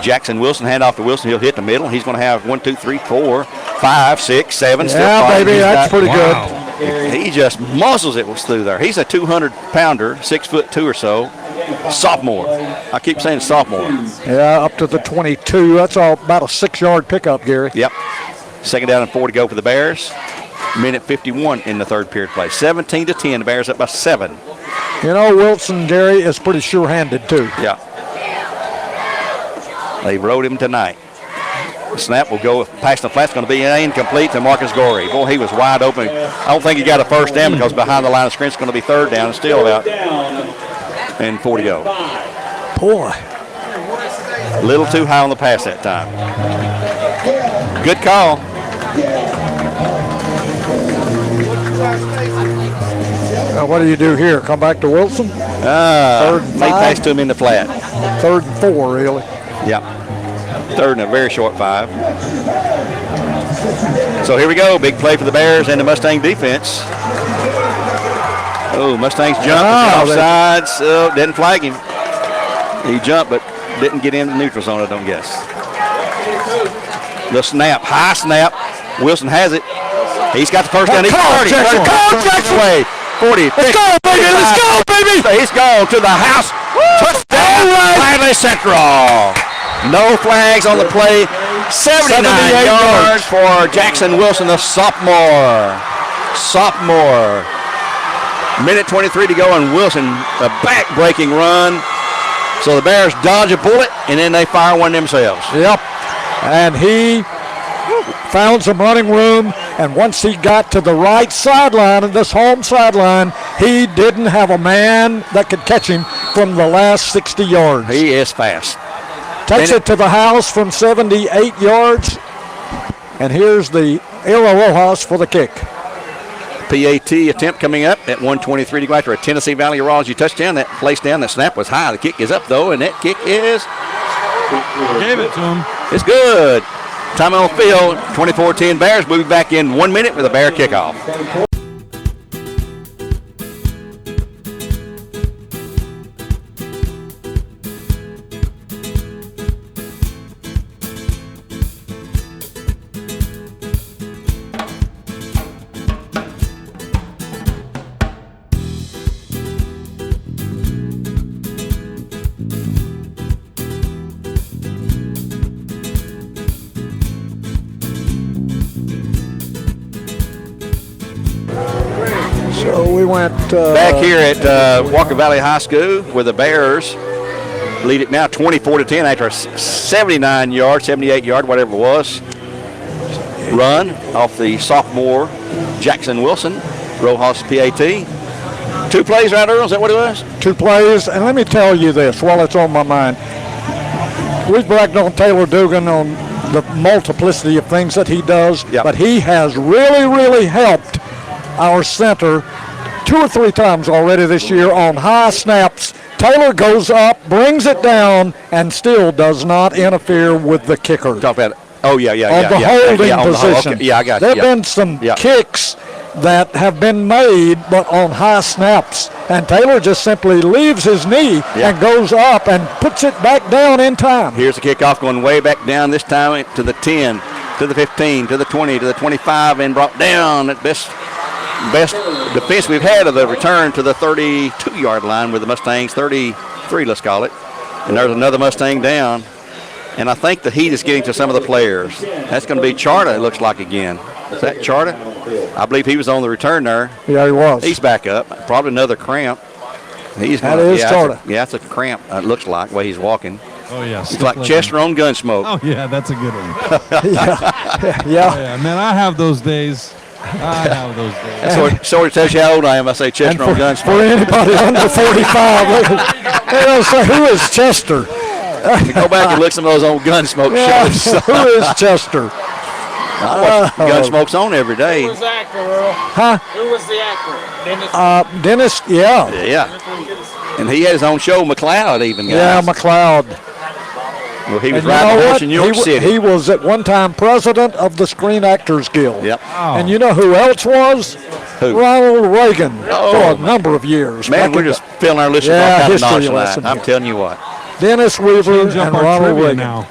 Jackson Wilson, hand off to Wilson. He'll hit the middle. He's going to have 1, 2, 3, 4, 5, 6, 7. Yeah, baby, that's pretty good. He just muzzles it through there. He's a 200-pounder, 6'2" or so, sophomore. I keep saying sophomore. Yeah, up to the 22. That's about a 6-yard pickup, Gary. Yep. Second down and 4 to go for the Bears. Minute 51 in the third period play. 17-10. The Bears up by 7. You know, Wilson, Gary, is pretty sure-handed, too. Yeah. They rode him tonight. The snap will go past the flat. It's going to be incomplete to Marcus Gorey. Boy, he was wide open. I don't think he got a first down because behind the line of scrimmage it's going to be third down and still about and 4 to go. Boy. A little too high on the pass that time. Good call. What do you do here? Come back to Wilson? Third and they 5? passed to him in the flat. 3rd and 4, really. Yeah. 3rd and a very short 5. So here we go. Big play for the Bears and the Mustang defense. Oh, Mustangs jumped. Offsides. Didn't flag him. He jumped, but didn't get in the neutral zone, I don't guess. The snap. High snap. Wilson has it. He's got the first down. He's 30. Call Jackson away. 40. Let's go, baby. Let's go, baby. He's gone to the house. Touchdown. Bradley Central. No flags on the play. 79 yards for Jackson Wilson, the sophomore. Minute 23 to go, and Wilson, a back-breaking run. So the Bears dodge a bullet, and then they fire one themselves. Yep. And he found some running room, and once he got to the right sideline, and this home sideline, he didn't have a man that could catch him from the last 60 yards. He is fast. Takes it to the house from 78 yards, and here's the Ero Rojas for the kick. PAT attempt coming up at 1:23 to go after a Tennessee Valley Urology touchdown. That place down, the snap was high. The kick is up, though, and that kick is... Gave it to him. It's good. Time on the field, 24-10 Bears. We'll be back in 1 minute with a Bear kickoff. So we went back here at Walker Valley High School, where the Bears lead it now 24-10 after a 78 yard, whatever it was, run off the sophomore Jackson Wilson, Rojas PAT. 2 plays, right, Earl? Is that what it was? 2 plays, and let me tell you this while it's on my mind. We've bragged on Taylor Dugan on the multiplicity of things that he does, but he has really, really helped our center 2 or 3 times already this year on high snaps. Taylor goes up, brings it down, and still does not interfere with the kicker. Talk about it. Oh, yeah. On the holding position. Okay. Yeah, I got you. There have been some kicks that have been made, but on high snaps. And Taylor just simply leaves his knee and goes up and puts it back down in time. Here's the kickoff going way back down, this time to the 10, to the 15, to the 20, to the 25, and brought down at best defense we've had of the return to the 32-yard line with the Mustangs, 33, let's call it. And there's another Mustang down. And I think the heat is getting to some of the players. That's going to be Charta, it looks like, again. Is that Charta? I believe he was on the return there. Yeah, he was. He's back up. Probably another cramp. That is Charta. That's a cramp, it looks like, the way he's walking. Oh, yeah. It's like Chester on Gunsmoke. Oh, yeah, that's a good one. Yeah, man, I have those days. Sort of tells you how old I am. I say Chester on Gunsmoke. For anybody under 45, they don't say, who is Chester? Go back and look at some of those old Gunsmoke shows. Who is Chester? Gunsmoke's on every day. Who was the actor, Earl? Huh? Who was the actor? Dennis, yeah. Yeah. And he had his own show, McLeod, even, guys. Yeah, McLeod. Well, he was And riding a horse in New York City. He was at one time president of the Screen Actors Guild. Yep. Oh. And you know who else was? Who? Ronald Reagan Oh, for a number of years. Man, Back we're in just filling our listeners Yeah, all kind of history knowledge lesson tonight. I'm here. telling you what. Dennis Weaver Change up and our Ronald trivia Reagan. now.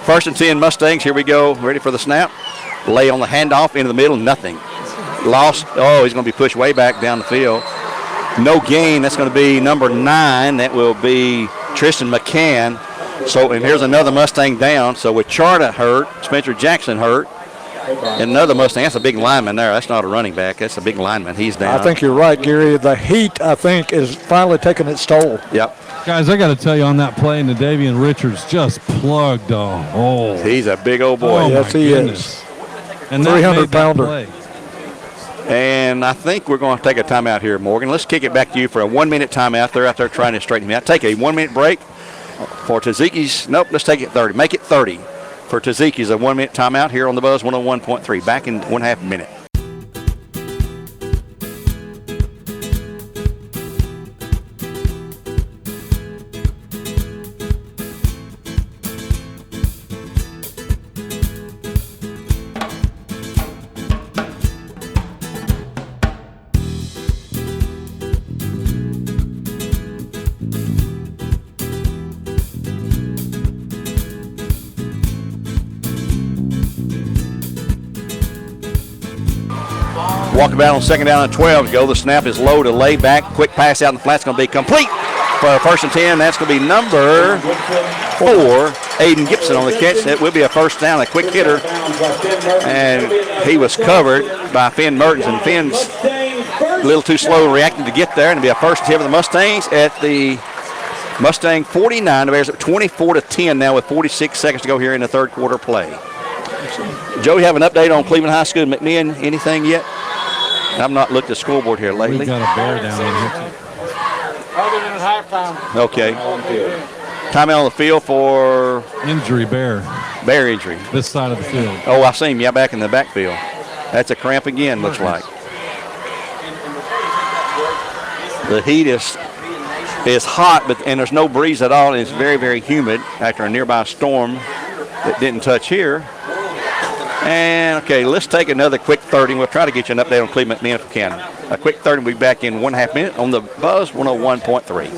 1st and 10 Mustangs. Here we go. Ready for the snap. Lay on the handoff into the middle. Nothing. Lost. Oh, he's going to be pushed way back down the field. No gain. That's going to be number 9. That will be Tristan McCann. So, and here's another Mustang down. So with Charta hurt, Spencer Jackson hurt, and another Mustang. That's a big lineman there. That's not a running back. That's a big lineman. He's down. I think you're right, Gary. The heat, I think, is finally taking its toll. Yep. Guys, I got to tell you on that play, Nadavian Richards just plugged a hole. He's a big old boy. Oh, Yes, my he goodness. is. And that made that 300-pounder. play. And I think we're going to take a timeout here, Morgan. Let's kick it back to you for a 1-minute timeout. They're out there trying to straighten me out. Take a 1-minute break for Taziki's. Nope, let's take it 30. Make it 30 for Taziki's. A 1-minute timeout here on the Buzz 101.3. Back in 1/2 minute. Walkabout on 2nd down and 12 to go. The snap is low to lay back. Quick pass out in the flat's going to be complete for 1st and 10. That's going to be number 4, Aiden Gibson on the catch. That will be a 1st down, a quick hitter. And he was covered by Finn Mertens. And Finn's a little too slow reacting to get there. And it'll be a 1st hit for the Mustangs at the Mustang 49. The Bears at 24-10 now with 46 seconds to go here in the 3rd quarter play. Joe, you have an update on Cleveland High School, McMinn? Anything yet? I've not looked at the scoreboard here lately. We got a bear down here. Other than halftime. Okay. Timeout on the field for Injury bear, bear injury. this side of the field. Oh, I see him. Yeah, back in the backfield. That's a cramp again, looks like. The heat is hot, and there's no breeze at all, and it's very, very humid after a nearby storm that didn't touch here. And, okay, let's take another quick 30. We'll try to get you an update on Cleveland McMinn if we can. A quick 30. We'll be back in 1/2 minute on the Buzz 101.3.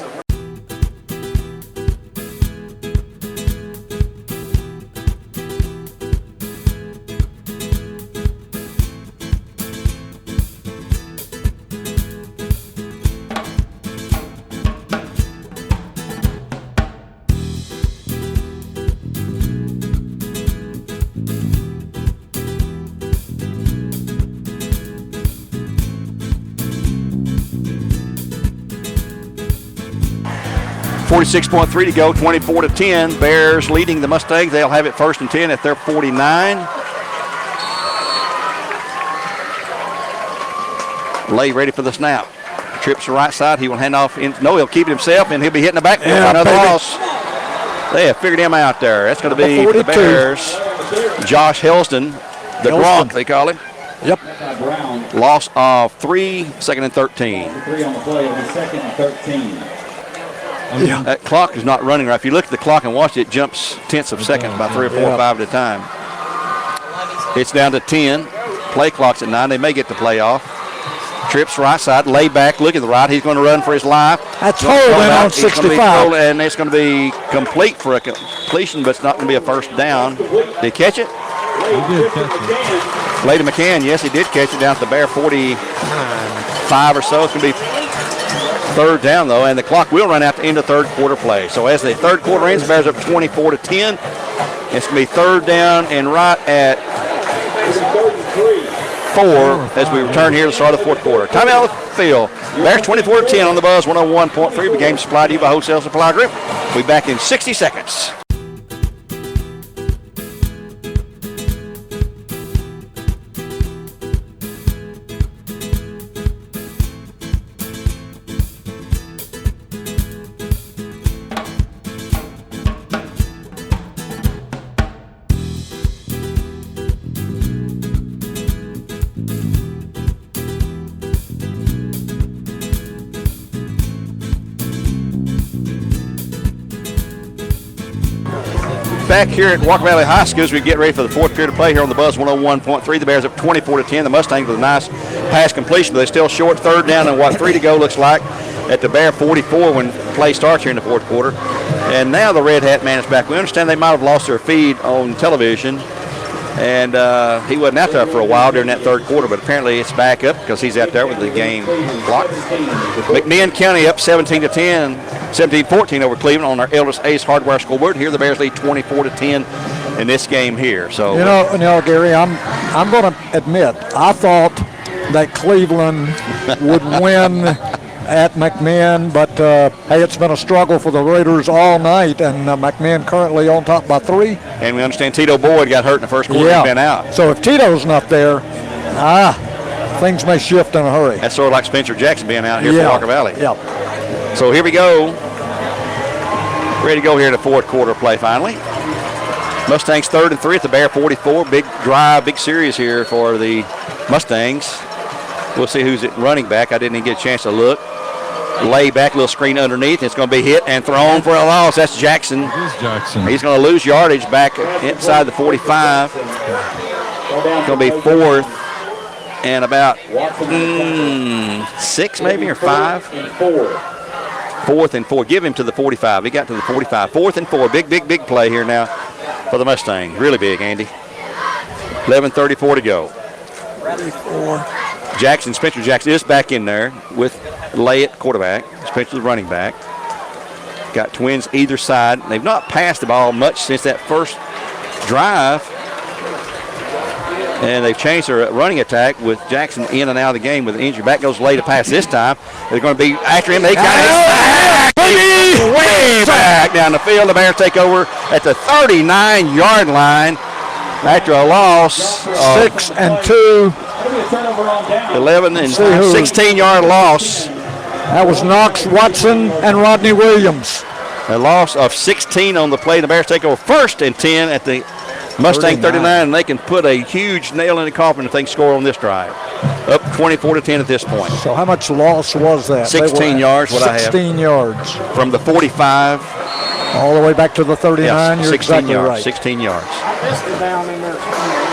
46.3 to go, 24-10. Bears leading the Mustangs. They'll have it 1st and 10 at their 49. Lay ready for the snap. Trips to the right side. He will hand off. No, he'll keep it himself, and he'll be hitting the backfield for another loss. They have figured him out there. That's going to be for the Bears. Josh Helston, the Gronk, they call him. Yep. Loss of 3, 2nd and 13. 3 on the play, it'll be 2nd and 13. Yeah. That clock is not running right. If you look at the clock and watch it, it jumps tenths of seconds, about 3 or 4 or 5 at a time. It's down to 10. Play clock's at 9. They may get the play off. Trips right side, lay back, look at the right. He's going to run for his life. That's holding on 65. And it's going to be complete for a completion, but it's not going to be a 1st down. Did he catch it? He did catch it. Lady McCann, yes, he did catch it down at the Bear 45 or so. It's going to be 3rd down, though, and the clock will run out to end of 3rd quarter play. So as the 3rd quarter ends, the Bears up 24-10. It's going to be 3rd down and right at 4 as we return here to the start of the 4th quarter. Timeout of the field. Bears 24-10 on the Buzz 101.3. The game supplied to you by Wholesale Supply Group. We'll be back in 60 seconds. back here at Walker Valley High School as we get ready for the fourth period of play here on the Buzz 101.3. The Bears up 24-10. The Mustangs with a nice pass completion, but they're still short. Third down and 3 to go looks like at the Bear 44 when play starts here in the fourth quarter. And now the Red Hat man is back. We understand they might have lost their feed on television, and he wasn't out there for a while during that third quarter, but apparently it's back up because he's out there with the game clock. McMinn County up 17-14 over Cleveland on our Eldest Ace Hardware scoreboard. Here the Bears lead 24-10 in this game here. So you know, Gary, I'm going to admit I thought that Cleveland would win at McMinn, but hey, it's been a struggle for the Raiders all night, and McMinn currently on top by 3. And we understand Tito Boyd got hurt in the first quarter and been out. So if Tito's not there, things may shift in a hurry. That's sort of like Spencer Jackson being out here for Walker Valley. Yeah. So here we go. Ready to go here in the fourth quarter play finally. Mustangs 3rd and 3 at the Bear 44. Big drive, big series here for the Mustangs. We'll see who's at running back. I didn't even get a chance to look. Lay back, little screen underneath. It's going to be hit and thrown for a loss. That's Jackson. He's going to lose yardage back inside the 45. It's going to be 4th and about 6 maybe or 5. 4th and 4. Give him to the 45. He got to the 45. 4th and 4. Big play here now for the Mustangs. Really big, Andy. 11:34 to go. 34. Spencer Jackson is back in there with Lay at quarterback. Spencer the running back. Got twins either side. They've not passed the ball much since that first drive. And they've changed their running attack with Jackson in and out of the game with an injury. Back goes Lay to pass this time. They're going to be after him. They got it way back down the field. The Bears take over at the 39-yard line after a loss. 6 and 2. 11 and 16-yard loss. That was Knox, Watson, and Rodney Williams. A loss of 16 on the play. The Bears take over 1st and 10 at the Mustang 39, and they can put a huge nail in the coffin if they can score on this drive. Up 24-10 at this point. So how much loss was that? 16 yards, what I have. 16 yards. From the 45. All the way back to the 39. Yes, You're 16 exactly yards. right. 16 yards.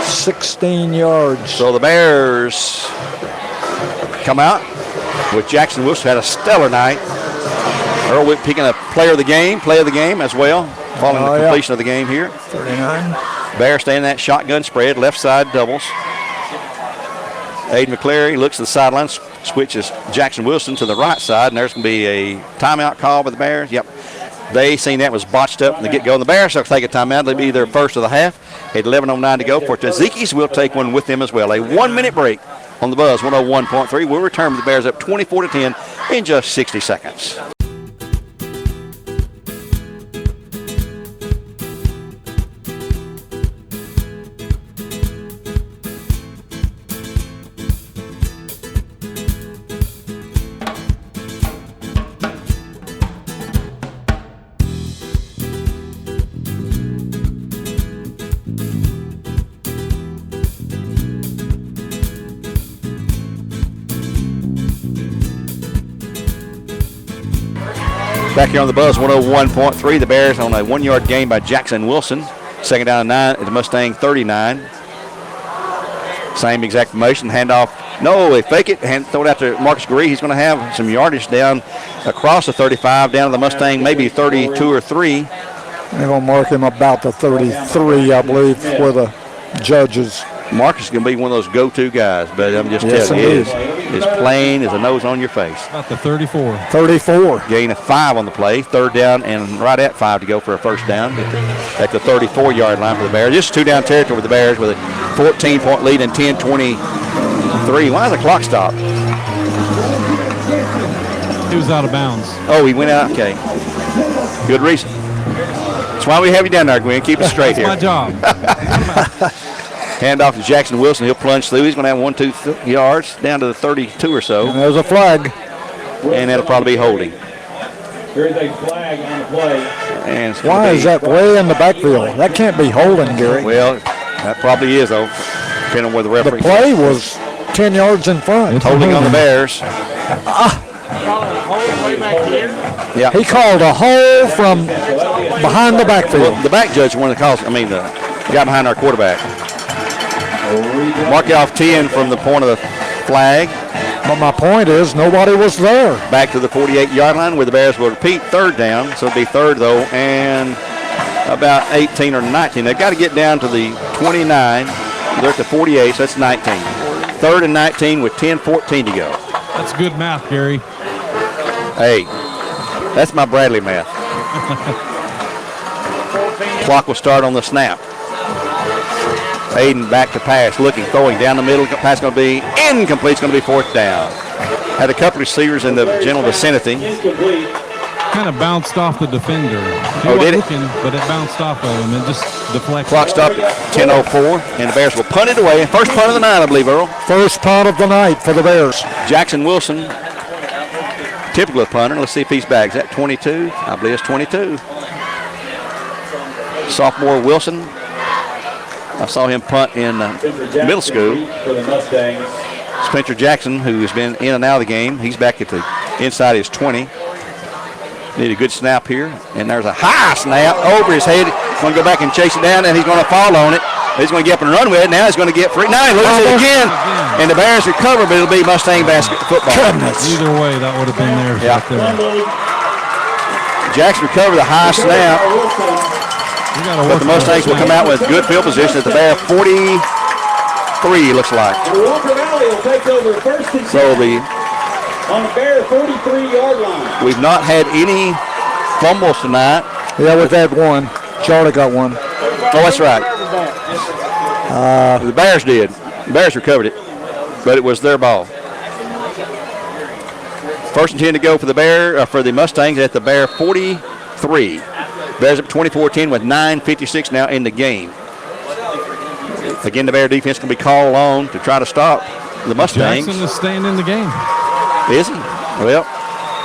16 yards. So the Bears come out with Jackson Wilson. Had a stellar night. Earl Witt picking a play of the game as well, following the completion of the game here. 39. Bears staying in that shotgun spread, left side doubles. Aiden McCleary looks to the sideline, switches Jackson Wilson to the right side, and there's going to be a timeout call by the Bears. Yep. They seen that was botched up in the get-go. And the Bears will take a timeout. They'll be their first of the half. At 11:09 to go for Tzatziki's. We'll take one with them as well. A 1-minute break on the Buzz 101.3. We'll return with the Bears up 24-10 in just 60 seconds. Back here on the Buzz 101.3, the Bears on a 1-yard gain by Jackson Wilson. Second down and 9 at the Mustang 39. Same exact motion, handoff. No, they fake it, throw it out to Marcus Gree. He's going to have some yardage down across the 35, down to the Mustang, maybe 32 or 3. They're going to mark him about the 33, I believe, where the judges. Marcus is going to be one of those go-to guys, but I'm just telling you, it's plain as a nose on your face. About the 34. 34. Gain of 5 on the play, third down and right at 5 to go for a first down at the 34-yard line for the Bears. Just 2-down territory with the Bears with a 14-point lead and 10-23. Why is the clock stopped? He was out of bounds. Oh, he went out? Okay. Good reason. That's why we have you down there, Gwen. Keep it straight here. That's my job. Hand off to Jackson Wilson. He'll plunge through. He's going to have 1-2 yards down to the 32 or so. And there's a flag. And that'll probably be holding. There's a flag on the play. And why is that way in the backfield? That can't be holding, Gary. Well, that probably is, though, depending on where the referee. The play was 10 yards in front. Holding on the Bears. Yeah. He called a hole from behind the backfield. Well, the back judge, one of the calls, the guy behind our quarterback. Mark it off 10 from the point of the flag. But my point is, nobody was there. Back to the 48-yard line where the Bears will repeat third down. So it'll be third, though, and about 18 or 19. They've got to get down to the 29. They're at the 48, so that's 19. Third and 19 with 10:14 to go. That's good math, Gary. Hey, that's my Bradley math. Clock will start on the snap. Aiden back to pass, looking, throwing down the middle. Pass going to be incomplete. It's going to be fourth down. Had a couple receivers in the general vicinity. Kind of bounced off the defender. Did it? Looking, but it bounced off of him and just deflected. Clock stopped at 10:04, and the Bears will punt it away. First punt of the night, I believe, Earl. First punt of the night for the Bears. Jackson Wilson, typical of punter. Let's see if he's back. Is that 22? I believe it's 22. Sophomore Wilson. I saw him punt in middle school. Spencer Jackson, who has been in and out of the game, he's back at the inside his 20. Need a good snap here, and there's a high snap over his head. He's going to go back and chase it down, and he's going to fall on it. He's going to get up and run with it. Now he's going to get free. Now he loses it again, and the Bears recover, but it'll be Mustang football. Either way, that would have been theirs right there. Jackson recovered the high snap. But the Mustangs will come out with good field position at the Bear 43, looks like. So on the Bear 43-yard line. We've not had any fumbles tonight. Yeah, we've had one. Charlie got one. Oh, that's right. The Bears did. The Bears recovered it, but it was their ball. First and 10 to go for the Mustangs at the Bear 43. Bears up 24-10 with 9:56 now in the game. Again, the Bear defense can be called on to try to stop the Mustangs. Jackson is staying in the game. Is he? Well,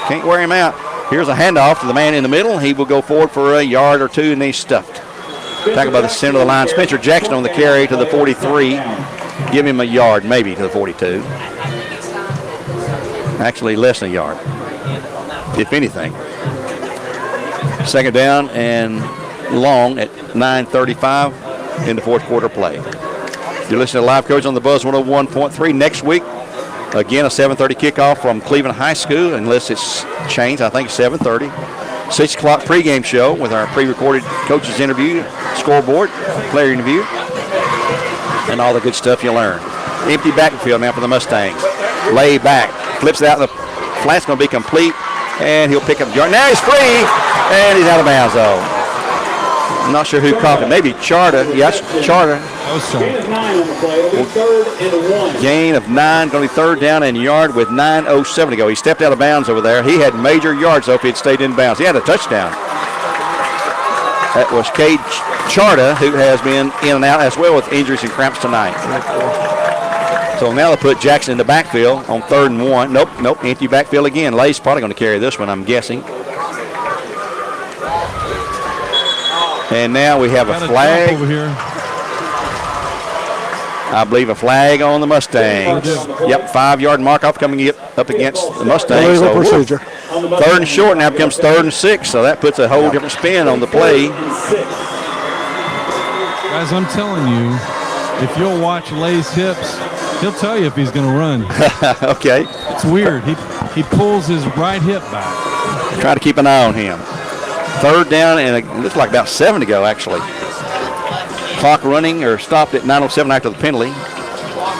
can't wear him out. Here's a handoff to the man in the middle. He will go forward for a yard or two, and he's stuffed. Tackled by the center of the line. Spencer Jackson on the carry to the 43. Give him a yard, maybe to the 42. Actually, less than a yard, if anything. Second down and long at 9:35 in the fourth quarter play. You're listening to Live Coach on the Buzz 101.3. Next week, again, a 7:30 kickoff from Cleveland High School, unless it's changed. I think it's 7:30. 6 o'clock pregame show with our pre-recorded coaches interview, scoreboard, player interview, and all the good stuff you learn. Empty backfield now for the Mustangs. Lay back, flips it out. The flat's going to be complete, and he'll pick up the yard. Now he's free, and he's out of bounds, though. I'm not sure who caught it. Maybe Charter. Yes, Charter. That was Charter. Gain of 9, going to be third down and yard with 9:07 to go. He stepped out of bounds over there. He had major yards, though, if he had stayed in bounds. He had a touchdown. That was Cade Charter, who has been in and out as well with injuries and cramps tonight. So now they'll put Jackson in the backfield on 3rd and 1. Nope, empty backfield again. Lay's probably going to carry this one, I'm guessing. And now we have a flag over here. I believe a flag on the Mustangs. Yep, 5-yard mark off coming up against the Mustangs. So, procedure. 3rd and short now becomes 3rd and 6. So that puts a whole different spin on the play. Guys, I'm telling you, if you'll watch Lay's hips, he'll tell you if he's going to run. Okay. It's weird. He pulls his right hip back. Try to keep an eye on him. 3rd down, and it looks like about 7 to go, actually. Clock running or stopped at 9:07 after the penalty.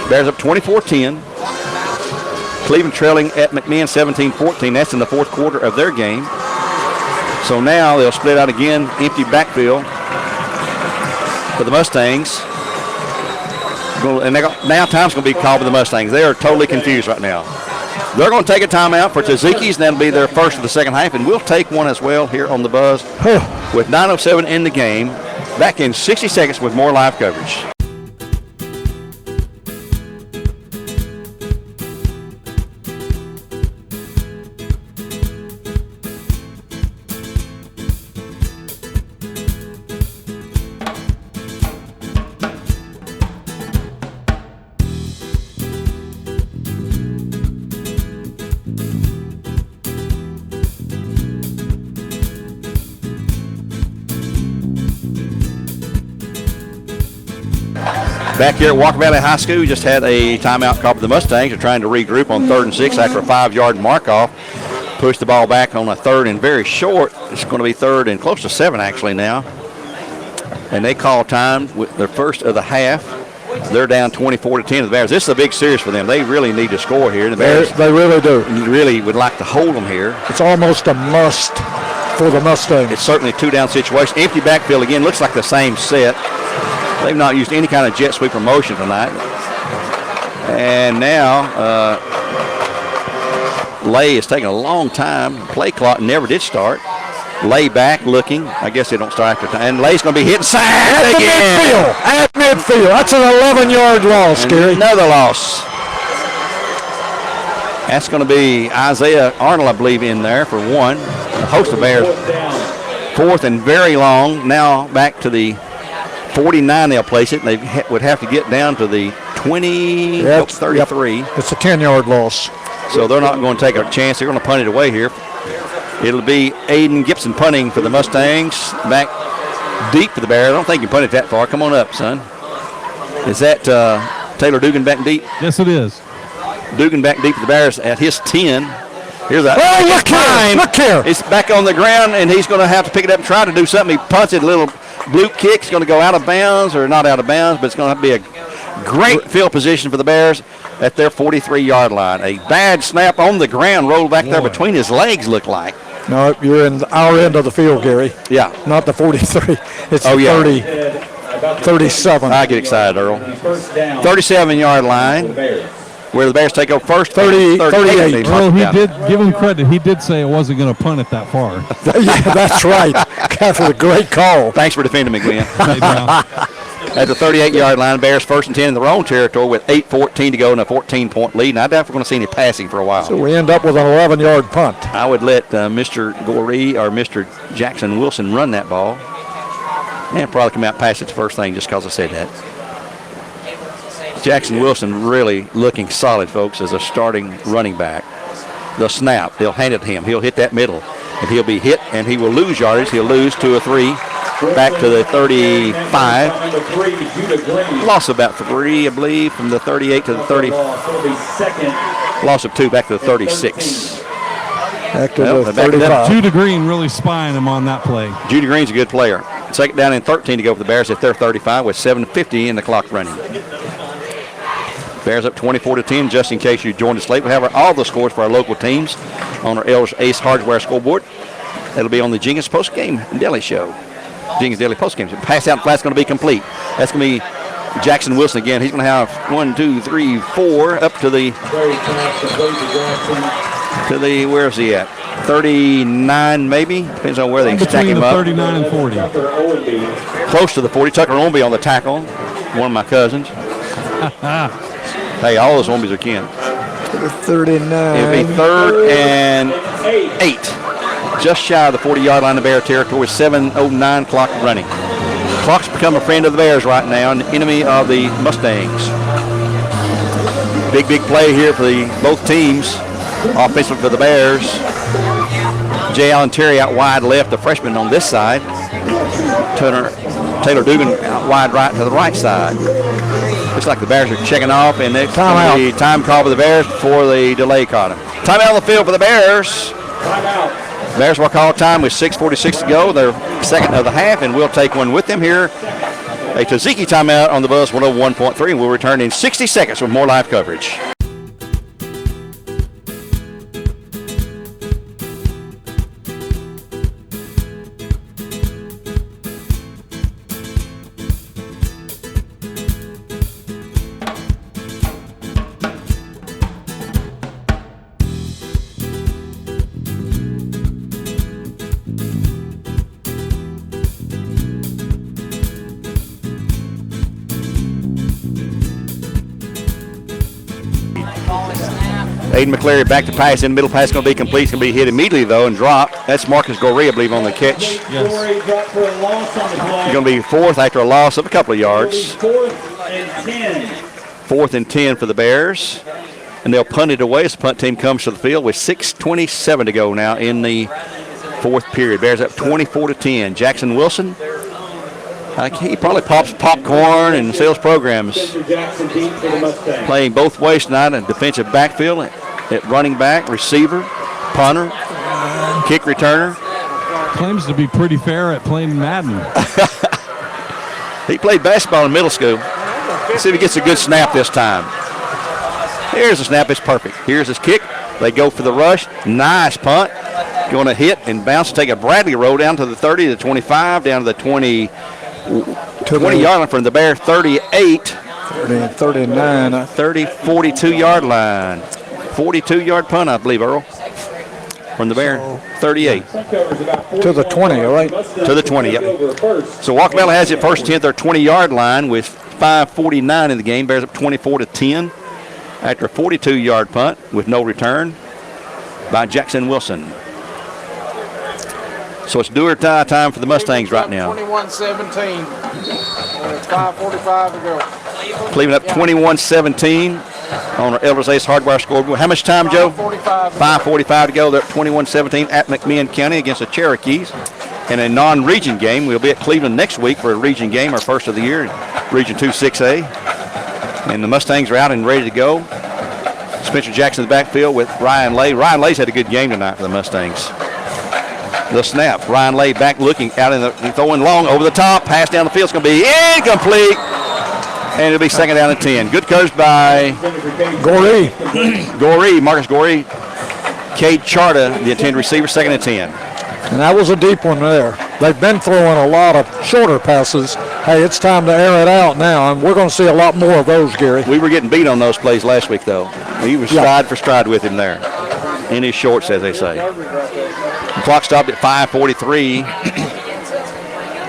Bears up 24-10. Cleveland trailing at McMinn 17-14. That's in the fourth quarter of their game. So now they'll split out again, empty backfield for the Mustangs. And now time's going to be called for the Mustangs. They are totally confused right now. They're going to take a timeout for Tzatziki's, and that'll be their first of the second half, and we'll take one as well here on the Buzz with 9:07 in the game. Back in 60 seconds with more live coverage. Back here at Walker Valley High School, we just had a timeout call for the Mustangs. They're trying to regroup on 3rd and 6 after a 5-yard mark-off. Push the ball back on a 3rd and very short. It's going to be 3rd and close to 7 actually now. And they call time with the first of the half. They're down 24-10 to the Bears. This is a big series for them. They really need to score here. The Bears They really do. really would like to hold them here. It's almost a must for the Mustangs. It's certainly a 2-down situation. Empty backfield again. Looks like the same set. They've not used any kind of jet sweep or motion tonight. And now Lay is taking a long time. Play clock never did start. Lay back looking. I guess they don't start after time. And Lay's going to be hitting side again. At midfield. That's an 11-yard loss, Gary. Another loss. That's going to be Isaiah Arnold, I believe, in there for one. A host of Bears. 4th and very long. Now back to the 49 they'll place it. They would have to get down to the 20, 33. Yep. It's a 10-yard loss. So they're not going to take a chance. They're going to punt it away here. It'll be Aiden Gibson punting for the Mustangs. Back deep for the Bears. I don't think you can punt it that far. Come on up, son. Is that Taylor Dugan back deep? Yes, it is. Dugan back deep for the Bears at his 10. Here's that. Oh, look here. It's back on the ground, and he's going to have to pick it up and try to do something. He punts it, a little bloop kick. It's going to go out of bounds, or not out of bounds, but it's going to be a great field position for the Bears at their 43-yard line. A bad snap on the ground, rolled back there between his legs, looked like. No, you're in our end of the field, Gary. Yeah. Not the 43. It's the 30, 37. I get excited, Earl. 37-yard line, where the Bears take over first. 38. Earl, he did give him credit. He did say it wasn't going to punt it that far. Yeah, that's right. That's a great call. Thanks for defending me, Glenn. At the 38-yard line, Bears 1st and 10 in their own territory with 8:14 to go and a 14-point lead. And I doubt if we're going to see any passing for a while. So we end up with an 11-yard punt. I would let Mr. Goree or Mr. Jackson Wilson run that ball and probably come out and pass it the first thing just because I said that. Jackson Wilson really looking solid, folks, as a starting running back. The snap, they'll hand it to him. He'll hit that middle, and he'll be hit, and he will lose yardage. He'll lose 2 or 3. Back to the 35. Loss of about 3, I believe, from the 38 to the 30. Loss of 2 back to the 36. Back to the 35. Judah Green really spying him on that play. Judah Green's a good player. 2nd down and 13 to go for the Bears at their 35 with 7:50 in the clock running. Bears up 24-10. Just in case you joined us late, we have all the scores for our local teams on our Ellis Ace Hardware scoreboard. That'll be on the Jenkins Post Game Daily Show. Jenkins Daily Post Game. Pass out flat's going to be complete. That's going to be Jackson Wilson again. He's going to have 1, 2, 3, 4 up to the where is he at? 39 maybe. Depends on where they stack him up. 39 and 40. Close to the 40. Tucker Ormby on the tackle. One of my cousins. Hey, all those Ormbys are kin. 39. It'll be 3rd and 8. Just shy of the 40-yard line of Bear territory, 7:09 clock running. Clock's become a friend of the Bears right now, an enemy of the Mustangs. Big play here for both teams. Offensive for the Bears. J. Allen Terry out wide left, the freshman on this side. Taylor Dugan out wide right to the right side. Looks like the Bears are checking off, and it's the time call for the Bears before the delay caught him. Timeout on the field for the Bears. Timeout. Bears will call time with 6:46 to go. Their 2nd of the half, and we'll take one with them here. A Taziki timeout on the Buzz 101.3, and we'll return in 60 seconds with more live coverage. Aiden McCleary back to pass in. Middle pass going to be complete. It's going to be hit immediately, though, and dropped. That's Marcus Goree, I believe, on the catch. Yes. He's going to be 4th after a loss of a couple of yards. 4th and 10. 4th and 10 for the Bears. And they'll punt it away as the punt team comes to the field with 6:27 to go now in the 4th period. Bears up 24-10. Jackson Wilson He probably pops popcorn and sells programs. Jackson Deep for the Mustangs. Playing both ways tonight in defensive backfield at running back, receiver, punter, kick returner. Claims to be pretty fair at playing Madden. He played basketball in middle school. Let's see if he gets a good snap this time. Here's the snap. It's perfect. Here's his kick. They go for the rush. Nice punt. Going to hit and bounce. Take a Bradley roll down to the 30, the 25, down to the 20-yard line from the Bear 38. 39. 30, 42-yard line. 42-yard punt, I believe, Earl. From the Bear 38. To the 20, all right? To the 20, yep. So Walker has it first 10th or 20-yard line with 5:49 in the game. Bears up 24-10 after a 42-yard punt with no return by Jackson Wilson. So it's do or die time for the Mustangs right now. 21-17. 5:45 to go. Cleveland up 21-17 on our Elders Ace Hardware scoreboard. How much time, Joe? 5:45 to go. They're up 21-17 at McMinn County against the Cherokees. In a non-region game, we'll be at Cleveland next week for a region game, our first of the year, Region 2 6A. And the Mustangs are out and ready to go. Spencer Jackson in the backfield with Ryan Lay. Ryan Lay's had a good game tonight for the Mustangs. The snap. Ryan Lay back looking out in the throwing long over the top. Pass down the field. It's going to be incomplete. And it'll be second down and 10. Good coach by Goree. Marcus Goree. Cade Charta, the intended receiver, second and 10. And that was a deep one there. They've been throwing a lot of shorter passes. Hey, it's time to air it out now, and we're going to see a lot more of those, Gary. We were getting beat on those plays last week, though. We were stride for stride with him there. In his shorts, as they say. The clock stopped at 5:43.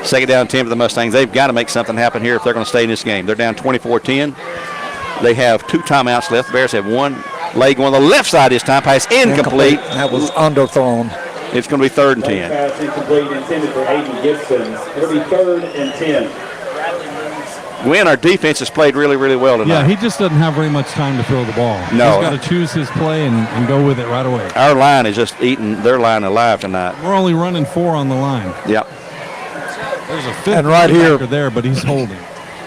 Second down 10 for the Mustangs. They've got to make something happen here if they're going to stay in this game. They're down 24-10. They have 2 timeouts left. The Bears have one. Leg on the left side this time. Pass incomplete. That was underthrown. It's going to be third and 10. Pass incomplete intended for Aiden Gibson. It'll be third and 10. Gwen, our defense has played really, really well tonight. Yeah, he just doesn't have very much time to throw the ball. No. He's got to choose his play and go with it right away. Our line is just eating their line alive tonight. We're only running 4 on the line. Yep. There's a 5th And right here- there, but he's holding.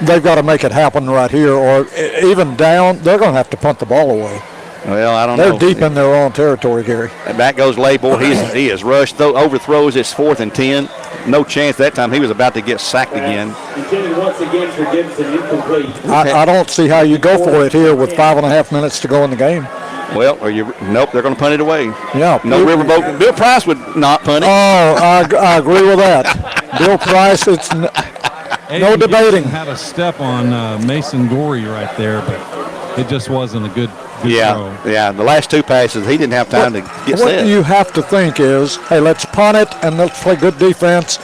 They've got to make it happen right here, or even down, they're going to have to punt the ball away. Well, I don't know. They're deep in their own territory, Gary. And back goes Label. He is rushed, overthrows. It's 4th and 10. No chance that time. He was about to get sacked again. Intended once again for Gibson, incomplete. I don't see how you go for it here with 5.5 minutes to go in the game. Well, nope, they're going to punt it away. Yeah. No riverboat. Bill Price would not punt it. Oh, I agree with that. Bill Price, it's no debating. Had a step on Mason Gorey right there, but it just wasn't a good throw. Yeah. The last 2 passes, he didn't have time to get What set. you have to think is, hey, let's punt it and let's play good defense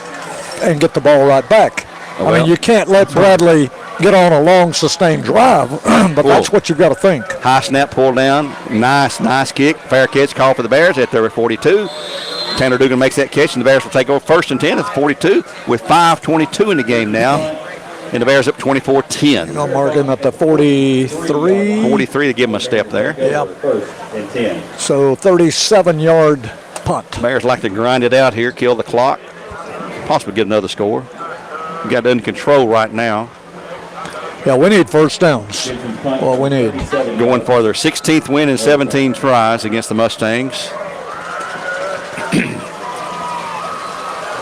and get the ball right back. I mean, you can't let Bradley get on a long, sustained drive, but that's what you've got to think. High snap, pull down. Nice kick. Fair catch call for the Bears at their 42. Tanner Dugan makes that catch, and the Bears will take over first and 10 at the 42 with 5:22 in the game now. And the Bears up 24-10. I'll mark him at the 43. 43 to give him a step there. Yep. First and 10. So 37-yard punt. Bears like to grind it out here, kill the clock, possibly get another score. We got it under control right now. Yeah, we need first downs. Well, we need. Going for their 16th win in 17 tries against the Mustangs.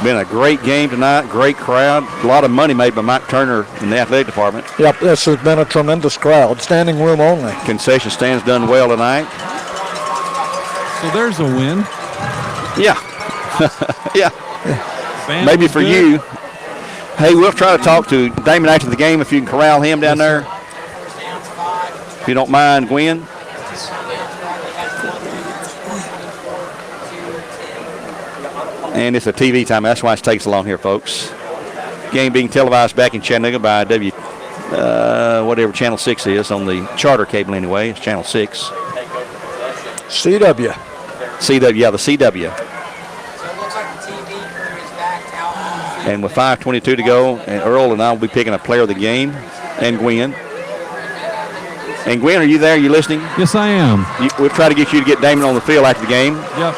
Been a great game tonight, great crowd. A lot of money made by Mike Turner in the athletic department. Yep, this has been a tremendous crowd. Standing room only. Concession stands done well tonight. So there's a win. Yeah. Yeah. Band Maybe was for good. you. Hey, we'll try to talk to Damon after the game if you can corral him down there. If you don't mind, Gwen. And it's a TV time. That's why it takes so long here, folks. Game being televised back in Chattanooga by whatever Channel 6 is on the charter cable anyway. It's Channel 6. CW. CW, yeah, the CW. And with 5:22 to go, and Earl and I will be picking a player of the game, and Gwen. And Gwen, are you there? Are you listening? Yes, I am. We'll try to get you to get Damon on the field after the game. Yep.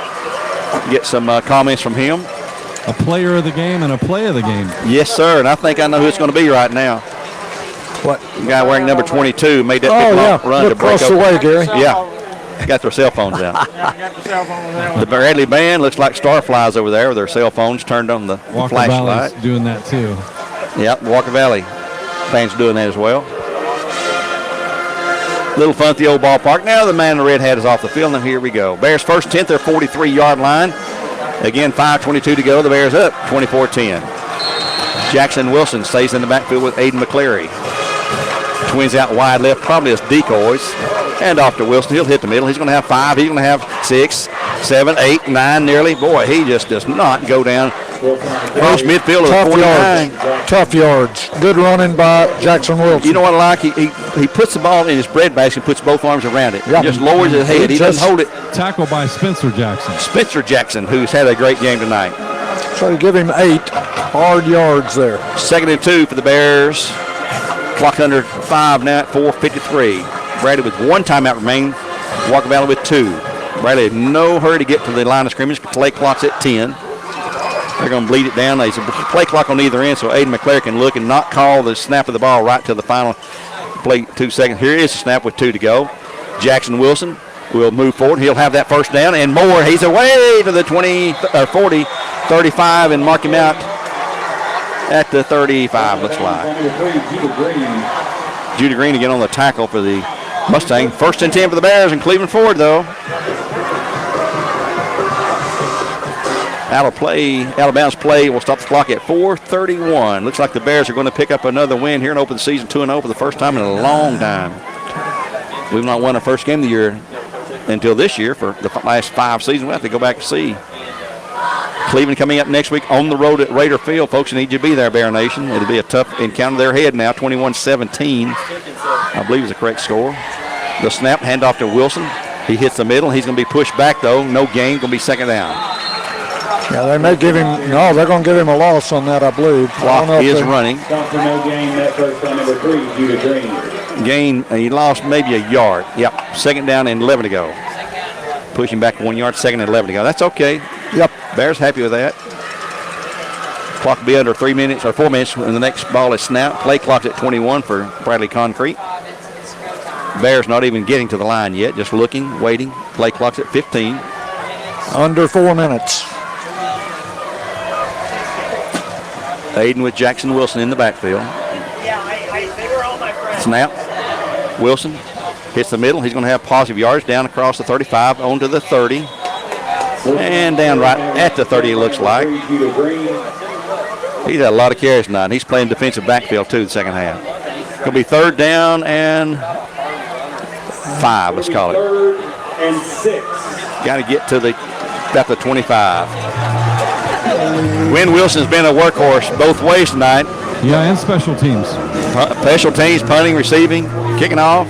Get some comments from him. a player of the game and a play of the game. Yes, sir, and I think I know who it's going to be right now. What? The guy wearing number 22 made that Oh, yeah. run Look to break across the open. way, Gary. Yeah, got their cell phones out. Got the cell phone with that one. The Bradley band looks like starflies over there with their cell phones turned on the Walker flashlight. Valley's doing that too. Yep, Walker Valley fans doing that as well. Little fun at the old ballpark. Now the man in the red hat is off the field, and here we go. Bears first 10th, their 43-yard line. Again, 5:22 to go. The Bears up 24-10. Jackson Wilson stays in the backfield with Aiden McCleary. Twins out wide left, probably as decoys. And off to Wilson. He'll hit the middle. He's going to have 5. He's going to have 6, 7, 8, 9 nearly. Boy, he just does not go down. First midfield of 49. Tough yards. Good running by Jackson Wilson. You know what I like? He puts the ball in his breadbasket and puts both arms around it. Yeah. Just lowers his head. He doesn't hold it. Tackle by Spencer Jackson. Spencer Jackson, who's had a great game tonight. So you give him 8 hard yards there. 2nd and 2 for the Bears. Clock under 5 now at 4:53. Bradley with 1 timeout remaining. Walker Valley with 2. Bradley in no hurry to get to the line of scrimmage. Play clock's at 10. They're going to bleed it down. There's a play clock on either end, so Aiden McClare can look and not call the snap of the ball right till the final play 2 seconds. Here is the snap with 2 to go. Jackson Wilson will move forward. He'll have that first down and more. He's away to the 20, 40, 35, and mark him out at the 35, looks like. Judah Green again on the tackle for the Mustangs. 1st and 10 for the Bears and Cleveland Ford, though. Alabama's play will stop the clock at 4:31. Looks like the Bears are going to pick up another win here and open the season 2-0 for the first time in a long time. We've not won our first game of the year until this year for the last 5 seasons. We'll have to go back to see. Cleveland coming up next week on the road at Raider Field. Folks, you need you to be there, Bear Nation. It'll be a tough encounter. They're ahead now, 21-17. I believe is the correct score. The snap, handoff to Wilson. He hits the middle. He's going to be pushed back, though. No gain. Going to be 2nd down. Yeah, they may give him, no, they're going to give him a loss on that, I believe. Clock is running. Stop for no gain. That first on number 3, Judah Green. Gain, he lost maybe a yard. Yep, 2nd down and 11 to go. Pushing back 1 yard, 2nd and 11 to go. That's okay. Yep. Bears happy with that. Clock will be under 3 minutes or 4 minutes when the next ball is snapped. Play clock's at 21 for Bradley Concrete. Bears not even getting to the line yet, just looking, waiting. Play clock's at 15. Under 4 minutes. Aiden with Jackson Wilson in the backfield. Snap. Wilson hits the middle. He's going to have positive yards down across the 35, onto the 30. And down right at the 30, it looks like. He's had a lot of carries tonight. He's playing defensive backfield, too, the second half. Going to be 3rd down and 5, let's call it. 3rd and 6. Got to get to about the 25. Wynn Wilson's been a workhorse both ways tonight. Yeah, and special teams. Special teams, punting, receiving, kicking off.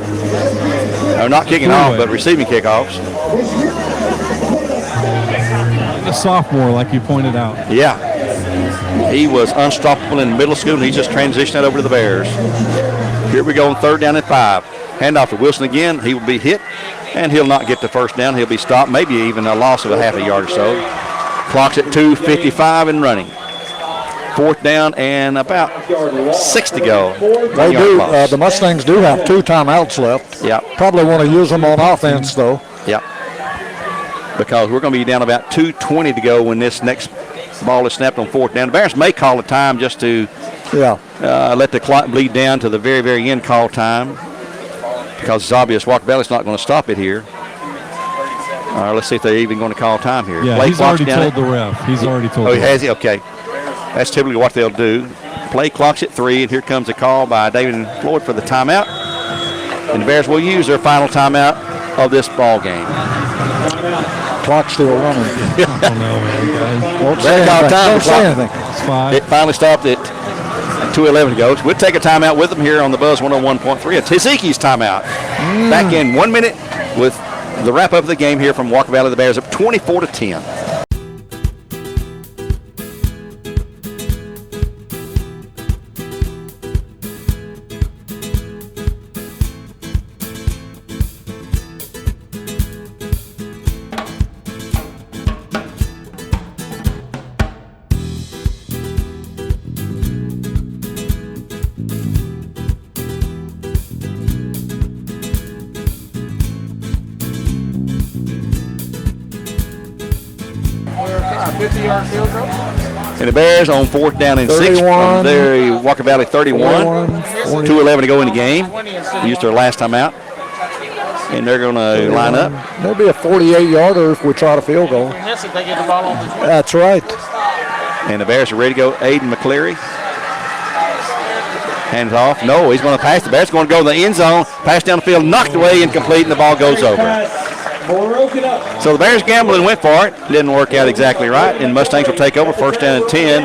Or not kicking off, but receiving kickoffs. A sophomore, like you pointed out. Yeah. He was unstoppable in middle school, and he just transitioned that over to the Bears. Here we go on 3rd down and 5. Handoff to Wilson again. He will be hit, and he'll not get the first down. He'll be stopped, maybe even a loss of a half a yard or so. Clock's at 2:55 and running. 4th down and about 6 to go. They do. The Mustangs do have 2 timeouts left. Yep. Probably want to use them on offense, though. Yep. Because we're going to be down about 2:20 to go when this next ball is snapped on 4th down. The Bears may call a time just to let the clock bleed down to the very, very end call time. Because it's obvious Walker Valley's not going to stop it here. Let's see if they're even going to call time here. Yeah, he's already told the ref. He's already told the ref. Oh, has he? Okay. That's typically what they'll do. Play clock's at 3, and here comes a call by David and Floyd for the timeout. And the Bears will use their final timeout of this ball game. Clock's still running. I don't know, man, guys. Don't say anything. It's 5. It finally stopped at 2:11 to go. So we'll take a timeout with them here on the Buzz 101.3. It's Hiziki's timeout. Back in 1 minute with the wrap-up of the game here from Walker Valley. The Bears up 24-10. 50-yard field goal. And the Bears on 4th down and 6 from their Walker Valley 31. 2:11 to go in the game. Used their last time out. And they're going to line up. There'll be a 48-yarder if we try to field goal. Yes, if they get the ball on the 20. That's right. And the Bears are ready to go. Aiden McCleary. Hands off. No, he's going to pass. The Bears going to go to the end zone. Pass down the field, knocked away, incomplete, and the ball goes over. So the Bears gambled and went for it. Didn't work out exactly right. And Mustangs will take over 1st down and 10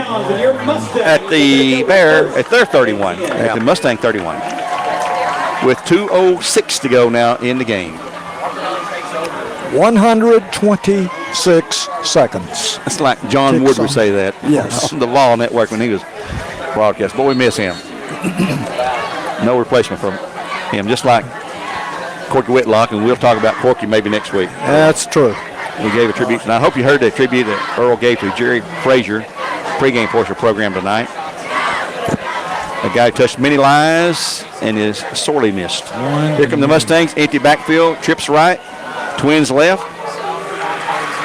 at the Bear at their 31. At the Mustang 31. With 2:06 to go now in the game. 126 seconds. It's like John Wood would say that. Yes. On the Law Network when he was broadcast. But we miss him. No replacement for him. Just like Corky Whitlock, and we'll talk about Corky maybe next week. That's true. We gave a tribute, and I hope you heard the tribute that Earl gave to Jerry Frazier, pregame portion of the program tonight. A guy who touched many lives and is sorely missed. Here come the Mustangs, empty backfield, trips right, twins left.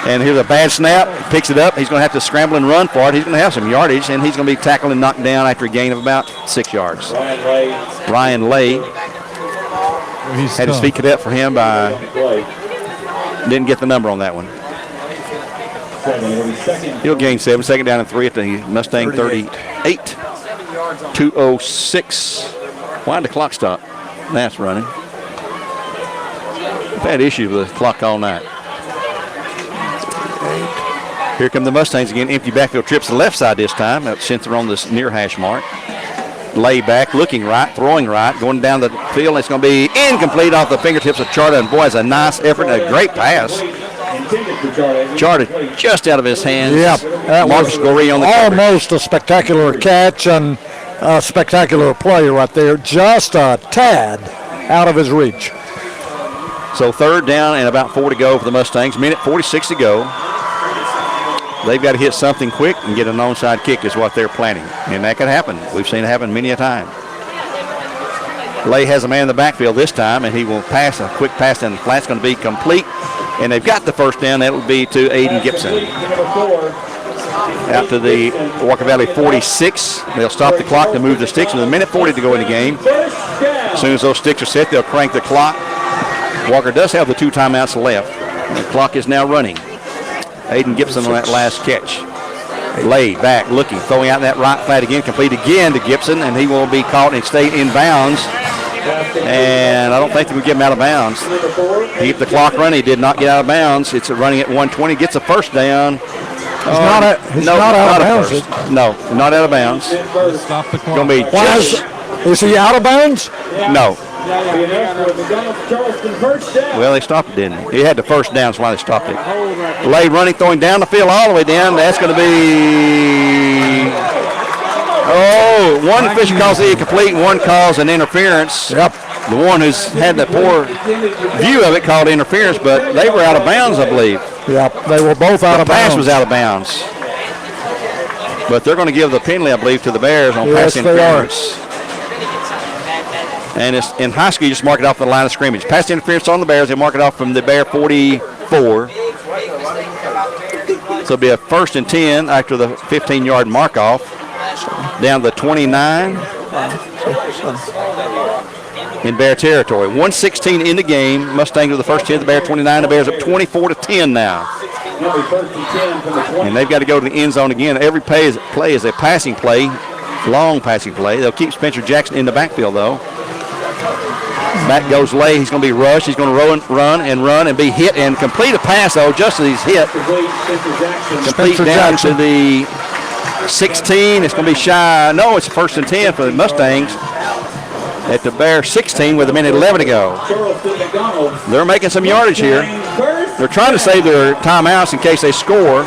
And here's a bad snap, picks it up. He's going to have to scramble and run for it. He's going to have some yardage, and he's going to be tackled and knocked down after a gain of about 6 yards. Ryan Lay. Had his feet cut up for him by, didn't get the number on that one. He'll gain 7, 2nd down and 3 at the Mustang 38. 2:06. Why did the clock stop? That's running. I've had issues with the clock all night. Here come the Mustangs again. Empty backfield, trips to the left side this time, since they're on this near hash mark. Lay back, looking right, throwing right, going down the field. It's going to be incomplete off the fingertips of Charter. And boy, it's a nice effort and a great pass. Charter just out of his hands. Yep, that Marcus was Goree on the almost a spectacular catch and a spectacular play right there. Just a tad out of his reach. So 3rd down and about 4 to go for the Mustangs. 1:46 to go. They've got to hit something quick and get an onside kick is what they're planning. And that could happen. We've seen it happen many a time. Lay has a man in the backfield this time, and he will pass a quick pass down the flat. It's going to be complete. And they've got the 1st down. That will be to Aiden Gibson. Out to the Walker Valley 46. They'll stop the clock to move the sticks with 1:40 to go in the game. As soon as those sticks are set, they'll crank the clock. Walker does have the 2 timeouts left. The clock is now running. Aiden Gibson on that last catch. Lay back, looking, throwing out that right flat again, complete again to Gibson, and he will be caught and stay in bounds. And I don't think they would get him out of bounds. He kept the clock running. He did not get out of bounds. It's running at 120, gets a 1st down. He's not out of bounds. No, not out of bounds. Stop the clock. Going to be Is he out of bounds? No. Well, they stopped it, didn't they? He had the 1st down, that's why they stopped it. Lay running, throwing down the field all the way down. That's going to be... Oh, one official calls it incomplete, one calls an interference. Yep. The one who's had the poor view of it called interference, but they were out of bounds, I believe. Yep, they were both out of bounds. The pass was out of bounds. But they're going to give the penalty, I believe, to the Bears on pass interference. And it's in high school, you just mark it off the line of scrimmage. Pass interference on the Bears, they mark it off from the Bear 44. So it'll be a 1st and 10 after the 15-yard mark off. Down to the 29 in Bear territory. 1:16 in the game. Mustangs with the first 10, the Bear 29. The Bears up 24-10 now. And they've got to go to the end zone again. Every play is a passing play, long passing play. They'll keep Spencer Jackson in the backfield, though. Back goes Lay. He's going to be rushed. He's going to run and be hit and complete a pass, though, just as he's hit. Complete down to the 16. It's going to be shy. No, it's 1st and 10 for the Mustangs at the Bear 16 with 1:11 to go. They're making some yardage here. They're trying to save their timeouts in case they score.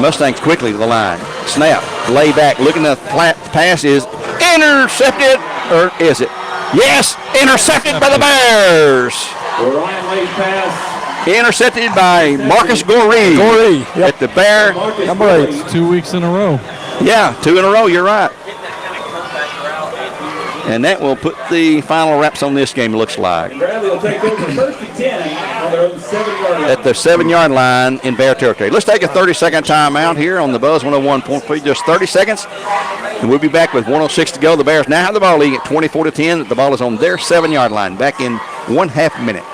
Mustangs quickly to the line. Snap. Lay back. Looking at the pass is intercepted. Or is it? Yes! Intercepted by the Bears. Intercepted by Marcus Goree. At the Bear. Number 8. 2 weeks in a row. Yeah, 2 in a row. You're right. And that will put the final wraps on this game, it looks like. Bradley will take over first and 10 on their own 7-yard line. At the 7-yard line in Bear territory. Let's take a 30-second timeout here on the Buzz 101.3, just 30 seconds. And we'll be back with 1:06 to go. The Bears now have the ball, leading at 24-10. The ball is on their 7-yard line. Back in 1/2 minute.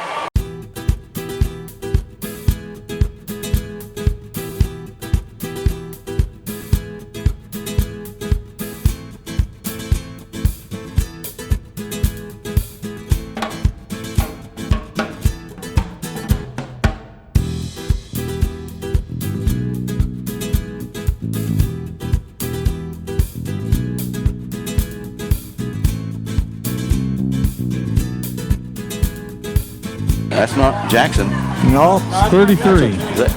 That's not Jackson. No. 33. Is that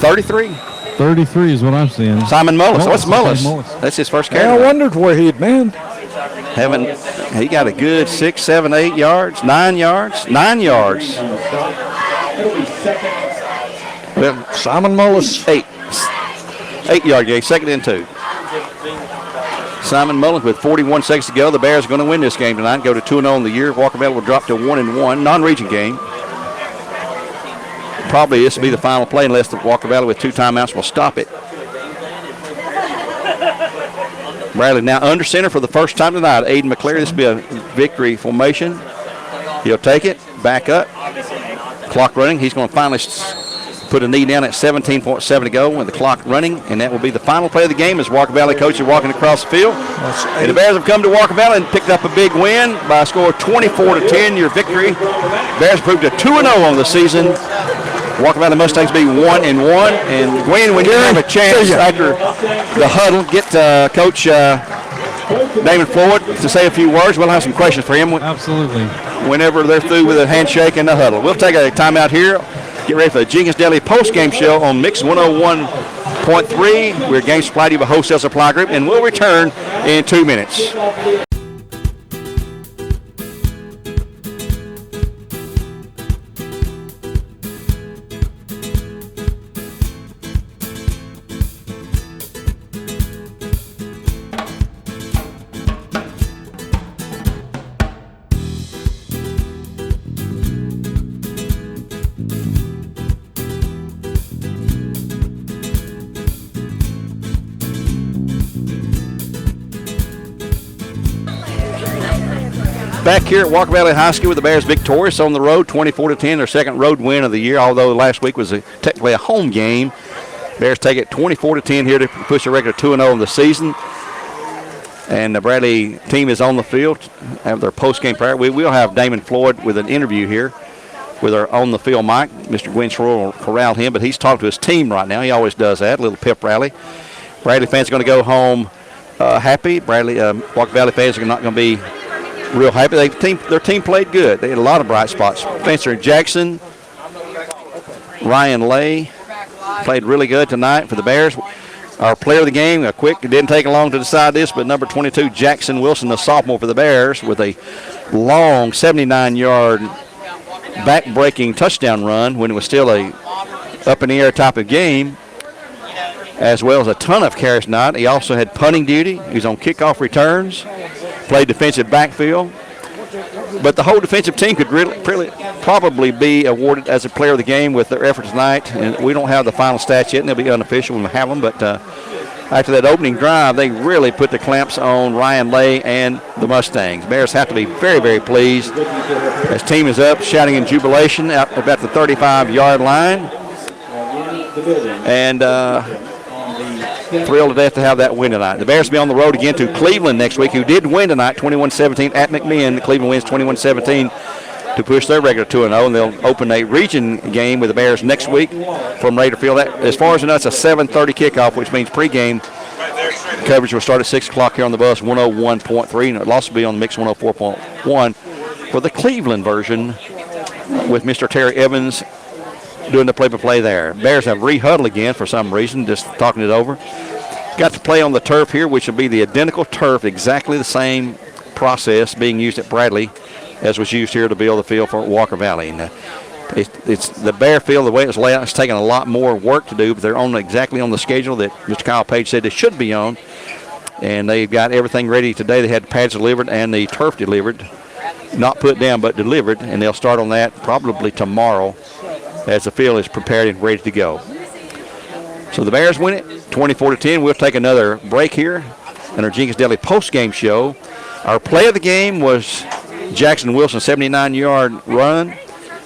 33? 33 is what I'm seeing. Simon Mullis. What's Mullis. Mullis? That's his first Yeah, carry. I wondered where he'd been. He got a good 6, 7, 8 yards, 9 yards, 9 yards. Well, Simon Mullis. 8-yard gain, 2nd and 2. Simon Mullins with 41 seconds to go. The Bears are going to win this game tonight, go to 2-0 on the year. Walker Valley will drop to 1-1, non-region game. Probably this will be the final play unless the Walker Valley with 2 timeouts will stop it. Bradley now under center for the first time tonight. Aiden McCleary, this will be a victory formation. He'll take it, back up. Clock running. He's going to finally put a knee down at 17.7 to go with the clock running, and that will be the final play of the game as Walker Valley coaches are walking across the field. And the Bears have come to Walker Valley and picked up a big win by a score of 24-10, your victory. Bears proved a 2-0 on the season. Walker Valley Mustangs be 1-1. And Gwen, when you have a chance after the huddle, get Coach Damon Floyd to say a few words. We'll have some questions for him. Absolutely. Whenever they're through with a handshake and the huddle. We'll take a timeout here. Get ready for the Jenkins Deli post-game show on Mix 101.3. We're Game Supply to a wholesale supply group, and we'll return in 2 minutes. Back here at Walker Valley High School with the Bears victorious on the road, 24-10, their second road win of the year, although last week was technically a home game. Bears take it 24-10 here to push the record 2-0 in the season. And the Bradley team is on the field, have their post-game prayer. We will have Damon Floyd with an interview here with our on-the-field mic. Mr. Gwen Schroer will corral him, but he's talking to his team right now. He always does that, a little pep rally. Bradley fans are going to go home happy. Walker Valley fans are not going to be real happy. Their team played good. They had a lot of bright spots. Spencer Jackson, Ryan Lay played really good tonight for the Bears. Our player of the game, it didn't take long to decide this, but number 22, Jackson Wilson, the sophomore for the Bears, with a long 79-yard back-breaking touchdown run when it was still a up-in-the-air type of game, as well as a ton of carries tonight. He also had punting duty. He was on kickoff returns, played defensive backfield. But the whole defensive team could really probably be awarded as a player of the game with their effort tonight. And we don't have the final stats yet, and they'll be unofficial when we have them. But after that opening drive, they really put the clamps on Ryan Lay and the Mustangs. Bears have to be very, very pleased. As team is up, shouting in jubilation out about the 35-yard line. And thrilled to death to have that win tonight. The Bears will be on the road again to Cleveland next week, who did win tonight 21-17 at McMinn. Cleveland wins 21-17 to push their record to 2-0, and they'll open a region game with the Bears next week from Raider Field. As far as I know, it's a 7:30 kickoff, which means pregame coverage will start at 6 o'clock here on the Bus 101.3, and it'll also be on the Mix 104.1 for the Cleveland version with Mr. Terry Evans doing the play-by-play there. Bears have re-huddled again for some reason, just talking it over. Got to play on the turf here, which will be the identical turf, exactly the same process being used at Bradley as was used here to build the field for Walker Valley. And it's the Bear field, the way it's laid out, it's taking a lot more work to do, but they're exactly on the schedule that Mr. Kyle Page said they should be on. and they've got everything ready today. They had the pads delivered and the turf delivered, not put down but delivered, and they'll start on that probably tomorrow as the field is prepared and ready to go. So the Bears win it 24-10. We'll take another break here in our Jenkins Deli post-game show. Our play of the game was Jackson Wilson's 79-yard run,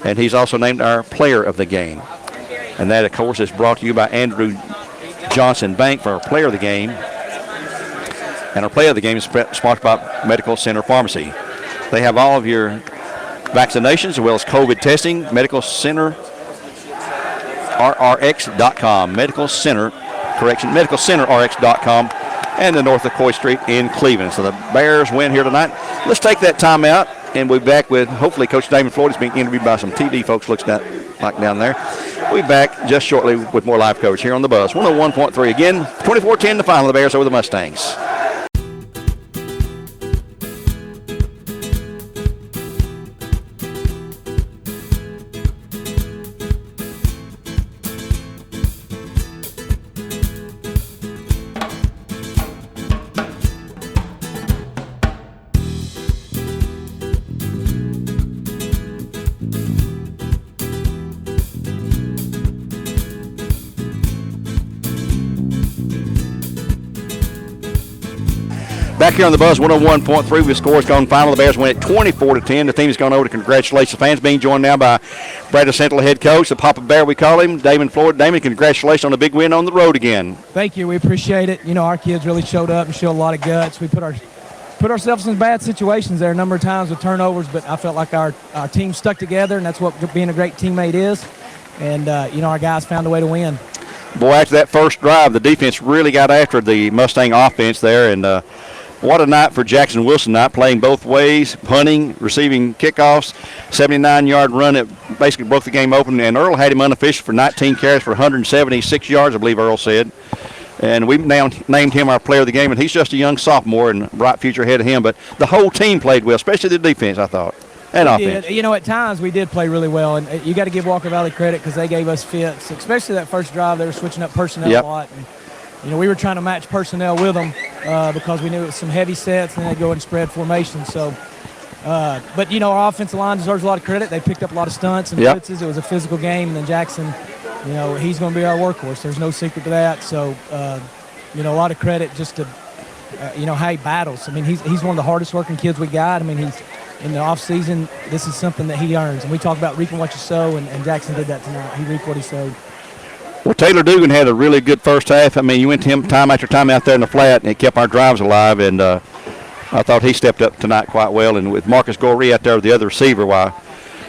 and he's also named our player of the game. And that, of course, is brought to you by Andrew Johnson Bank for our player of the game. And our player of the game is sponsored by Medical Center Pharmacy. They have all of your vaccinations as well as COVID testing. Medical Center RRX.com. MedicalCenterRx.com. And the north of Coy Street in Cleveland. So the Bears win here tonight. Let's take that timeout, and we'll be back with hopefully Coach Damon Floyd is being interviewed by some TV folks like down there. We'll be back just shortly with more live coverage here on the Buzz. 101.3 again, 24-10 the final. The Bears over the Mustangs. Back here on the Buzz, 101.3 with scores gone final. The Bears win it 24-10. The team has gone over to congratulate the fans. Being joined now by Bradley Central head coach, the Papa Bear we call him, Damon Floyd. Damon, congratulations on the big win on the road again. Thank you. We appreciate it. You know, our kids really showed up and showed a lot of guts. We put ourselves in bad situations there a number of times with turnovers, but I felt like our team stuck together, and that's what being a great teammate is. And, you know, our guys found a way to win. Boy, after that first drive, the defense really got after the Mustang offense there, and what a night for Jackson Wilson, not playing both ways, punting, receiving kickoffs, 79-yard run that basically broke the game open, and Earl had him unofficial for 19 carries for 176 yards, I believe Earl said. And we now named him our player of the game, and he's just a young sophomore and bright future ahead of him. But the whole team played well, especially the defense, I thought, and offense. You know, at times we did play really well, and you got to give Walker Valley credit because they gave us fits, especially that first drive. They were switching up personnel a lot. And, you know, we were trying to match personnel with them because we knew it was some heavy sets, and they'd go and spread formation. So, but, you know, our offensive line deserves a lot of credit. They picked up a lot of stunts and blitzes. It was a physical game, and then Jackson, you know, he's going to be our workhorse. There's no secret to that. So, you know, a lot of credit just to, you know, how he battles. I mean, he's one of the hardest working kids we got. I mean, he's in the off season. This is something that he earns. And we talk about reaping what you sow, and Jackson did that tonight. He reaped what he sowed. Well, Taylor Dugan had a really good first half. I mean, you went to him time after time out there in the flat, and it kept our drives alive. And I thought he stepped up tonight quite well. And with Marcus Goree out there, the other receiver, why,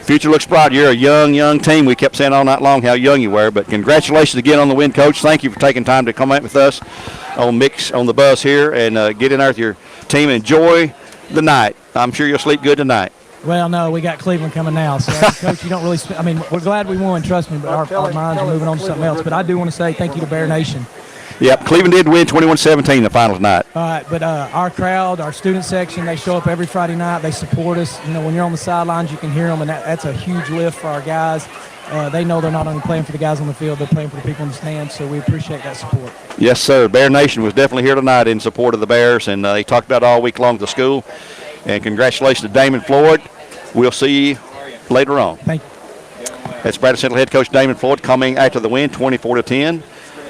future looks bright. You're a young team. We kept saying all night long how young you were. But congratulations again on the win, Coach. Thank you for taking time to come out with us on the Buzz here and get in there with your team. Enjoy the night. I'm sure you'll sleep good tonight. Well, no, we got Cleveland coming now. So, Coach, you don't really I mean, we're glad we won, trust me, but our minds are moving on to something else. But I do want to say thank you to Bear Nation. Yep, Cleveland did win 21-17 in the final tonight. All right, but our crowd, our student section, they show up every Friday night. They support us. You know, when you're on the sidelines, you can hear them, and that's a huge lift for our guys. They know they're not only playing for the guys on the field, they're playing for the people in the stands, so we appreciate that support. Yes, sir. Bear Nation was definitely here tonight in support of the Bears, and they talked about it all week long at the school. And congratulations to Damon Floyd. We'll see you later on. Thank you. That's Bradley Central head coach Damon Floyd coming after the win, 24-10.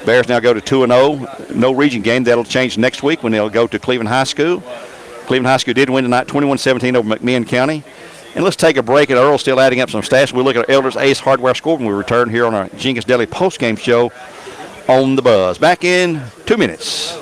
Bears now go to 2-0. No region game. That'll change next week when they'll go to Cleveland High School. Cleveland High School did win tonight, 21-17 over McMinn County. And let's take a break. And Earl's still adding up some stats. We'll look at our Elders Ace Hardware score when we return here on our Jenkins Deli postgame show on the Buzz. Back in 2 minutes.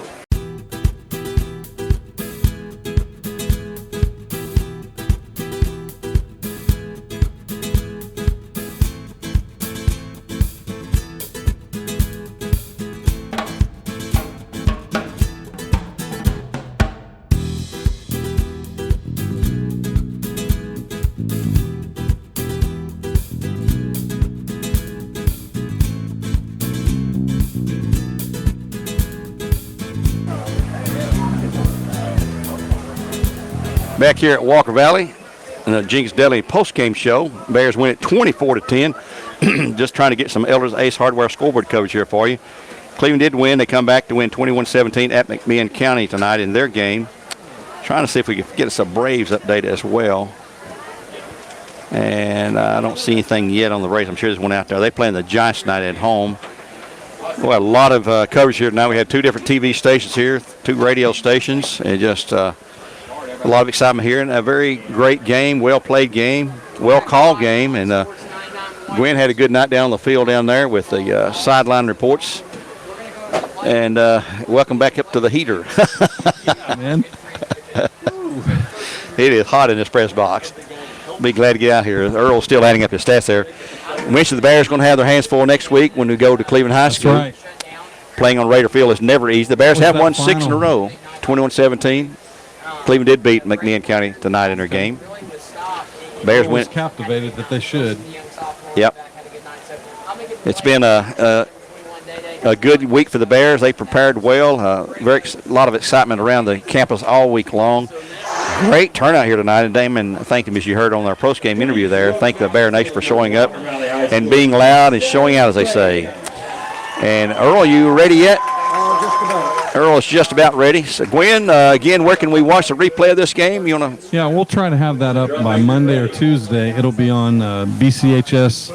Back here at Walker Valley in the Jenkins Deli post-game show. Bears win it 24-10. Just trying to get some Elders Ace Hardware scoreboard coverage here for you. Cleveland did win. They come back to win 21-17 at McMinn County tonight in their game. Trying to see if we can get us a Braves update as well. And I don't see anything yet on the Braves. I'm sure there's one out there. They playing the Giants tonight at home. We had a lot of coverage here tonight. We had 2 different TV stations here, 2 radio stations, and just a lot of excitement here. And a very great game, well-played game, well-called game. And Gwen had a good night down on the field down there with the sideline reports. And welcome back up to the heater. Yeah, man. It is hot in this press box. Be glad to get out here. Earl's still adding up his stats there. Mentioned the Bears going to have their hands full next week when we go to Cleveland High School. That's right. Playing on Raider Field is never easy. The Bears have won 6 in a row, 21-17. Cleveland did beat McMinn County tonight in their game. Bears went captivated that they should. Yep. It's been a good week for the Bears. They prepared well. A lot of excitement around the campus all week long. Great turnout here tonight, and Damon thanked him, as you heard on our post-game interview there. Thank the Bear Nation for showing up and being loud and showing out, as they say. And Earl, you ready yet? Just about. Earl is just about ready. So Gwen, again, where can we watch the replay of this game? You want to? Yeah, we'll try to have that up by Monday or Tuesday. It'll be on BCHS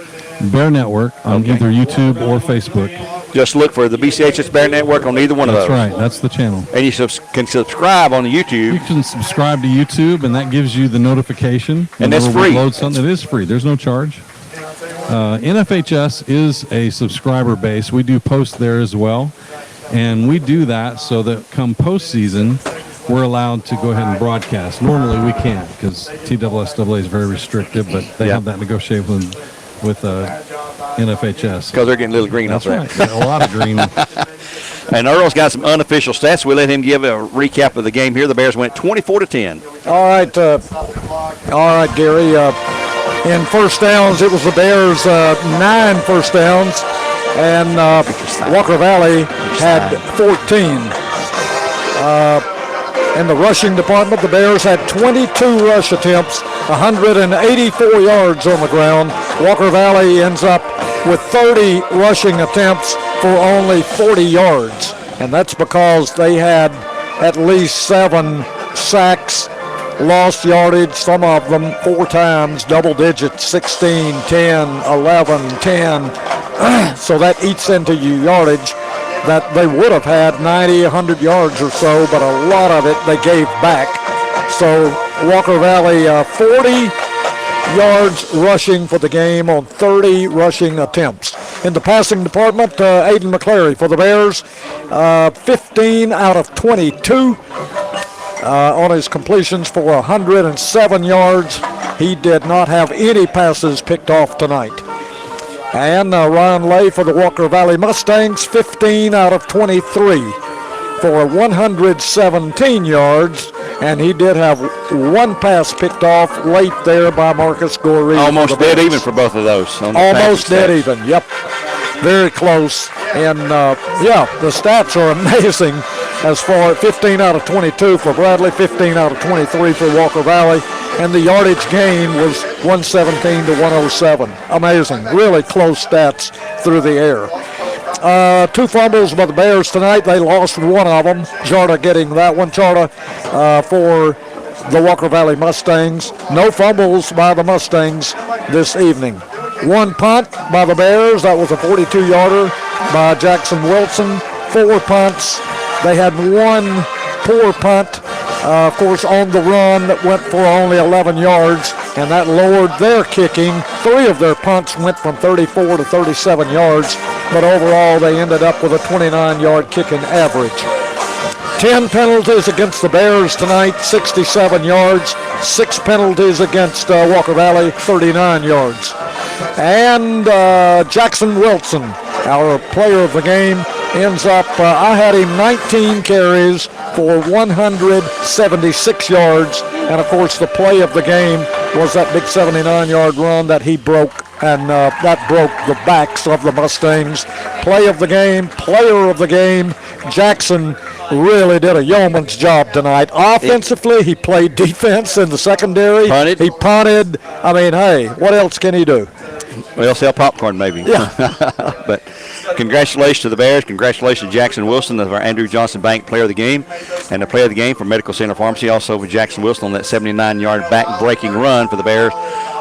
Bear Network on either YouTube or Facebook. Just look for the BCHS Bear Network on either one of those. That's right. That's the channel. And you can subscribe on the YouTube. You can subscribe to YouTube, and that gives you the notification. And that's whenever we free. load something. It is free. There's no charge. NFHS is a subscriber base. We do post there as well. And we do that so that come postseason, we're allowed to go ahead and broadcast. Normally we can't because TSSAA is very restrictive, but they have that negotiation with NFHS. Because they're getting a little green up there. That's right. A lot of green. And Earl's got some unofficial stats. We let him give a recap of the game here. The Bears went 24-10. All right, Gary. In first downs, it was the Bears' 9 first downs, and Walker Valley had 14. In the rushing department, the Bears had 22 rush attempts, 184 yards on the ground. Walker Valley ends up with 30 rushing attempts for only 40 yards. And that's because they had at least 7 sacks, lost yardage, some of them 4 times, double digits, 16, 10, 11, 10. So that eats into your yardage that they would have had 90, 100 yards or so, but a lot of it they gave back. So Walker Valley 40 yards rushing for the game on 30 rushing attempts. In the passing department, Aiden McClary for the Bears, 15 out of 22 on his completions for 107 yards. He did not have any passes picked off tonight. And Ryan Lay for the Walker Valley Mustangs, 15 out of 23 for 117 yards. And he did have 1 pass picked off late there by Marcus Gorey. Almost dead even for both of those. Almost dead even, yep. Very close. And, the stats are amazing as far as 15 out of 22 for Bradley, 15 out of 23 for Walker Valley. And the yardage gain was 117 to 107. Amazing. Really close stats through the air. 2 fumbles by the Bears tonight. They lost one of them. Jarda getting that one. Jarda for the Walker Valley Mustangs. No fumbles by the Mustangs this evening. 1 punt by the Bears. That was a 42-yarder by Jackson Wilson. 4 punts. They had 1 poor punt, of course, on the run that went for only 11 yards, and that lowered their kicking. 3 of their punts went from 34 to 37 yards, but overall they ended up with a 29-yard kicking average. 10 penalties against the Bears tonight, 67 yards. 6 penalties against Walker Valley, 39 yards. And Jackson Wilson, our player of the game, ends up, I had him 19 carries for 176 yards. And, of course, the play of the game was that big 79-yard run that he broke, and that broke the backs of the Mustangs. Play of the game, player of the game, Jackson really did a yeoman's job tonight. Offensively, he played defense in the secondary. Punted. He punted. I mean, hey, what else can he do? Well, sell popcorn maybe. Yeah. But congratulations to the Bears. Congratulations to Jackson Wilson, our Andrew Johnson Bank Player of the Game, and the Player of the Game for Medical Center Pharmacy. Also for Jackson Wilson on that 79-yard back-breaking run for the Bears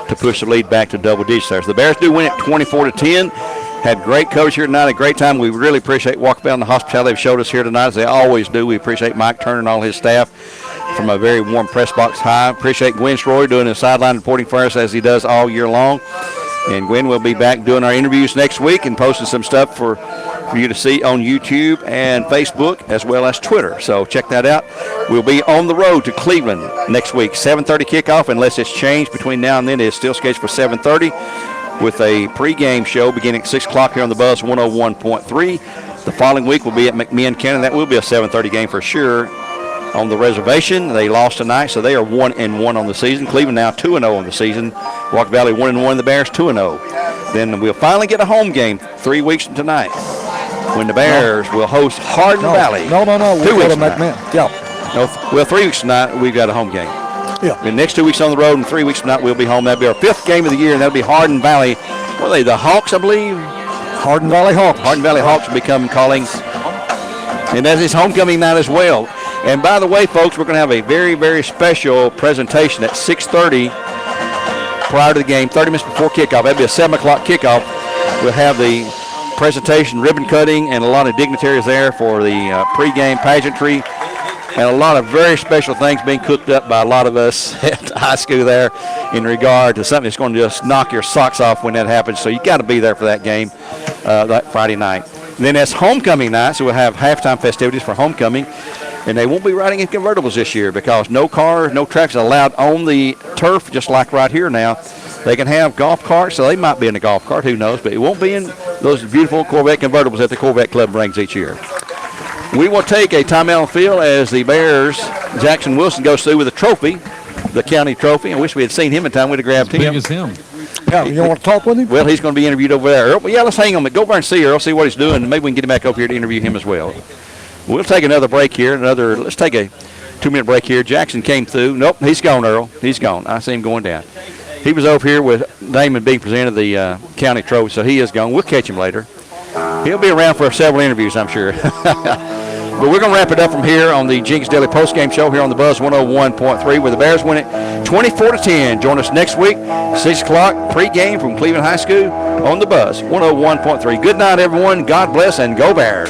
to push the lead back to double digits there. So the Bears do win it 24-10. Had great coverage here tonight, a great time. We really appreciate Walkabout and the hospitality they've showed us here tonight, as they always do. We appreciate Mike Turner and all his staff from a very warm press box high. Appreciate Gwen Schroy doing the sideline reporting for us as he does all year long. And Gwen will be back doing our interviews next week and posting some stuff for you to see on YouTube and Facebook as well as Twitter. So check that out. We'll be on the road to Cleveland next week. 7:30 kickoff, unless it's changed between now and then. It's still scheduled for 7:30 with a pregame show beginning at 6 o'clock here on the Buzz 101.3. The following week will be at McMinn Cannon. That will be a 7:30 game for sure. On the reservation, they lost tonight, so they are 1-1 on the season. Cleveland now 2-0 on the season. Walker Valley 1-1. The Bears 2-0. Then we'll finally get a home game 3 weeks from tonight when the Bears will host Hardin Valley. No. 2 We'll weeks go to from McMinn. Yeah. No, well, 3 weeks tonight we've got a home game. Yeah. The next 2 weeks on the road, and 3 weeks from now we'll be home. That'll be our 5th game of the year, and that'll be Hardin Valley. What are they? The Hawks, I believe. Hardin Valley Hawks. Hardin Valley Hawks will be calling, and that is homecoming night as well. And by the way, folks, we're going to have a very, very special presentation at 6:30 prior to the game, 30 minutes before kickoff. That'll be a 7 o'clock kickoff. We'll have the presentation, ribbon cutting, and a lot of dignitaries there for the pregame pageantry. And a lot of very special things being cooked up by a lot of us at high school there in regard to something that's going to just knock your socks off when that happens. So you got to be there for that game that Friday night. And then that's homecoming night, so we'll have halftime festivities for homecoming. And they won't be riding in convertibles this year because no cars, no tracks are allowed on the turf, just like right here now. They can have golf carts, so they might be in a golf cart, who knows, but it won't be in those beautiful Corvette convertibles that the Corvette Club brings each year. We will take a timeout on the field as the Bears, Jackson Wilson goes through with a trophy, the county trophy. I wish we had seen him in time. We'd have grabbed him. Big as him. Yeah, you want to talk with him? Well, he's going to be interviewed over there. Earl, yeah, let's hang on. Go over and see Earl, see what he's doing, and maybe we can get him back up here to interview him as well. We'll take another break here. Let's take a 2-minute break here. Jackson came through. Nope, he's gone, Earl. He's gone. I see him going down. He was over here with Damon being presented the county trophy, so he is gone. We'll catch him later. He'll be around for several interviews, I'm sure. But we're going to wrap it up from here on the Jinx Daily Postgame Show here on the Buzz 101.3, where the Bears win it 24-10. Join us next week, 6 o'clock, pregame from Cleveland High School on the Buzz 101.3. Good night, everyone. God bless, and go Bears.